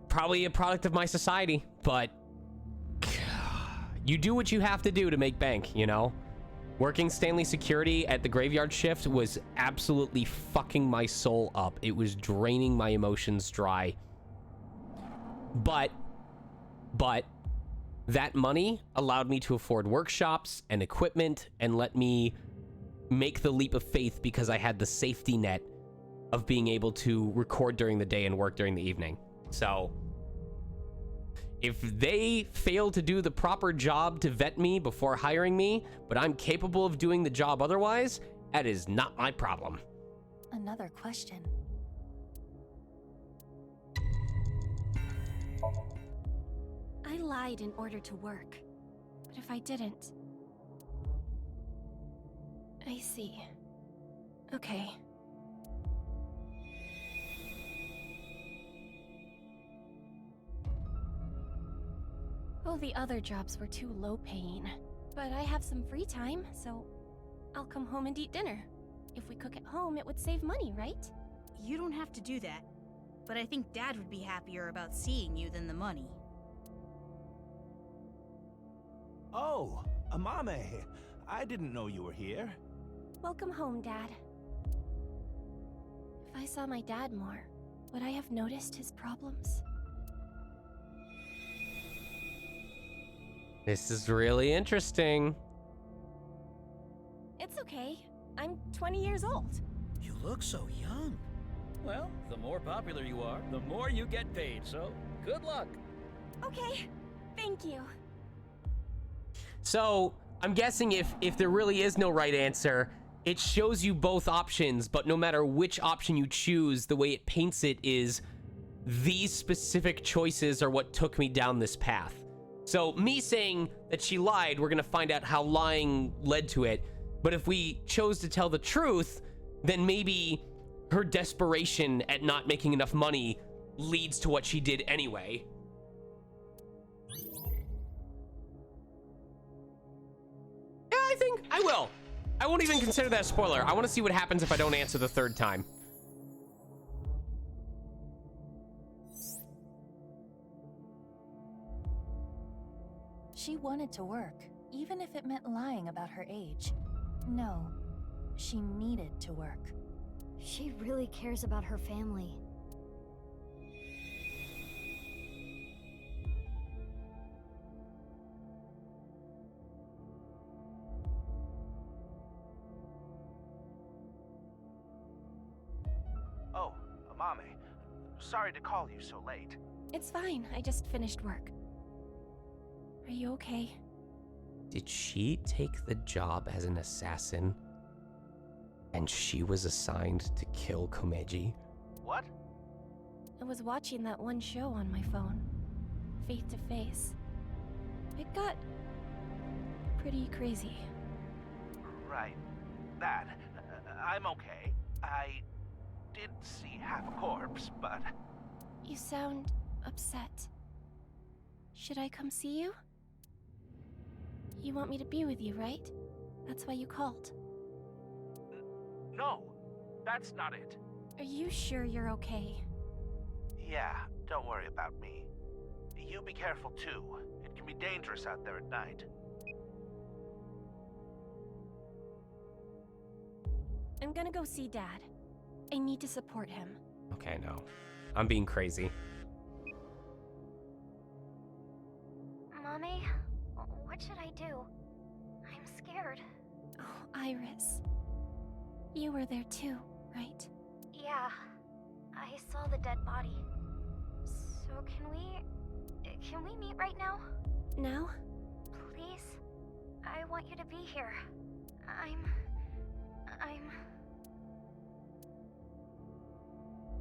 Probably a product of my society, but you do what you have to do to make bank, you know? Working Stanley security at the graveyard shift was absolutely fucking my soul up. It was draining my emotions dry. But that money allowed me to afford workshops and equipment and let me make the leap of faith because I had the safety net of being able to record during the day and work during the evening. So if they fail to do the proper job to vet me before hiring me, but I'm capable of doing the job otherwise, that is not my problem. Another question. I lied in order to work. But if I didn't... I see. Okay. Oh, the other jobs were too low paying. But I have some free time, so I'll come home and eat dinner. If we cook at home, it would save money, right? You don't have to do that. But I think Dad would be happier about seeing you than the money. Oh, Amame. I didn't know you were here. Welcome home, Dad. If I saw my dad more, would I have noticed his problems? This is really interesting. It's okay. I'm 20 years old. You look so young. Well, the more popular you are, the more you get paid, so good luck. Okay, thank you. So I'm guessing if there really is no right answer, it shows you both options, but no matter which option you choose, the way it paints it is these specific choices are what took me down this path. So me saying that she lied, we're gonna find out how lying led to it. But if we chose to tell the truth, then maybe her desperation at not making enough money leads to what she did anyway. Yeah, I think I will. I won't even consider that a spoiler. I want to see what happens if I don't answer the third time. She wanted to work, even if it meant lying about her age. No, she needed to work. She really cares about her family. Oh, Amame. Sorry to call you so late. It's fine. I just finished work. Are you okay? Did she take the job as an assassin and she was assigned to kill Komeji? What? I was watching that one show on my phone. Face to Face. It got pretty crazy. Right. That. I'm okay. I did see half a corpse, but... You sound upset. Should I come see you? You want me to be with you, right? That's why you called. No, that's not it. Are you sure you're okay? Yeah, don't worry about me. You be careful too. It can be dangerous out there at night. I'm gonna go see Dad. I need to support him. Okay, no. I'm being crazy. Mommy, what should I do? I'm scared. Oh, Iris. You were there too, right? Yeah, I saw the dead body. So can we meet right now? Now? Please? I want you to be here.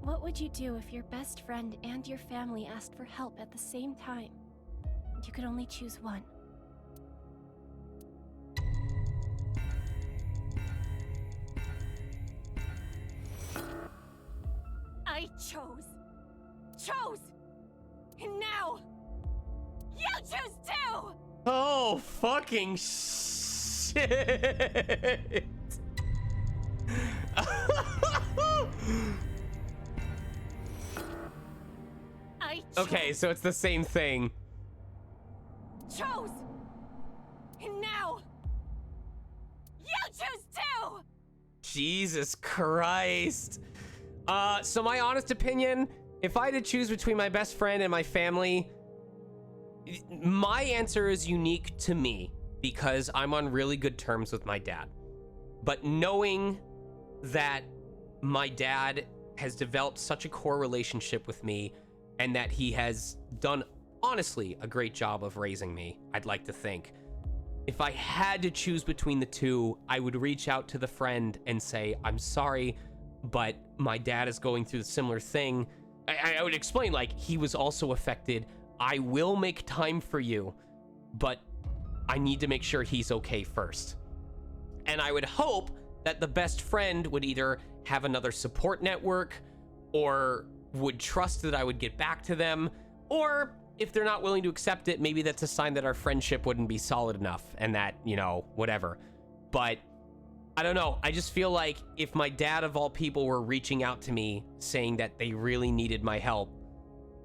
What would you do if your best friend and your family asked for help at the same time? And you could only choose one. I chose! And now, you choose too! Oh, fucking shit! Okay, so it's the same thing. Chose! And now, Jesus Christ. So my honest opinion, if I had to choose between my best friend and my family, my answer is unique to me because I'm on really good terms with my dad. But knowing that my dad has developed such a core relationship with me and that he has done, honestly, a great job of raising me, I'd like to think. If I had to choose between the two, I would reach out to the friend and say, I'm sorry, but my dad is going through a similar thing. I would explain, like, he was also affected. I will make time for you, but I need to make sure he's okay first. And I would hope that the best friend would either have another support network or would trust that I would get back to them, or if they're not willing to accept it, maybe that's a sign that our friendship wouldn't be solid enough and that, you know, whatever. But I don't know. I just feel like if my dad of all people were reaching out to me saying that they really needed my help,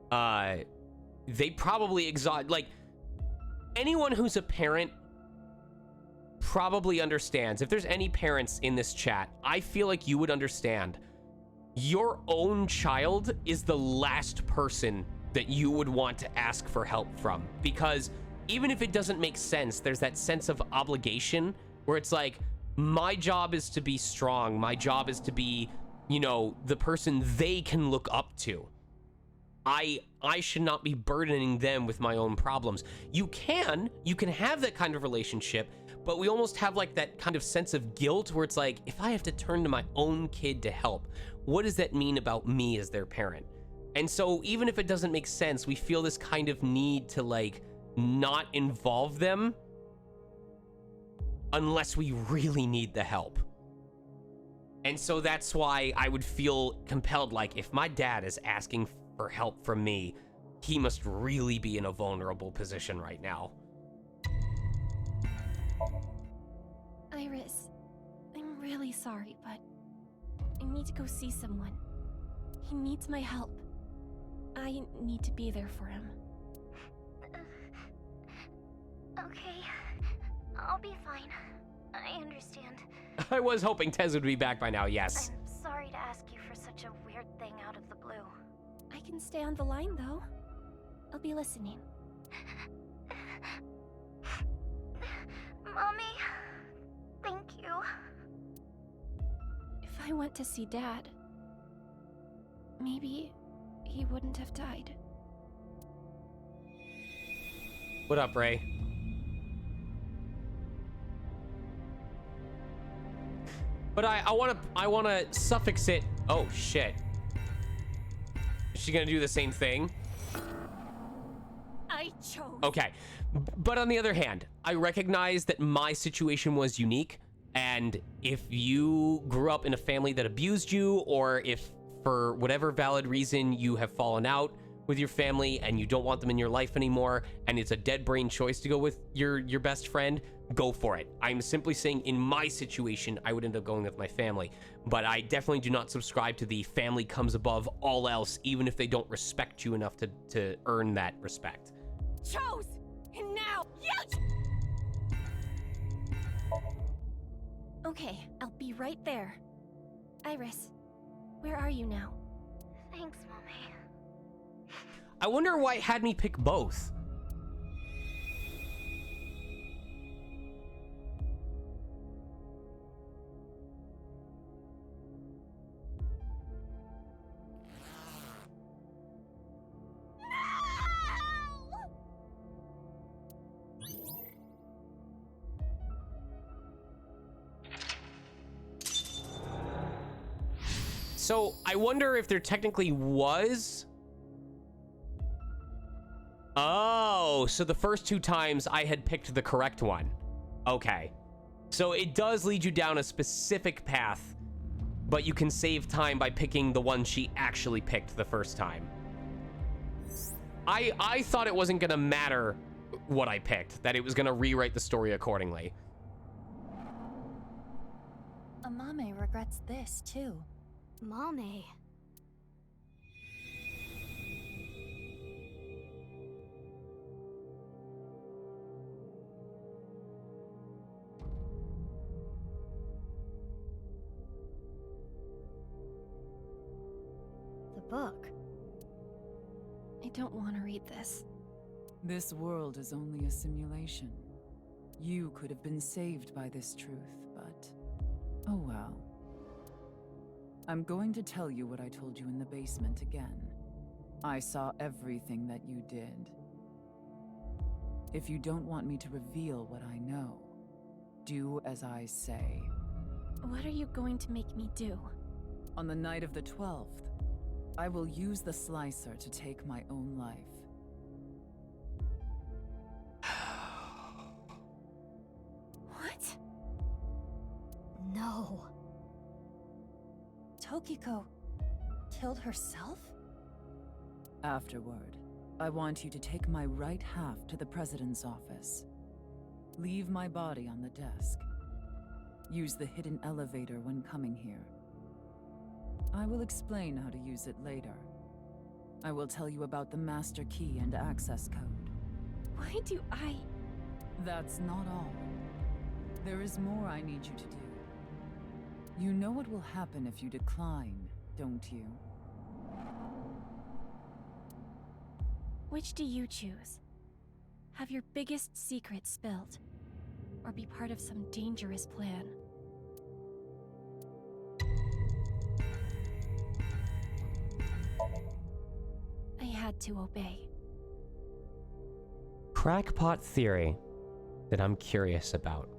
they probably like, anyone who's a parent probably understands. If there's any parents in this chat, I feel like you would understand. Your own child is the last person that you would want to ask for help from, because even if it doesn't make sense, there's that sense of obligation where it's like, my job is to be strong. My job is to be, you know, the person they can look up to. I should not be burdening them with my own problems. You can have that kind of relationship, but we almost have like that kind of sense of guilt where it's like, if I have to turn to my own kid to help, what does that mean about me as their parent? And so even if it doesn't make sense, we feel this kind of need to like not involve them unless we really need the help. And so that's why I would feel compelled, like, if my dad is asking for help from me, he must really be in a vulnerable position right now. Iris, I'm really sorry, but I need to go see someone. He needs my help. I need to be there for him. Okay, I'll be fine. I understand. I was hoping Tez would be back by now, yes. I'm sorry to ask you for such a weird thing out of the blue. I can stay on the line, though. I'll be listening. Mommy, thank you. If I went to see Dad, maybe he wouldn't have died. What up, Ray? But I wanna suffix it. Oh shit. Is she gonna do the same thing? I chose. Okay. But on the other hand, I recognize that my situation was unique, and if you grew up in a family that abused you, or if for whatever valid reason you have fallen out with your family and you don't want them in your life anymore, and it's a dead brain choice to go with your best friend, go for it. I'm simply saying in my situation, I would end up going with my family, but I definitely do not subscribe to the family comes above all else, even if they don't respect you enough to earn that respect. Chose! And now, Okay, I'll be right there. Iris, where are you now? Thanks, Mommy. I wonder why it had me pick both. So I wonder if there technically was. Oh, so the first two times I had picked the correct one. Okay. So it does lead you down a specific path, but you can save time by picking the one she actually picked the first time. I thought it wasn't gonna matter what I picked, that it was gonna rewrite the story accordingly. Amame regrets this, too. Mommy. don't want to read this. This world is only a simulation. You could have been saved by this truth, but... oh well. I'm going to tell you what I told you in the basement again. I saw everything that you did. If you don't want me to reveal what I know, do as I say. What are you going to make me do? On the night of the 12th, I will use the slicer to take my own life. What? No. Tokiko killed herself? Afterward, I want you to take my right half to the president's office. Leave my body on the desk. Use the hidden elevator when coming here. I will explain how to use it later. I will tell you about the master key and access code. Why do I... That's not all. There is more I need you to do. You know what will happen if you decline, don't you? Which do you choose? Have your biggest secret spilled? Or be part of some dangerous plan? I had to obey. Crackpot theory that I'm curious about.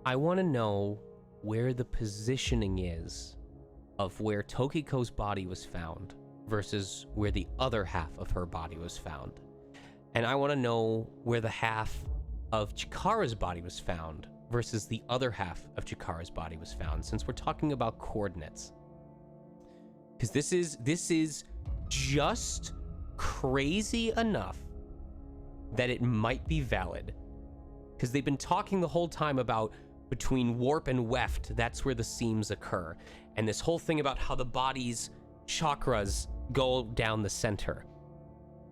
I want to know where the positioning is of where Tokiko's body was found versus where the other half of her body was found. And I want to know where the half of Chikara's body was found versus the other half of Chikara's body was found, since we're talking about coordinates. Because this is just crazy enough that it might be valid. Because they've been talking the whole time about between warp and weft, that's where the seams occur. And this whole thing about how the body's chakras go down the center.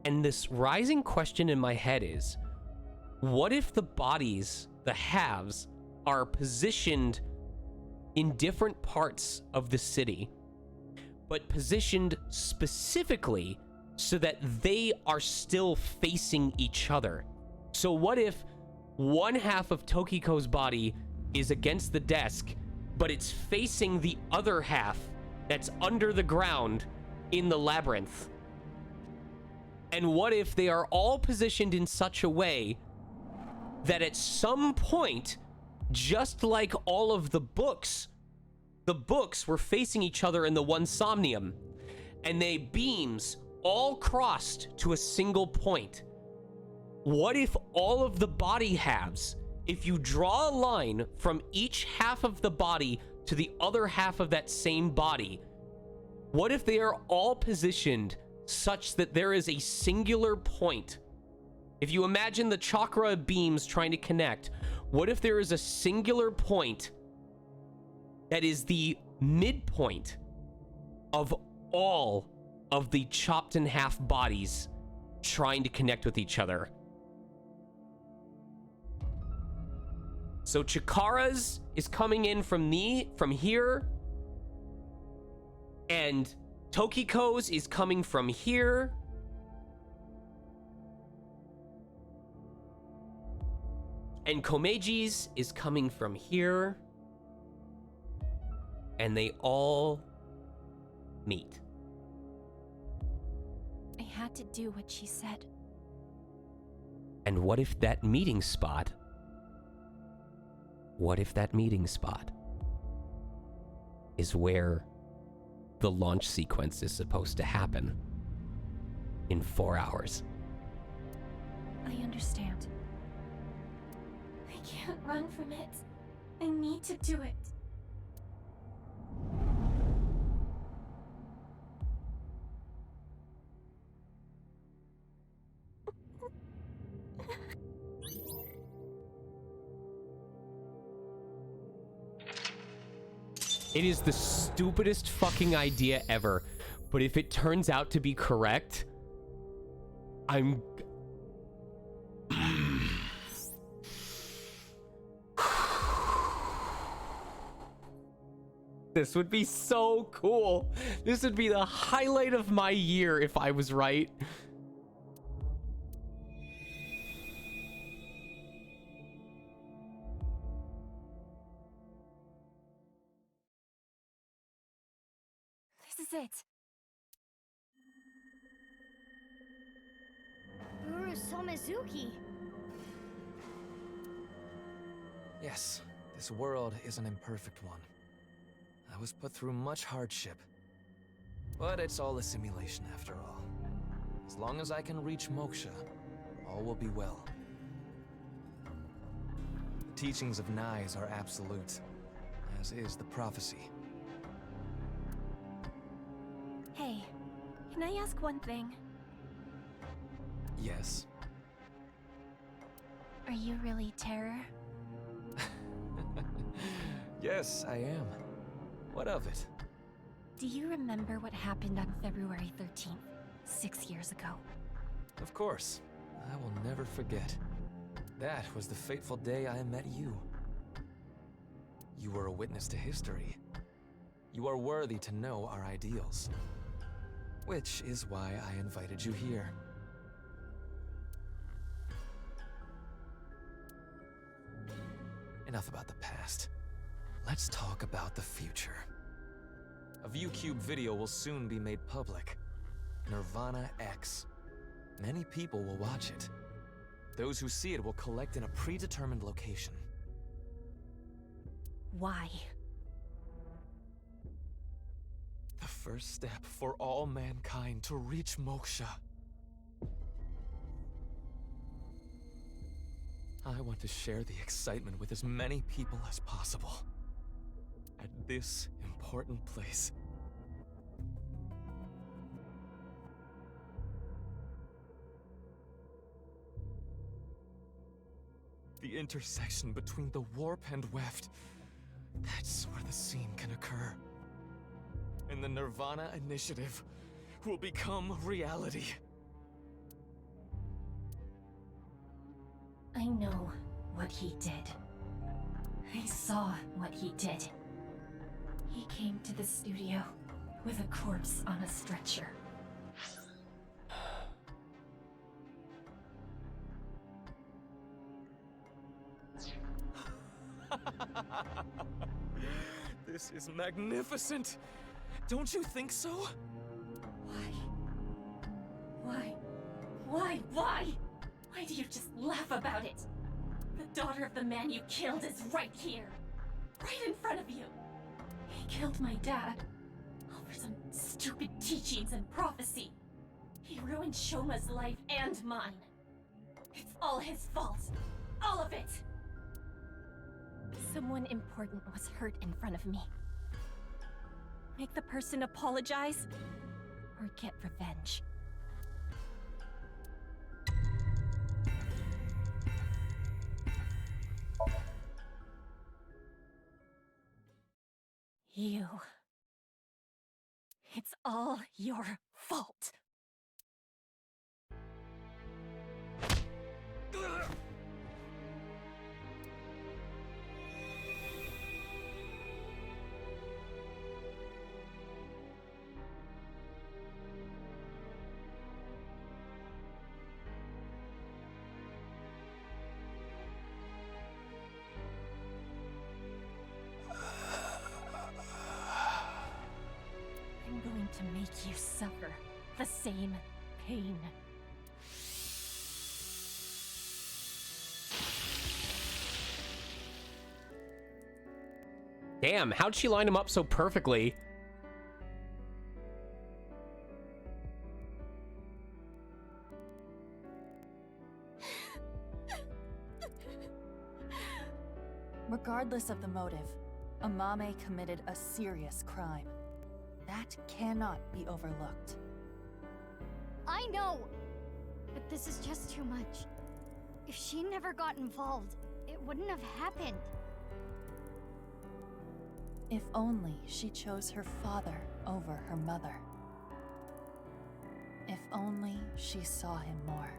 And this rising question in my head is, what if the bodies, the halves, are positioned in different parts of the city, but positioned specifically so that they are still facing each other? So what if one half of Tokiko's body is against the desk, but it's facing the other half that's under the ground in the labyrinth? And what if they are all positioned in such a way that at some point, just like all of the books were facing each other in the one somnium, and they beams all crossed to a single point? What if all of the body halves, if you draw a line from each half of the body to the other half of that same body, what if they are all positioned such that there is a singular point? If you imagine the chakra beams trying to connect, what if there is a singular point that is the midpoint of all of the chopped in half bodies trying to connect with each other? So Chikara's is coming in from here, and Tokiko's is coming from here. And Komeji's is coming from here. And they all meet. I had to do what she said. And what if that meeting spot is where the launch sequence is supposed to happen in 4 hours? I understand. I can't run from it. I need to do it. It is the stupidest fucking idea ever, but if it turns out to be correct, I'm... This would be so cool. This would be the highlight of my year if I was right. it? Uru Somizuki. Yes, this world is an imperfect one. I was put through much hardship. But it's all a simulation after all. As long as I can reach moksha, all will be well. The teachings of Nais are absolute, as is the prophecy. Hey, can I ask one thing? Yes. Are you really Terror? Yes, I am. What of it? Do you remember what happened on February 13th, 6 years ago? Of course. I will never forget. That was the fateful day I met you. You were a witness to history. You are worthy to know our ideals. Which is why I invited you here. Enough about the past. Let's talk about the future. A ViewCube video will soon be made public. Nirvana X. Many people will watch it. Those who see it will collect in a predetermined location. Why? The first step for all mankind to reach moksha. I want to share the excitement with as many people as possible. At this important place. The intersection between the warp and weft. That's where the scene can occur. And the Nirvana initiative will become reality. I know what he did. I saw what he did. He came to the studio with a corpse on a stretcher. This is magnificent. Don't you think so? Why? Why do you just laugh about it? The daughter of the man you killed is right here. Right in front of you. He killed my dad. Over some stupid teachings and prophecy. He ruined Shoma's life and mine. It's all his fault. All of it. Someone important was hurt in front of me. Make the person apologize or get revenge. You. It's all your fault. I'm going to make you suffer the same pain. Damn, how'd she line him up so perfectly? Regardless of the motive, Amame committed a serious crime. That cannot be overlooked. I know! But this is just too much. If she never got involved, it wouldn't have happened. If only she chose her father over her mother. If only she saw him more.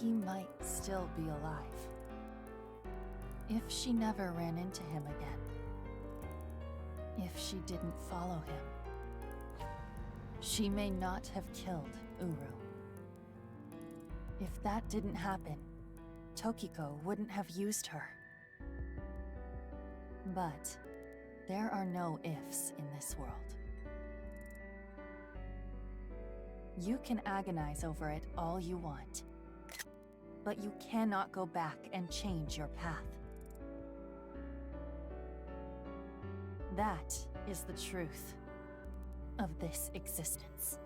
He might still be alive. If she never ran into him again. If she didn't follow him. She may not have killed Uru. If that didn't happen, Tokiko wouldn't have used her. But There are no ifs in this world. You can agonize over it all you want, but you cannot go back and change your path. That is the truth of this existence.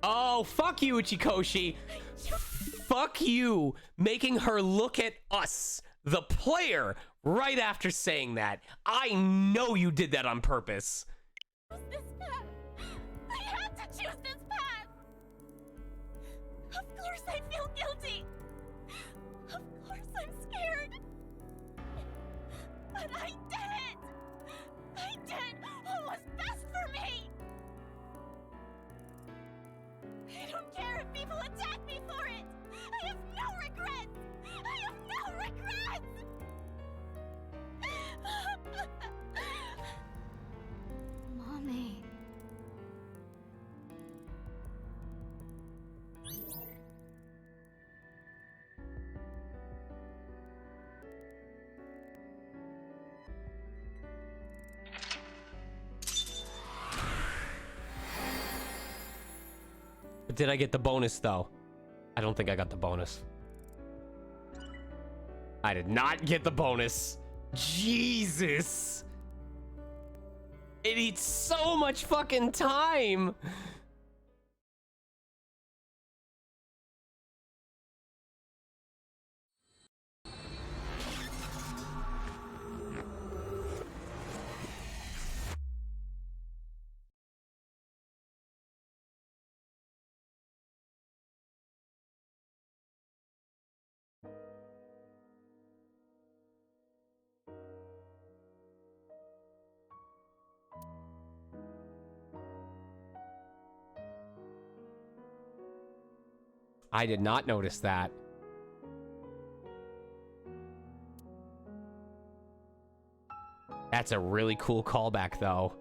Oh, fuck you, Uchikoshi. Fuck you, making her look at us, the player, right after saying that. I know you did that on purpose. This path. I had to choose this path. Of course I feel guilty. Of course I'm scared. But I did it. I did what was best for me. I don't care if people attack me for it. I have no regrets. I have no regrets. Mommy. But did I get the bonus, though? I don't think I got the bonus. I did not get the bonus. Jesus. It eats so much fucking time. I did not notice that. That's a really cool callback, though.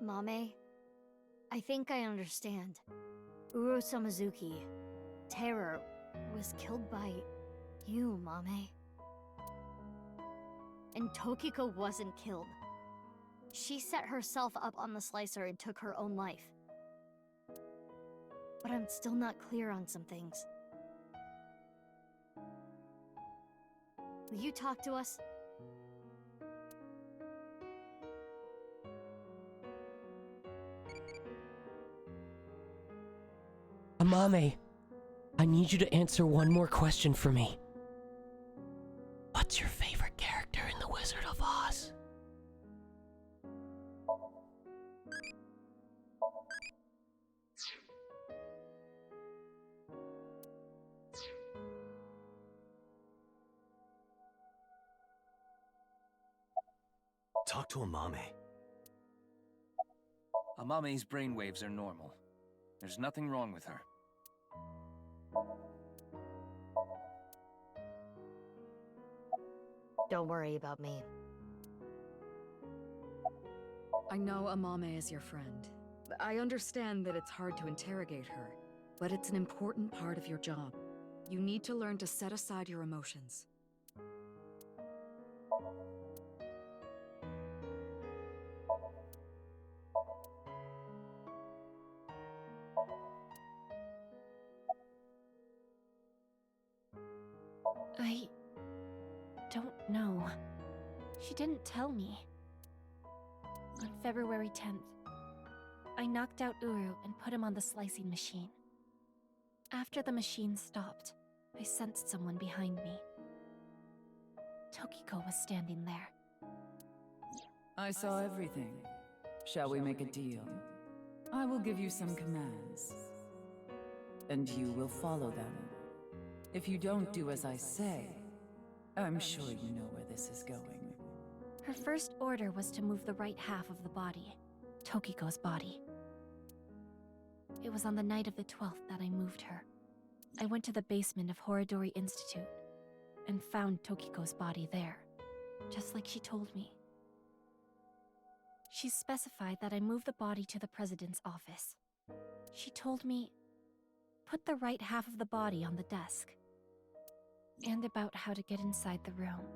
Mame, I think I understand. Uro Samazuki, Terror, was killed by you, Mame. And Tokiko wasn't killed. She set herself up on the slicer and took her own life. But I'm still not clear on some things. Will you talk to us? Amame, I need you to answer one more question for me. What's your favorite character in The Wizard of Oz? Talk to Amame. Amame's brainwaves are normal. There's nothing wrong with her. Don't worry about me. I know Amame is your friend. I understand that it's hard to interrogate her, but it's an important part of your job. You need to learn to set aside your emotions. I don't know. She didn't tell me. On February 10th, I knocked out Uru and put him on the slicing machine. After the machine stopped, I sensed someone behind me. Tokiko was standing there. I saw everything. Shall we make a deal? I will give you some commands, and you will follow them. If you don't do as I say, I'm sure you know where this is going. Her first order was to move the right half of the body, Tokiko's body. It was on the night of the 12th that I moved her. I went to the basement of Horodori Institute and found Tokiko's body there, just like she told me. She specified that I move the body to the president's office. She told me, put the right half of the body on the desk. And about how to get inside the room.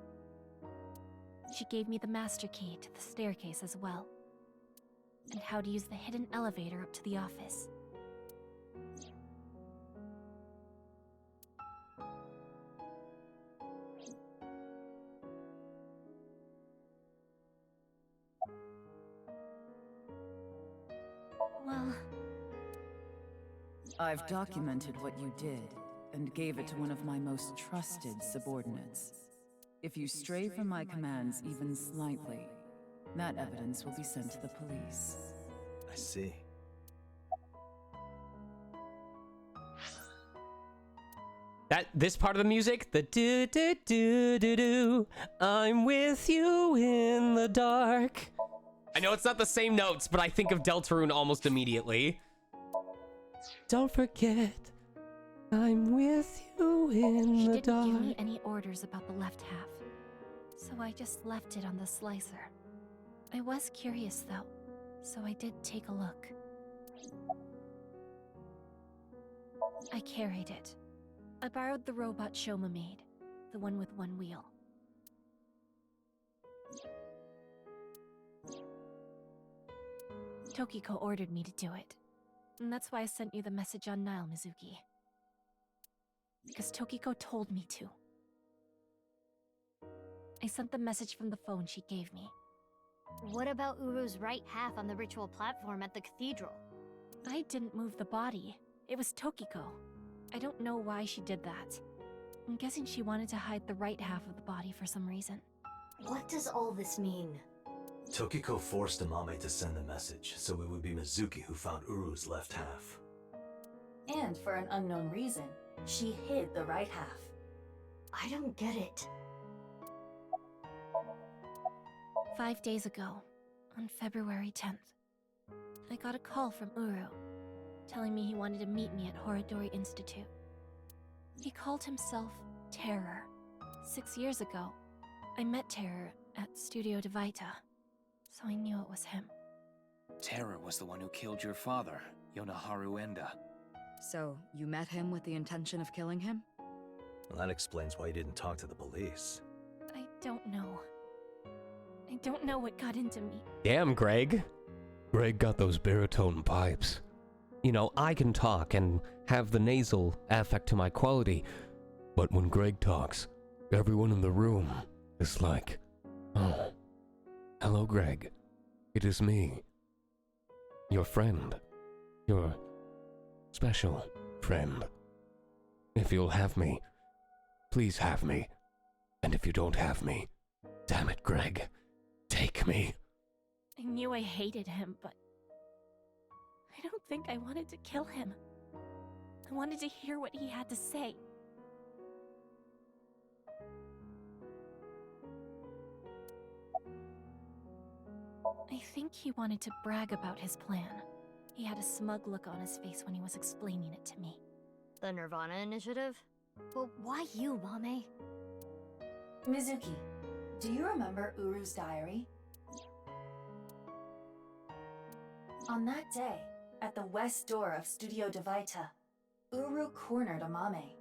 She gave me the master key to the staircase as well. And how to use the hidden elevator up to the office. Well, I've documented what you did and gave it to one of my most trusted subordinates. If you stray from my commands even slightly, that evidence will be sent to the police. I see. This part of the music, the do do do do do, I'm with you in the dark. I know it's not the same notes, but I think of Deltarune almost immediately. Don't forget, I'm with you in the dark. She didn't give me any orders about the left half, so I just left it on the slicer. I was curious though, so I did take a look. I carried it. I borrowed the robot Shoma made, the one with one wheel. Tokiko ordered me to do it, and that's why I sent you the message on Nile, Mizuki. Because Tokiko told me to. I sent the message from the phone she gave me. What about Uru's right half on the ritual platform at the cathedral? I didn't move the body. It was Tokiko. I don't know why she did that. I'm guessing she wanted to hide the right half of the body for some reason. What does all this mean? Tokiko forced Amame to send the message, so it would be Mizuki who found Uru's left half. And for an unknown reason, she hid the right half. I don't get it. 5 days ago, on February 10th, I got a call from Uru, telling me he wanted to meet me at Horodori Institute. He called himself Terror. 6 years ago, I met Terror at Studio de Vita, so I knew it was him. Terror was the one who killed your father, Yonaharu Enda. So, you met him with the intention of killing him? Well, that explains why you didn't talk to the police. I don't know. I don't know what got into me. Damn, Greg. Greg got those baritone pipes. You know, I can talk and have the nasal affect to my quality, but when Greg talks, everyone in the room is like, oh, hello, Greg. It is me. Your friend. Your special friend. If you'll have me, please have me. And if you don't have me, damn it, Greg, take me. I knew I hated him, but I don't think I wanted to kill him. I wanted to hear what he had to say. I think he wanted to brag about his plan. He had a smug look on his face when he was explaining it to me. The Nirvana initiative? But why you, Mame? Mizuki, do you remember Uru's diary? On that day, at the west door of Studio de Vita, Uru cornered Amame.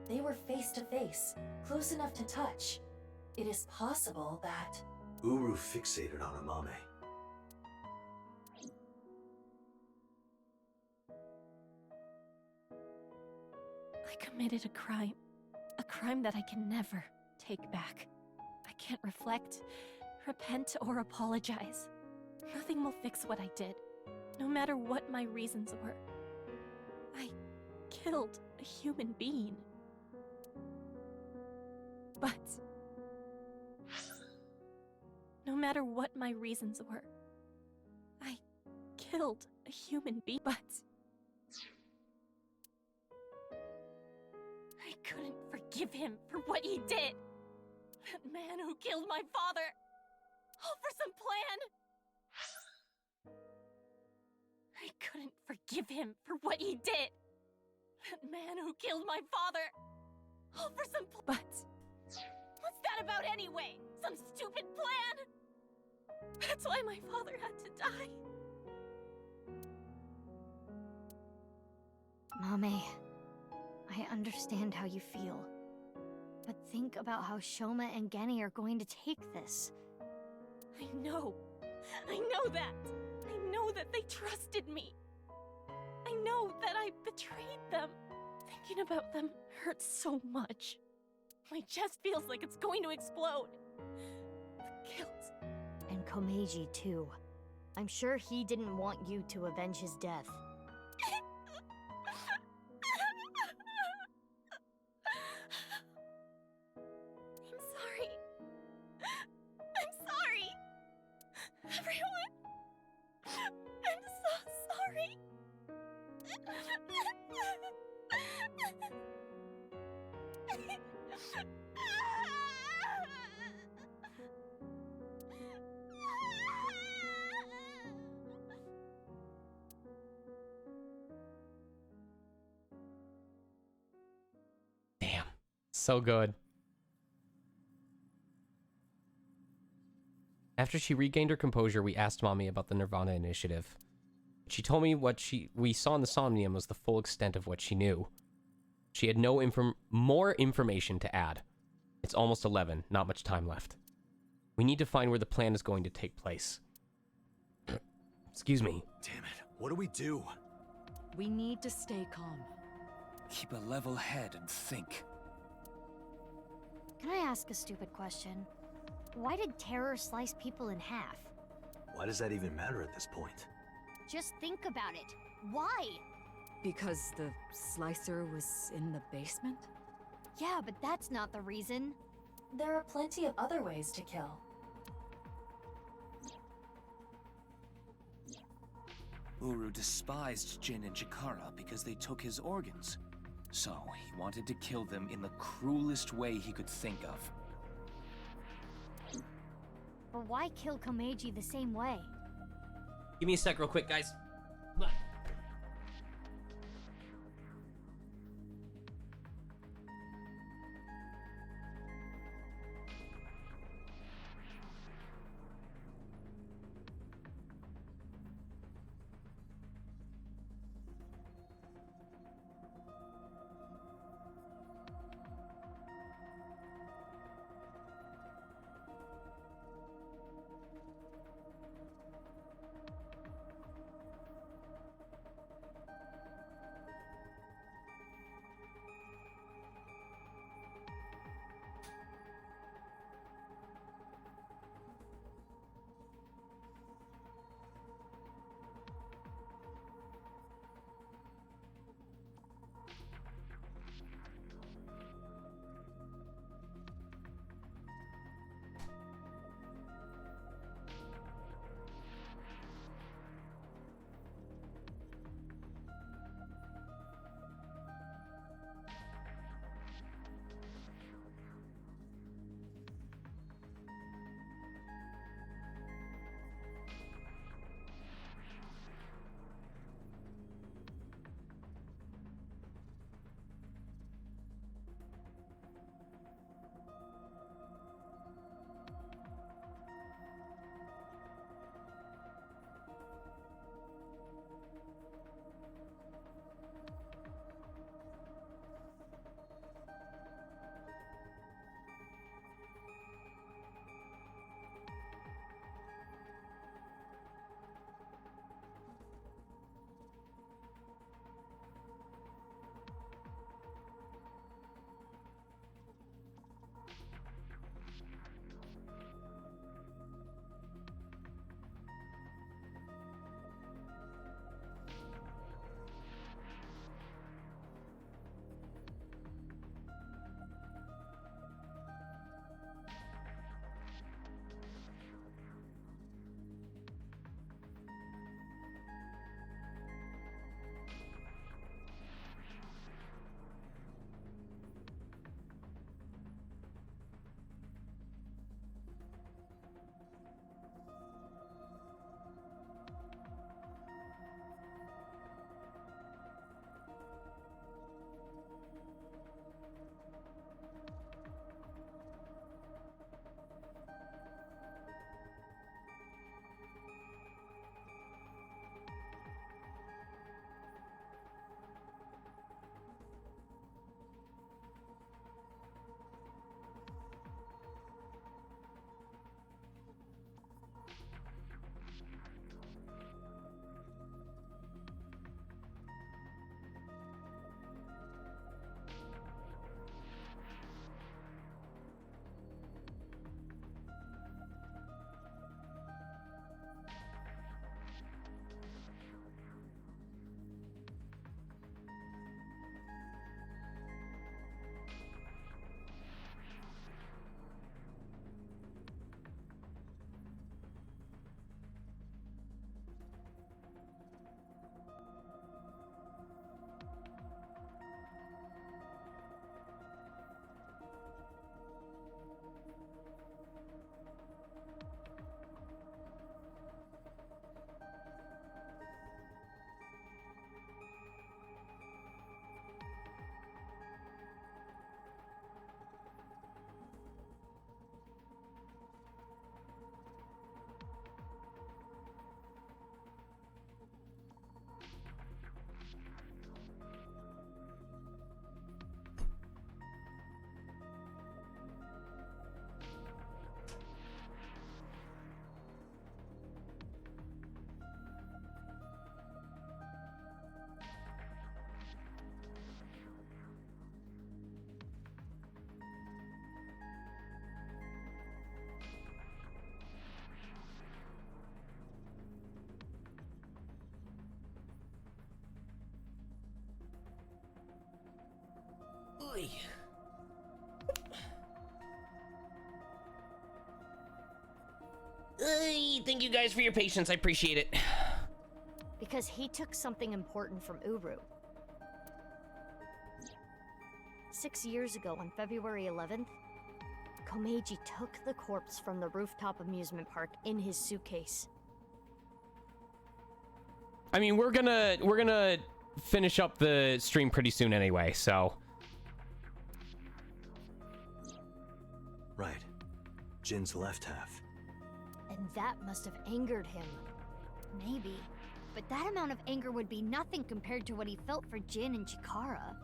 They were face to face, close enough to touch. It is possible that... Uru fixated on Amame. I committed a crime that I can never take back. I can't reflect, repent, or apologize. Nothing will fix what I did, no matter what my reasons were. I killed a human being. But no matter what my reasons were, I killed a human being. But I couldn't forgive him for what he did. That man who killed my father. All for some plan. I couldn't forgive him for what he did. That man who killed my father. All for some But what's that about anyway? Some stupid plan? That's why my father had to die. Mame, I understand how you feel. But think about how Shoma and Genny are going to take this. I know that. I know that they trusted me. I know that I betrayed them. Thinking about them hurts so much. My chest feels like it's going to explode. The guilt. And Komeiji, too. I'm sure he didn't want you to avenge his death. I'm sorry. I'm sorry. Everyone. I'm so sorry. Damn. So good. After she regained her composure, we asked Mommy about the Nirvana initiative. She told me what we saw in the Somnium was the full extent of what she knew. She had no more information to add. It's almost 11, not much time left. We need to find where the plan is going to take place. Excuse me. Damn it, what do we do? We need to stay calm. Keep a level head and think. Can I ask a stupid question? Why did terror slice people in half? Why does that even matter at this point? Just think about it. Why? Because the slicer was in the basement? Yeah, but that's not the reason. There are plenty of other ways to kill. Uru despised Jin and Chikara because they took his organs. So, he wanted to kill them in the cruelest way he could think of. But why kill Komeiji the same way? Give me a sec real quick, guys. Oy. Thank you guys for your patience. I appreciate it. Because he took something important from Uru. 6 years ago, on February 11th, Komeiji took the corpse from the rooftop amusement park in his suitcase. I mean, we're gonna finish up the stream pretty soon anyway, so. Right. Jin's left half. And that must have angered him. Maybe. But that amount of anger would be nothing compared to what he felt for Jin and Chikara.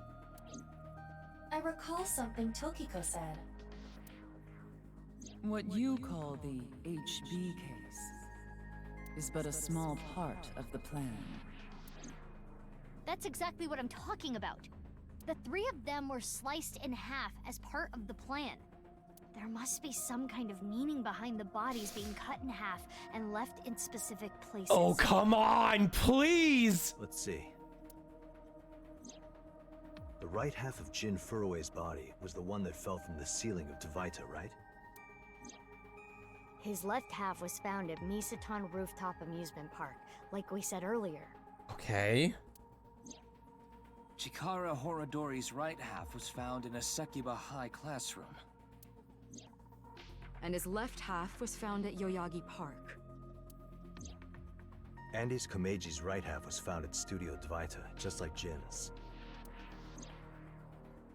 I recall something Tokiko said. What you call the HB case is but a small part of the plan. That's exactly what I'm talking about. The three of them were sliced in half as part of the plan. There must be some kind of meaning behind the bodies being cut in half and left in specific places. Oh, come on, please! Let's see. The right half of Jin Furue's body was the one that fell from the ceiling of Dvaita, right? His left half was found at Misaton Rooftop Amusement Park, like we said earlier. Okay. Chikara Horodori's right half was found in a Sekiba High classroom. And his left half was found at Yoyagi Park. Andy's Komeiji's right half was found at Studio Dvaita, just like Jin's.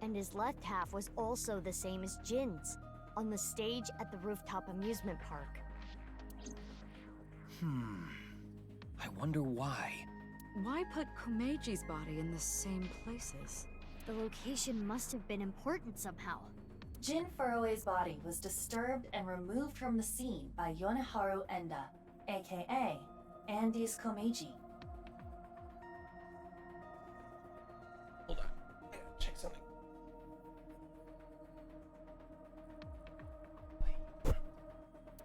And his left half was also the same as Jin's, on the stage at the rooftop amusement park. I wonder why. Why put Komeiji's body in the same places? The location must have been important somehow. Jin Furue's body was disturbed and removed from the scene by Yoneharu Enda, aka Andy's Komeiji. Hold on. I gotta check something.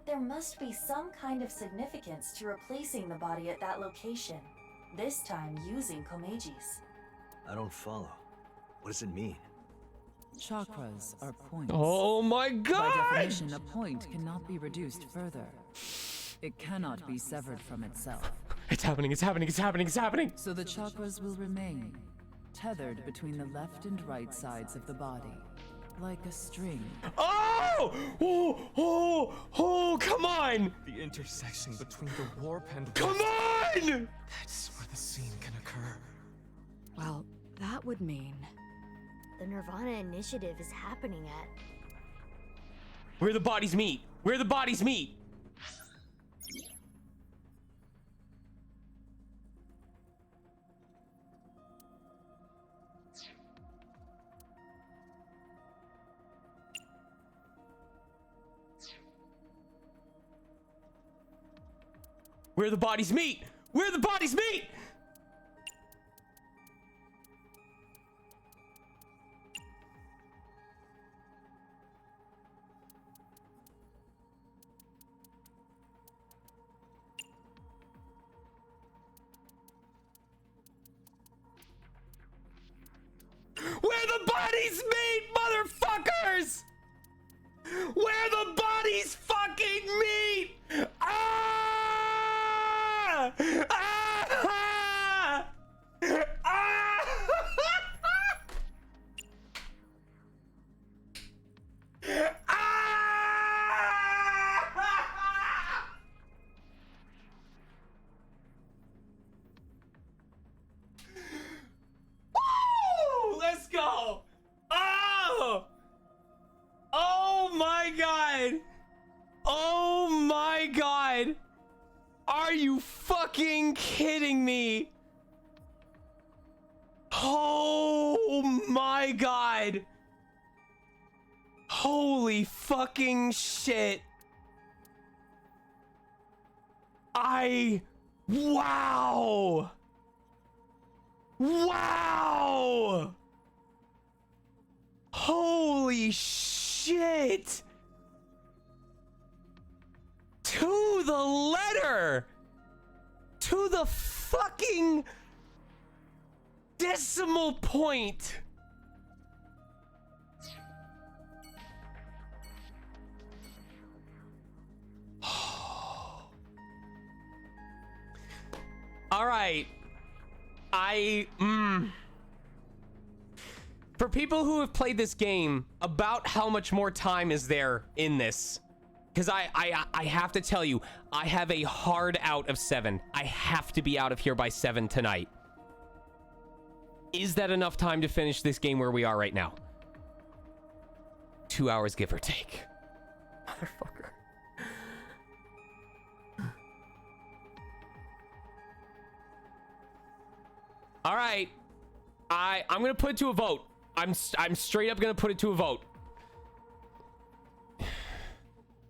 There must be some kind of significance to replacing the body at that location, this time using Komeiji's. I don't follow. What does it mean? Chakras are points. Oh my god! By definition, a point cannot be reduced further. It cannot be severed from itself. It's happening, it's happening, it's happening, it's happening! So the chakras will remain, tethered between the left and right sides of the body, like a string. Oh! Oh, come on! The intersection between the warp and Come on! That's where the scene can occur. Well, that would mean... The Nirvana initiative is happening at... Where the bodies meet! Where the bodies meet! Where the bodies meet! Where the bodies meet! Where the bodies meet, motherfuckers! Where the bodies fucking meet! Ah! Ah! Ah! Woo! Let's go! Oh! Oh my god! Oh my god! Are you fucking kidding me? Oh my god! Holy fucking shit! Wow! Wow! Holy shit! To the letter! To the fucking decimal point! All right. For people who have played this game, about how much more time is there in this? Because I have to tell you, I have a hard out of 7. I have to be out of here by 7 tonight. Is that enough time to finish this game where we are right now? 2 hours, give or take. Motherfucker. All right. I'm gonna put it to a vote. I'm straight up gonna put it to a vote.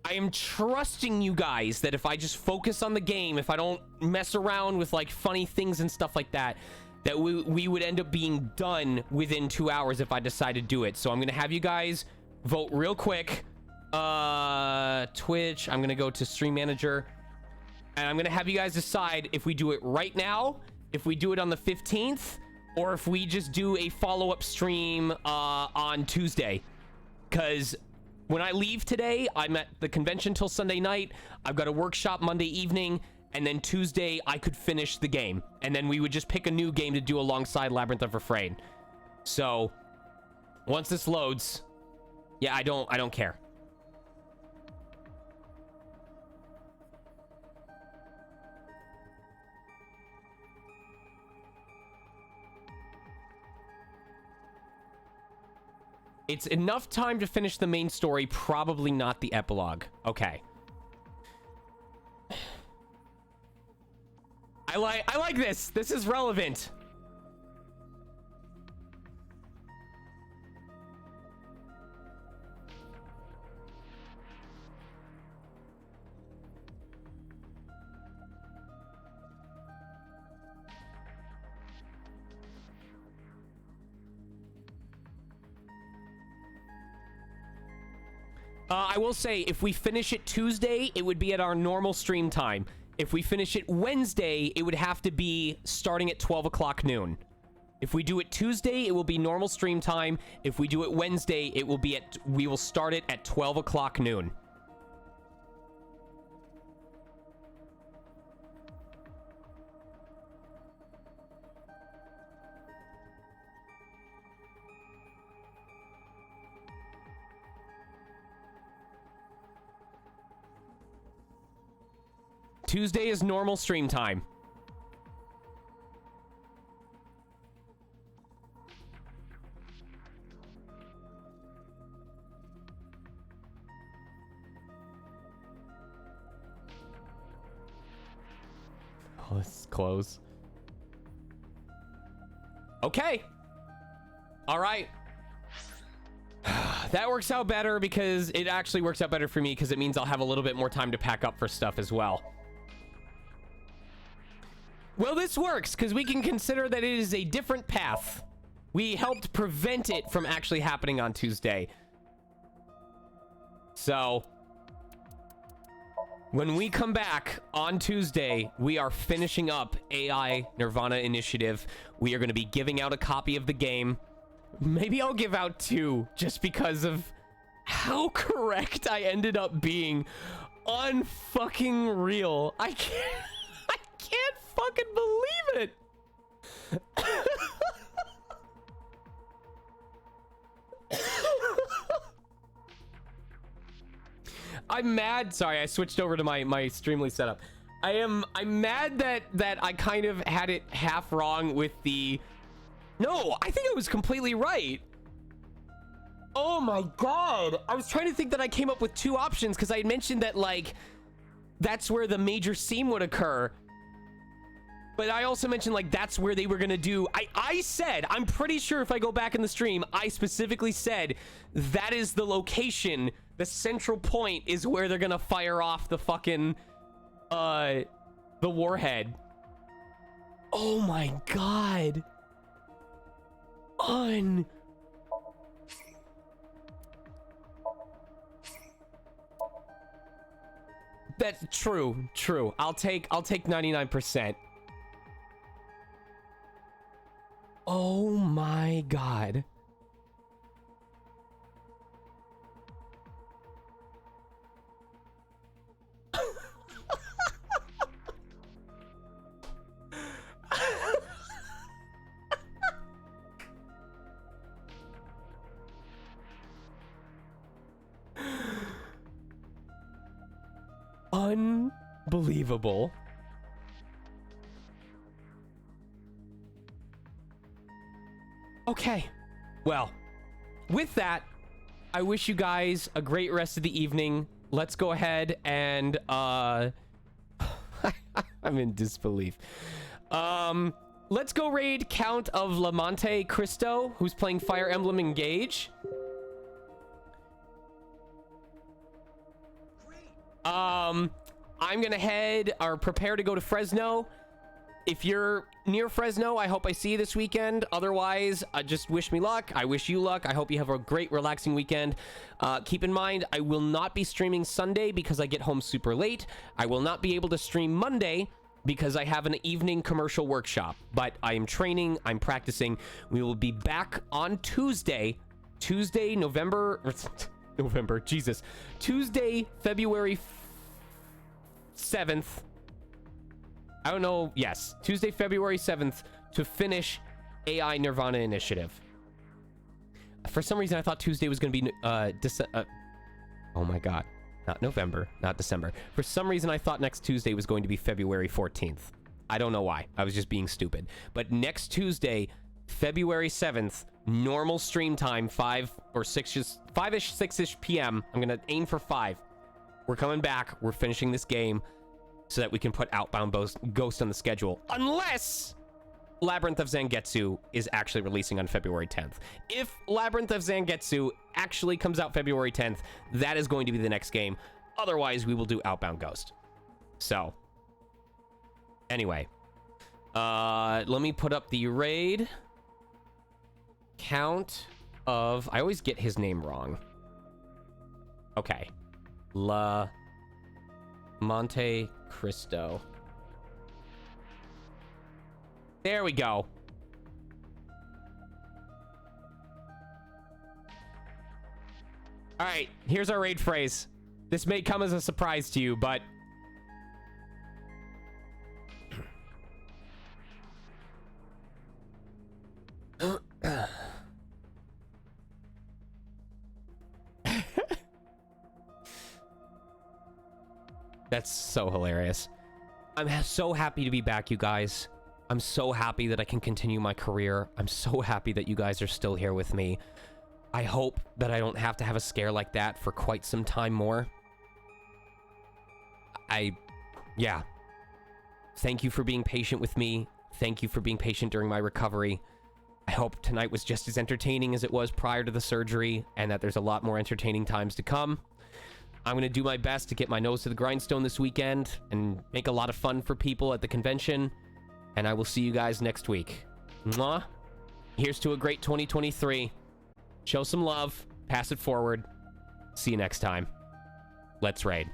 I am trusting you guys that if I just focus on the game, if I don't mess around with like funny things and stuff like that, that we would end up being done within 2 hours if I decide to do it. So I'm gonna have you guys vote real quick. Twitch, I'm gonna go to Stream Manager, and I'm gonna have you guys decide if we do it right now, if we do it on the 15th, or if we just do a follow-up stream on Tuesday. Because when I leave today, I'm at the convention till Sunday night. I've got a workshop Monday evening, and then Tuesday I could finish the game, and then we would just pick a new game to do alongside Labyrinth of Refrain. So once this loads, yeah, I don't care. It's enough time to finish the main story, probably not the epilogue. Okay. I like this. This is relevant. I will say, if we finish it Tuesday, it would be at our normal stream time. If we finish it Wednesday, it would have to be starting at 12 o'clock noon. If we do it Tuesday, it will be normal stream time. If we do it Wednesday, we will start it at 12 o'clock noon. Tuesday is normal stream time. Oh, this is close. Okay. All right. That works out better because it actually works out better for me because it means I'll have a little bit more time to pack up for stuff as well. Well, this works because we can consider that it is a different path. We helped prevent it from actually happening on Tuesday. So when we come back on Tuesday, we are finishing up AI Nirvana Initiative. We are going to be giving out a copy of the game. Maybe I'll give out 2 just because of how correct I ended up being on fucking real. I can't fucking believe it. I'm mad. Sorry, I switched over to my Streamly setup. I'm mad that I kind of had it half wrong with the... No, I think I was completely right. Oh my god. I was trying to think that I came up with 2 options because I had mentioned that, like, that's where the major scene would occur. But I also mentioned, like, that's where they were gonna do... I said, I'm pretty sure if I go back in the stream, I specifically said that is the location, the central point is where they're gonna fire off the fucking, the warhead. Oh my god. That's true. I'll take 99%. Oh my god. Unbelievable. Okay. Well, with that, I wish you guys a great rest of the evening. Let's go ahead and I'm in disbelief. Let's go raid Count of La Monte Cristo, who's playing Fire Emblem Engage. I'm gonna head or prepare to go to Fresno. If you're near Fresno, I hope I see you this weekend. Otherwise, just wish me luck. I wish you luck. I hope you have a great, relaxing weekend. Keep in mind, I will not be streaming Sunday because I get home super late. I will not be able to stream Monday because I have an evening commercial workshop. But I am training. I'm practicing. We will be back on Tuesday. Tuesday, February 7th. I don't know. Yes, Tuesday, February 7th to finish AI Nirvana Initiative. For some reason, I thought Tuesday was going to be oh my god. Not November, not December. For some reason, I thought next Tuesday was going to be February 14th. I don't know why. I was just being stupid. But next Tuesday, February 7th, normal stream time, 5-ish, 6-ish p.m. I'm going to aim for 5. We're coming back. We're finishing this game so that we can put Outbound Ghost on the schedule. Unless Labyrinth of Zangetsu is actually releasing on February 10th. If Labyrinth of Zangetsu actually comes out February 10th, that is going to be the next game. Otherwise, we will do Outbound Ghost. So, anyway. Let me put up the raid. Count of... I always get his name wrong. Okay. La Monte Cristo. There we go. All right, here's our raid phrase. This may come as a surprise to you, but that's so hilarious. I'm so happy to be back, you guys. I'm so happy that I can continue my career. I'm so happy that you guys are still here with me. I hope that I don't have to have a scare like that for quite some time more. Yeah. Thank you for being patient with me. Thank you for being patient during my recovery. I hope tonight was just as entertaining as it was prior to the surgery, and that there's a lot more entertaining times to come. I'm going to do my best to get my nose to the grindstone this weekend and make a lot of fun for people at the convention. And I will see you guys next week. Mwah. Here's to a great 2023. Show some love. Pass it forward. See you next time. Let's raid.